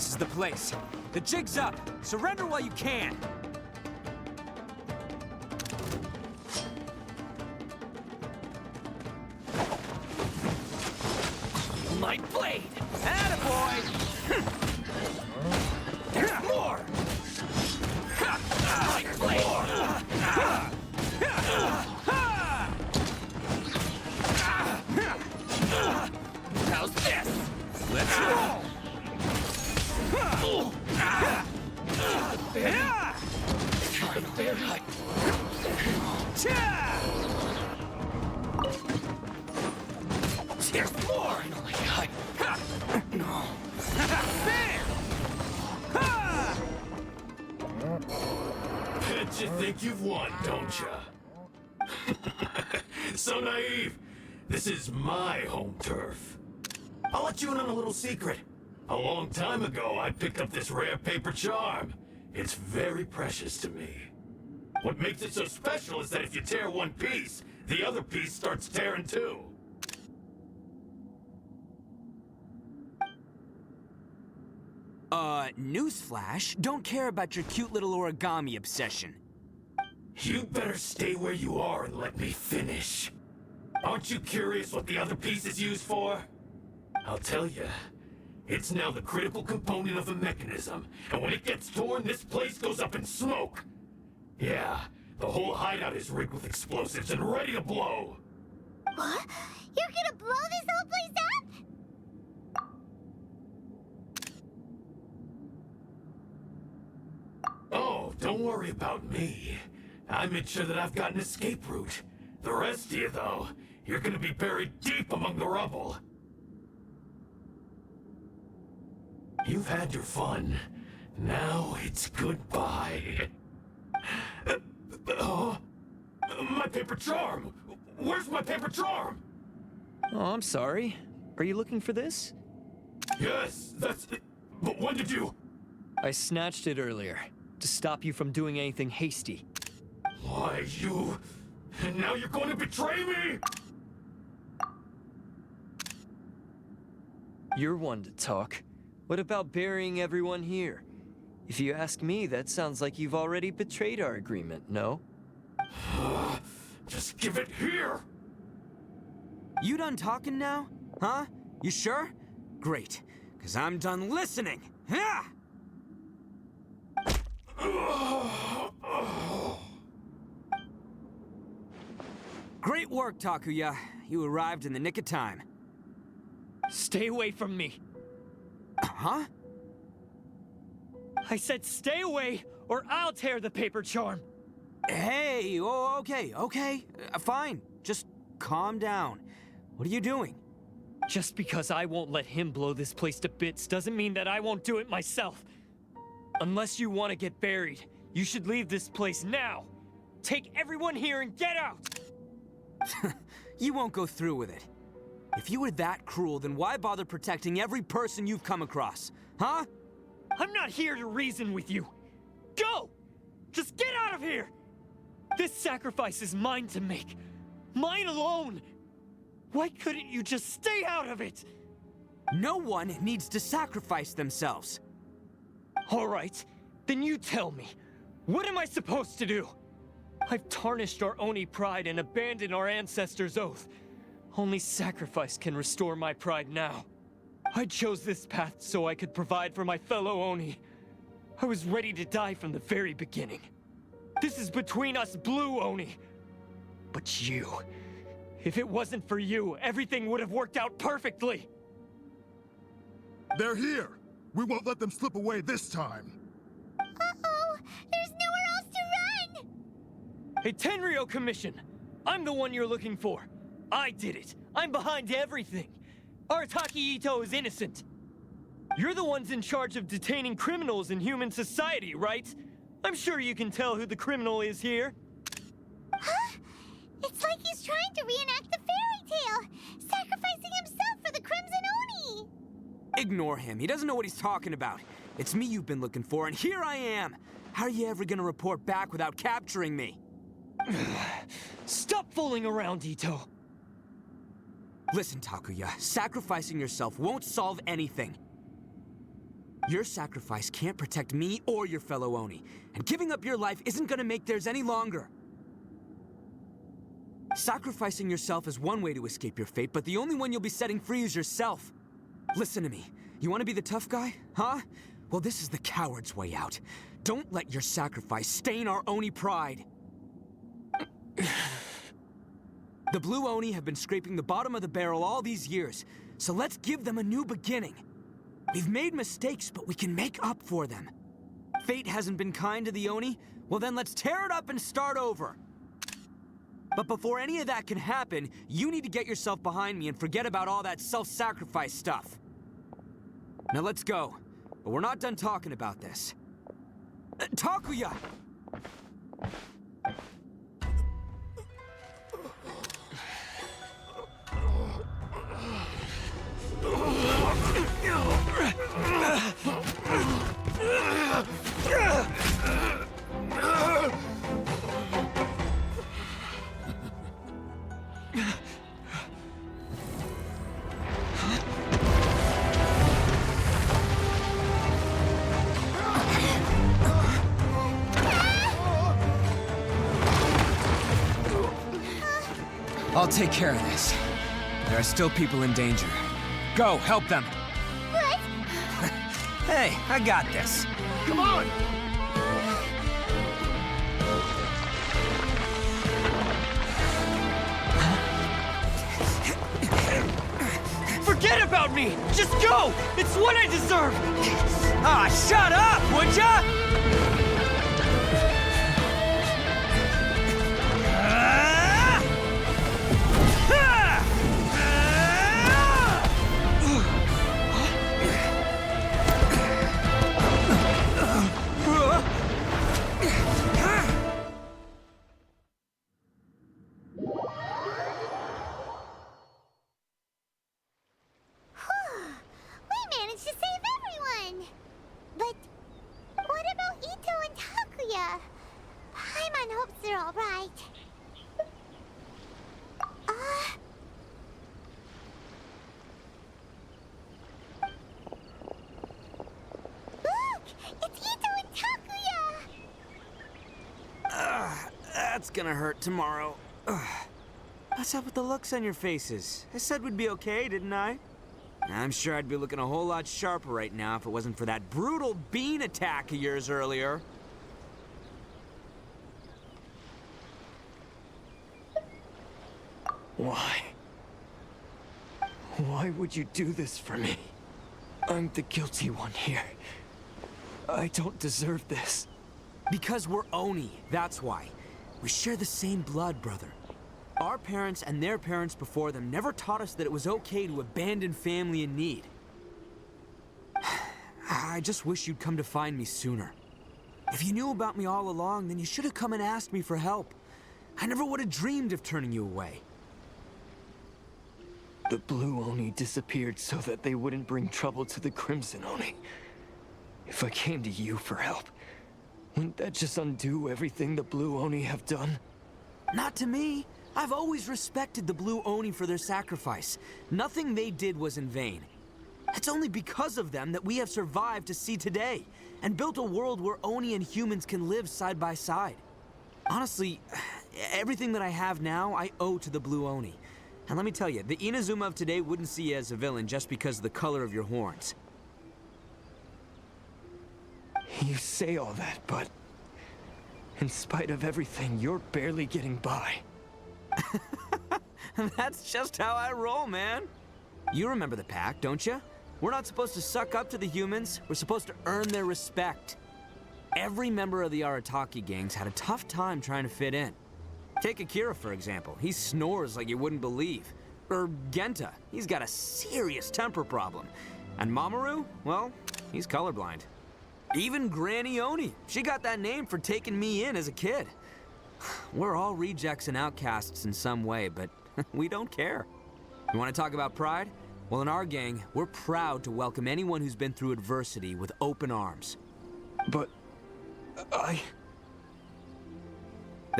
[SPEAKER 13] This is the place. The jig's up. Surrender while you can. Light blade! Attaboy! There's more! Light blade! How's this? Let's roll! There's more! No.
[SPEAKER 4] Bet you think you've won, don't ya? So naive. This is my home turf. I'll let you in on a little secret. A long time ago, I picked up this rare paper charm. It's very precious to me. What makes it so special is that if you tear one piece, the other piece starts tearing too.
[SPEAKER 13] Newsflash, don't care about your cute little origami obsession.
[SPEAKER 4] You better stay where you are and let me finish. Aren't you curious what the other piece is used for? I'll tell you. It's now the critical component of a mechanism, and when it gets torn, this place goes up in smoke. Yeah, the whole hideout is rigged with explosives and ready to blow.
[SPEAKER 7] What? You're gonna blow this whole place up?
[SPEAKER 4] Oh, don't worry about me. I made sure that I've got an escape route. The rest of you, though, you're gonna be buried deep among the rubble. You've had your fun. Now it's goodbye. My paper charm! Where's my paper charm?
[SPEAKER 16] Oh, I'm sorry. Are you looking for this?
[SPEAKER 4] Yes, that's it. But when did you...
[SPEAKER 16] I snatched it earlier, to stop you from doing anything hasty.
[SPEAKER 4] Why, you... And now you're going to betray me?
[SPEAKER 16] You're one to talk. What about burying everyone here? If you ask me, that sounds like you've already betrayed our agreement, no?
[SPEAKER 4] Just give it here!
[SPEAKER 13] You done talking now? Huh? You sure? Great, because I'm done listening. Ha! Great work, Takuya. You arrived in the nick of time.
[SPEAKER 16] Stay away from me.
[SPEAKER 13] Huh?
[SPEAKER 16] I said stay away, or I'll tear the paper charm.
[SPEAKER 13] Hey, oh, okay. Fine. Just calm down. What are you doing?
[SPEAKER 16] Just because I won't let him blow this place to bits doesn't mean that I won't do it myself. Unless you want to get buried, you should leave this place now. Take everyone here and get out!
[SPEAKER 13] You won't go through with it. If you were that cruel, then why bother protecting every person you've come across? Huh?
[SPEAKER 16] I'm not here to reason with you. Go! Just get out of here! This sacrifice is mine to make. Mine alone! Why couldn't you just stay out of it?
[SPEAKER 13] No one needs to sacrifice themselves.
[SPEAKER 16] All right, then you tell me. What am I supposed to do? I've tarnished our Oni pride and abandoned our ancestors' oath. Only sacrifice can restore my pride now. I chose this path so I could provide for my fellow Oni. I was ready to die from the very beginning. This is between us blue Oni. But you... If it wasn't for you, everything would have worked out perfectly!
[SPEAKER 17] They're here! We won't let them slip away this time!
[SPEAKER 7] Uh-oh! There's nowhere else to run!
[SPEAKER 16] Hey, Tenryo Commission! I'm the one you're looking for. I did it. I'm behind everything. Arataki Ito is innocent. You're the ones in charge of detaining criminals in human society, right? I'm sure you can tell who the criminal is here.
[SPEAKER 7] Huh? It's like he's trying to reenact the fairy tale, sacrificing himself for the Crimson Oni!
[SPEAKER 13] Ignore him. He doesn't know what he's talking about. It's me you've been looking for, and here I am! How are you ever gonna report back without capturing me?
[SPEAKER 16] Stop fooling around, Ito!
[SPEAKER 13] Listen, Takuya, sacrificing yourself won't solve anything. Your sacrifice can't protect me or your fellow Oni, and giving up your life isn't gonna make theirs any longer. Sacrificing yourself is one way to escape your fate, but the only one you'll be setting free is yourself. Listen to me. You want to be the tough guy, huh? Well, this is the coward's way out. Don't let your sacrifice stain our Oni pride. The Blue Oni have been scraping the bottom of the barrel all these years, so let's give them a new beginning. We've made mistakes, but we can make up for them. Fate hasn't been kind to the Oni? Well then let's tear it up and start over. But before any of that can happen, you need to get yourself behind me and forget about all that self-sacrifice stuff. Now let's go. But we're not done talking about this. Takuya! I'll take care of this. There are still people in danger. Go, help them.
[SPEAKER 7] What?
[SPEAKER 13] Hey, I got this. Come on!
[SPEAKER 16] Forget about me! Just go! It's what I deserve!
[SPEAKER 13] Ah, shut up, would ya? That's gonna hurt tomorrow. Ugh. What's up with the looks on your faces? I said we'd be okay, didn't I? I'm sure I'd be looking a whole lot sharper right now if it wasn't for that brutal bean attack of yours earlier.
[SPEAKER 16] Why? Why would you do this for me? I'm the guilty one here. I don't deserve this.
[SPEAKER 13] Because we're Oni, that's why. We share the same blood, brother. Our parents and their parents before them never taught us that it was okay to abandon family in need. I just wish you'd come to find me sooner. If you knew about me all along, then you should have come and asked me for help. I never would have dreamed of turning you away.
[SPEAKER 16] The Blue Oni disappeared so that they wouldn't bring trouble to the Crimson Oni. If I came to you for help, wouldn't that just undo everything the Blue Oni have done?
[SPEAKER 13] Not to me. I've always respected the Blue Oni for their sacrifice. Nothing they did was in vain. It's only because of them that we have survived to see today, and built a world where Oni and humans can live side by side. Honestly, everything that I have now, I owe to the Blue Oni. And let me tell you, the Inazuma of today wouldn't see you as a villain just because of the color of your horns.
[SPEAKER 16] You say all that, but in spite of everything, you're barely getting by.
[SPEAKER 13] That's just how I roll, man. You remember the pact, don't you? We're not supposed to suck up to the humans. We're supposed to earn their respect. Every member of the Arataki gangs had a tough time trying to fit in. Take Akira, for example. He snores like you wouldn't believe. Or Genta. He's got a serious temper problem. And Mamoru? Well, he's colorblind. Even Granny Oni. She got that name for taking me in as a kid. We're all rejects and outcasts in some way, but we don't care. You want to talk about pride? Well, in our gang, we're proud to welcome anyone who's been through adversity with open arms.
[SPEAKER 16] But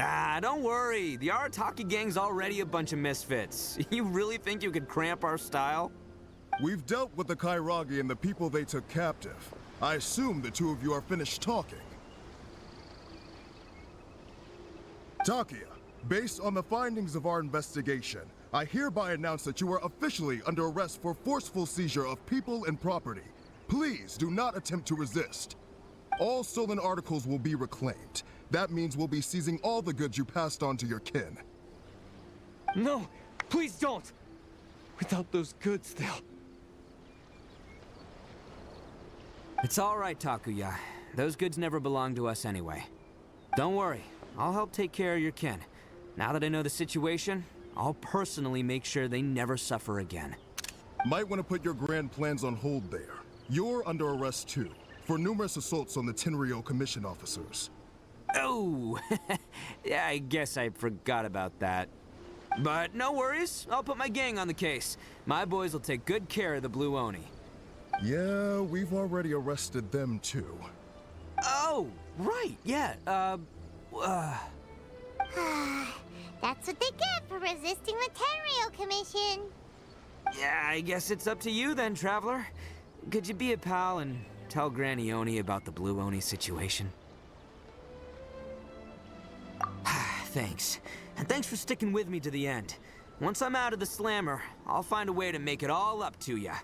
[SPEAKER 13] Ah, don't worry. The Arataki gang's already a bunch of misfits. You really think you could cramp our style?
[SPEAKER 17] We've dealt with the Kairagi and the people they took captive. I assume the two of you are finished talking. Takia, based on the findings of our investigation, I hereby announce that you are officially under arrest for forceful seizure of people and property. Please do not attempt to resist. All stolen articles will be reclaimed. That means we'll be seizing all the goods you passed on to your kin.
[SPEAKER 16] No, please don't! Without those goods, they'll...
[SPEAKER 20] It's all right, Takuya. Those goods never belonged to us anyway. Don't worry, I'll help take care of your kin. Now that I know the situation, I'll personally make sure they never suffer again.
[SPEAKER 17] Might want to put your grand plans on hold there. You're under arrest too, for numerous assaults on the Tenryou Commission officers.
[SPEAKER 20] Oh, yeah, I guess I forgot about that. But no worries, I'll put my gang on the case. My boys will take good care of the Blue Oni.
[SPEAKER 17] Yeah, we've already arrested them too.
[SPEAKER 20] Oh, right, yeah,
[SPEAKER 7] That's what they get for resisting the Tenryou Commission.
[SPEAKER 20] Yeah, I guess it's up to you then, Traveler. Could you be a pal and tell Granny Oni about the Blue Oni situation? Thanks. And thanks for sticking with me to the end. Once I'm out of the slammer, I'll find a way to make it all up to ya.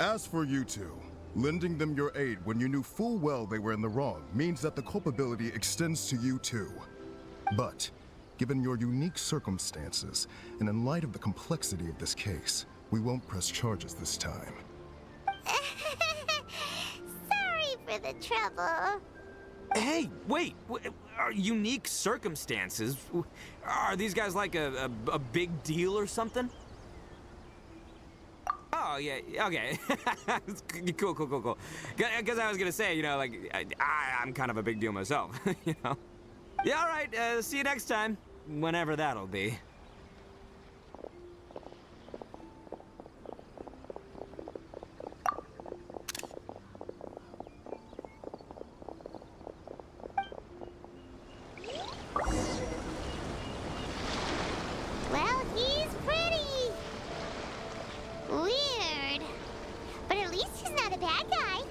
[SPEAKER 17] As for you two, lending them your aid when you knew full well they were in the wrong means that the culpability extends to you too. But, given your unique circumstances, and in light of the complexity of this case, we won't press charges this time.
[SPEAKER 7] Sorry for the trouble.
[SPEAKER 20] Hey, wait, are unique circumstances? Are these guys like a big deal or something? Oh, yeah, okay. Cool. Because I was gonna say, you know, like, I'm kind of a big deal myself, you know? Yeah, all right, see you next time, whenever that'll be.
[SPEAKER 7] Well, he's pretty. Weird. But at least he's not a bad guy.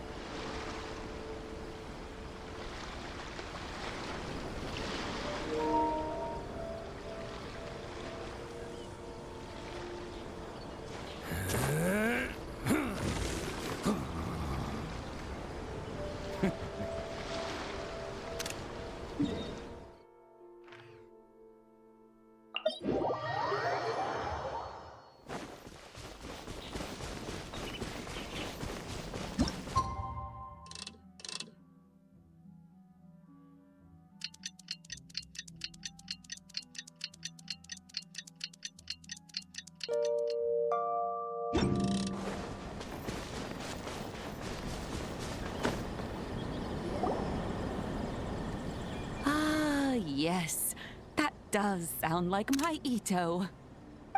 [SPEAKER 8] Ah, yes. That does sound like my Ito.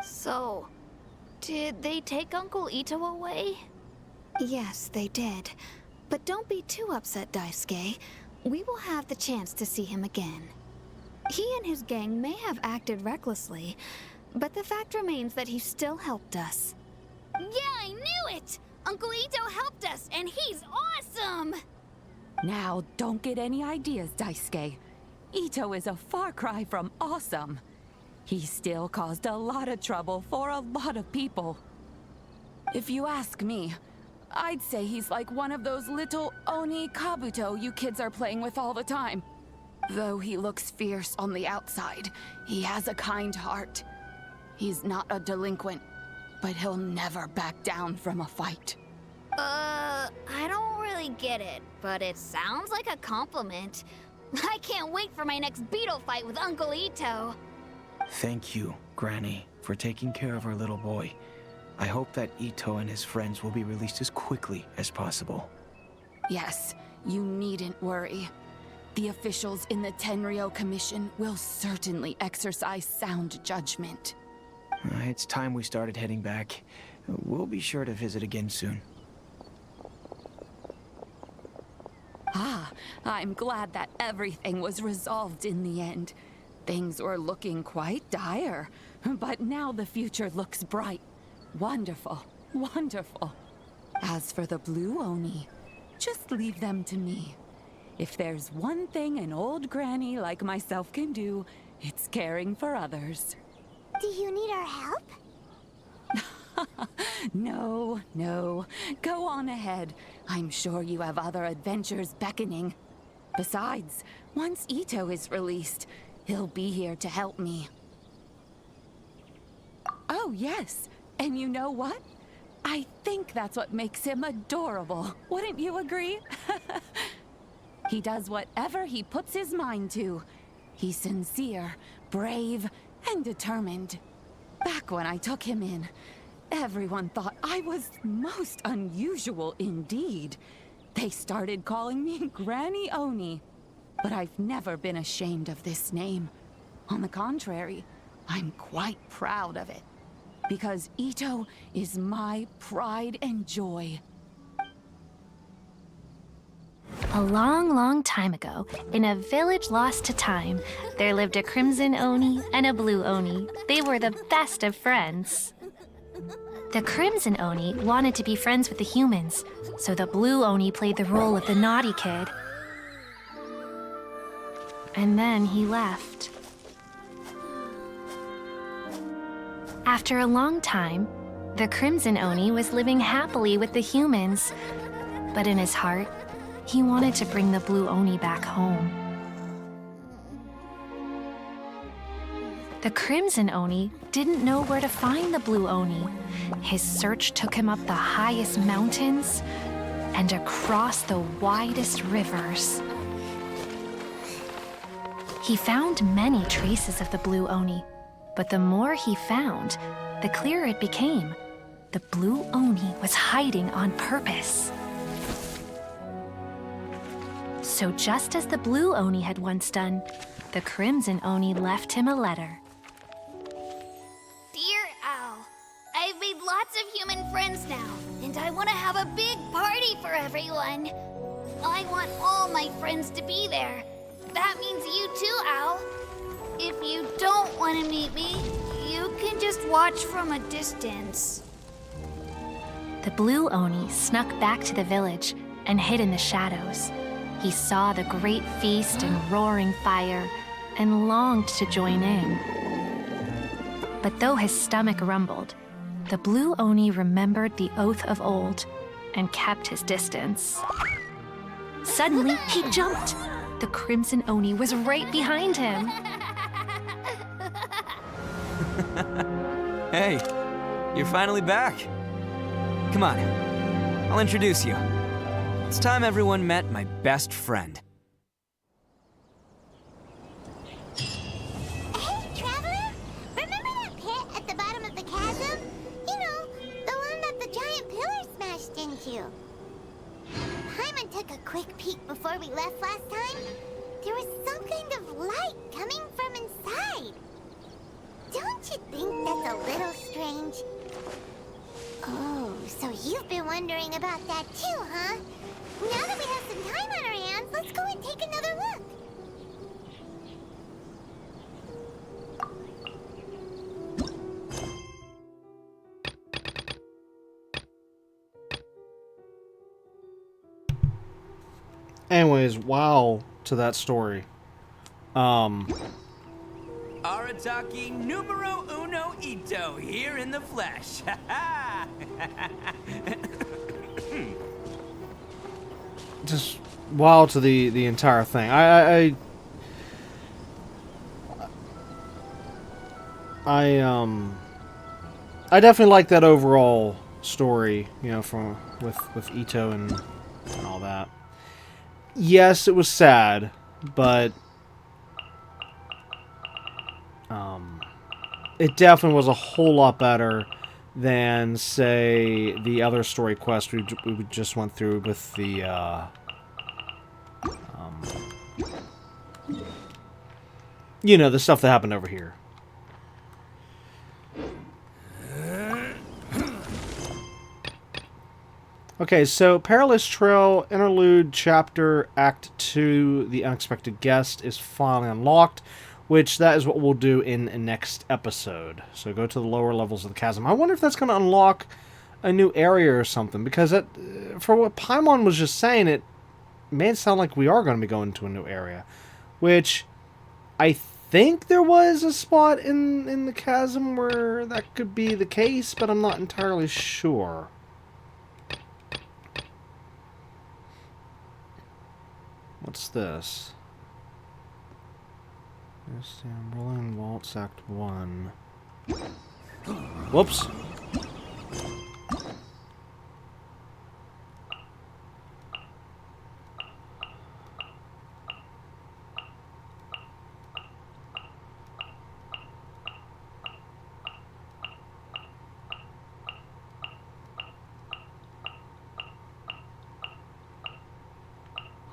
[SPEAKER 9] So, did they take Uncle Ito away?
[SPEAKER 22] Yes, they did. But don't be too upset, Daisuke. We will have the chance to see him again. He and his gang may have acted recklessly, but the fact remains that he still helped us.
[SPEAKER 9] Yeah, I knew it! Uncle Ito helped us, and he's awesome!
[SPEAKER 8] Now, don't get any ideas, Daisuke. Ito is a far cry from awesome. He still caused a lot of trouble for a lot of people. If you ask me, I'd say he's like one of those little Oni Kabuto you kids are playing with all the time. Though he looks fierce on the outside, he has a kind heart. He's not a delinquent, but he'll never back down from a fight.
[SPEAKER 9] I don't really get it, but it sounds like a compliment. I can't wait for my next beetle fight with Uncle Ito.
[SPEAKER 21] Thank you, Granny, for taking care of our little boy. I hope that Ito and his friends will be released as quickly as possible.
[SPEAKER 8] Yes, you needn't worry. The officials in the Tenryou Commission will certainly exercise sound judgment.
[SPEAKER 21] It's time we started heading back. We'll be sure to visit again soon.
[SPEAKER 8] Ah, I'm glad that everything was resolved in the end. Things were looking quite dire, but now the future looks bright. Wonderful, wonderful. As for the Blue Oni, Just leave them to me. If there's one thing an old granny like myself can do, it's caring for others.
[SPEAKER 7] Do you need our help?
[SPEAKER 8] No, no. Go on ahead. I'm sure you have other adventures beckoning. Besides, once Ito is released, he'll be here to help me. Oh, yes. And you know what? I think that's what makes him adorable. Wouldn't you agree? He does whatever he puts his mind to. He's sincere, brave, and determined. Back when I took him in, everyone thought I was most unusual indeed. They started calling me Granny Oni. But I've never been ashamed of this name. On the contrary, I'm quite proud of it. Because Ito is my pride and joy.
[SPEAKER 11] A long, long time ago, in a village lost to time, there lived a crimson Oni and a blue Oni. They were the best of friends. The crimson Oni wanted to be friends with the humans, so the blue Oni played the role of the naughty kid. And then he left. After a long time, the crimson Oni was living happily with the humans, but in his heart, he wanted to bring the blue Oni back home. The crimson Oni didn't know where to find the blue Oni. His search took him up the highest mountains and across the widest rivers. He found many traces of the blue Oni, but the more he found, the clearer it became. The blue Oni was hiding on purpose. So just as the blue Oni had once done, the crimson Oni left him a letter.
[SPEAKER 9] Dear Al, I've made lots of human friends now, and I want to have a big party for everyone. I want all my friends to be there. That means you too, Al. If you don't want to meet me, you can just watch from a distance.
[SPEAKER 11] The blue Oni snuck back to the village and hid in the shadows. He saw the great feast and roaring fire and longed to join in. But though his stomach rumbled, the blue Oni remembered the oath of old and kept his distance. Suddenly, he jumped. The crimson Oni was right behind him.
[SPEAKER 13] Hey, you're finally back. Come on, I'll introduce you. It's time everyone met my best friend.
[SPEAKER 7] Hey, Traveler! Remember that pit at the bottom of the chasm? You know, the one that the giant pillar smashed into. Paimon took a quick peek before we left last time. There was some kind of light coming from inside. Don't you think that's a little strange? Oh, so you've been wondering about that too, huh? Now that we have some time on our hands, let's go and take another look.
[SPEAKER 2] Anyways, wow to that story.
[SPEAKER 20] Arataki numero uno Ito here in the flesh.
[SPEAKER 2] Just wow to the entire thing. I definitely like that overall story, you know, from with Ito and all that. Yes, it was sad, but it definitely was a whole lot better than, say, the other story quest we just went through with the you know, the stuff that happened over here. Okay, so Perilous Trail Interlude Chapter Act 2, The Unexpected Guest, is finally unlocked, which that is what we'll do in the next episode. So go to the lower levels of the chasm. I wonder if that's going to unlock a new area or something, because that, for what Paimon was just saying, it made it sound like we are going to be going to a new area, which I think there was a spot in the chasm where that could be the case, but I'm not entirely sure. What's this? Yes, Berlin Waltz Act 1. Whoops.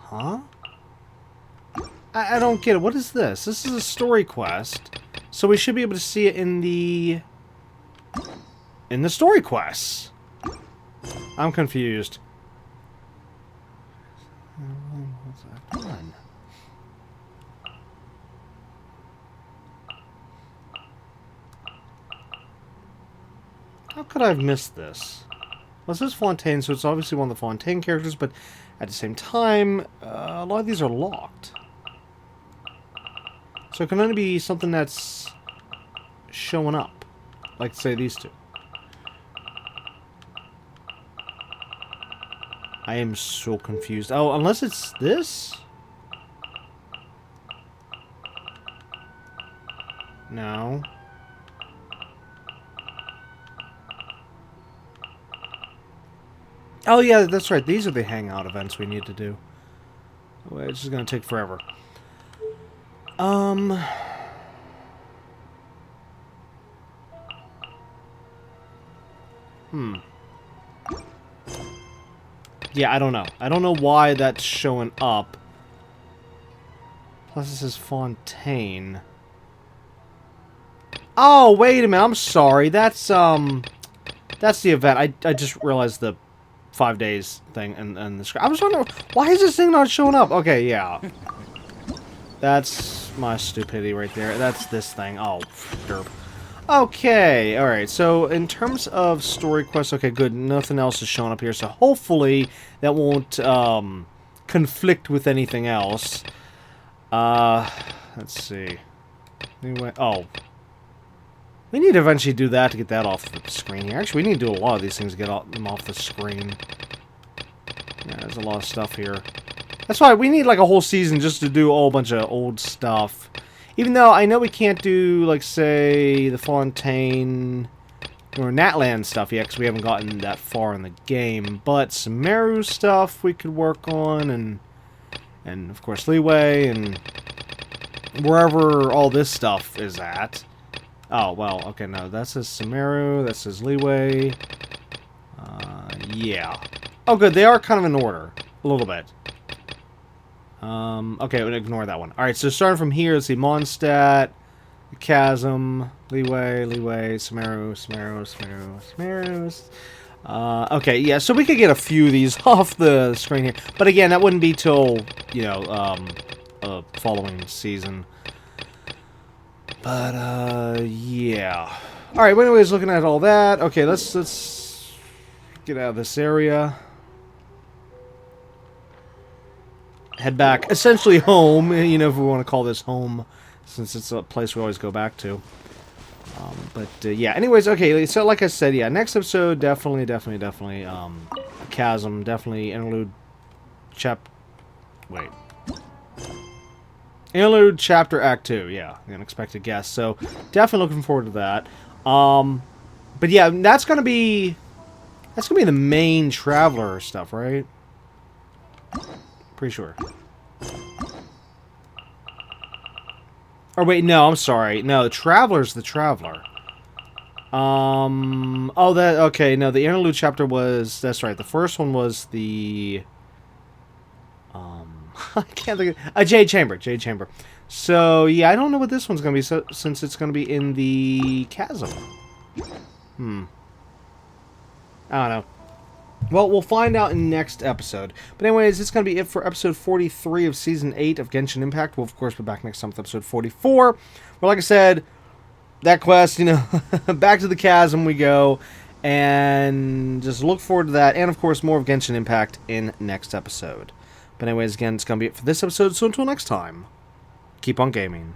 [SPEAKER 2] Huh? I don't get it. What is this? This is a story quest. So we should be able to see it in the story quests. I'm confused. How could I have missed this? Well, it says Fontaine, so it's obviously one of the Fontaine characters, but at the same time, a lot of these are locked. So it can only be something that's showing up. Like, say, these two. I am so confused. Oh, unless it's this? No. Oh, yeah, that's right. These are the hangout events we need to do. Oh, it's just going to take forever. Yeah, I don't know. I don't know why that's showing up. Plus, this is Fontaine. Oh, wait a minute. I'm sorry. That's the event. I just realized the 5 days thing and the screen. I was wondering, why is this thing not showing up? Okay, yeah. That's my stupidity right there. That's this thing. Oh, derp. Okay, alright. So, in terms of story quests, okay, good. Nothing else is showing up here. So, hopefully, that won't conflict with anything else. Let's see. Anyway, oh. We need to eventually do that to get that off the screen here. Actually, we need to do a lot of these things to get them off the screen. Yeah, there's a lot of stuff here. That's why we need like a whole season just to do a whole bunch of old stuff. Even though I know we can't do, like, say, the Fontaine or Natland stuff yet, because we haven't gotten that far in the game. But Sumeru stuff we could work on, and of course Leeway, and wherever all this stuff is at. Oh, well, okay, no, that says Sumeru, that says Leeway. Yeah. Oh, good, they are kind of in order. A little bit. Okay, we'll ignore that one. Alright, so starting from here, let's see, Mondstadt, the Chasm, Leeway, Sumeru. Okay, yeah, so we could get a few of these off the screen here. But again, that wouldn't be till, you know, following season. But, yeah. Alright, well, anyways, looking at all that, okay, let's get out of this area. Head back, essentially home, you know, if we want to call this home, since it's a place we always go back to. Yeah, anyways, okay, so like I said, yeah, next episode, definitely, Chasm, definitely Interlude Interlude Chapter Act 2, yeah, the unexpected guest, so definitely looking forward to that. But yeah, that's gonna be the main Traveler stuff, right? Pretty sure. Or wait, no, I'm sorry. No, the Traveler's the Traveler. Oh, that, okay, no, the Interlude chapter was, that's right, the first one was the, I can't think of, Jade Chamber. So, yeah, I don't know what this one's gonna be, since it's gonna be in the Chasm. I don't know. Well, we'll find out in next episode. But anyways, it's going to be it for episode 43 of Season 8 of Genshin Impact. We'll, of course, be back next time with episode 44. Where, like I said, that quest, you know, back to the Chasm we go. And just look forward to that. And, of course, more of Genshin Impact in next episode. But anyways, again, it's going to be it for this episode. So until next time, keep on gaming.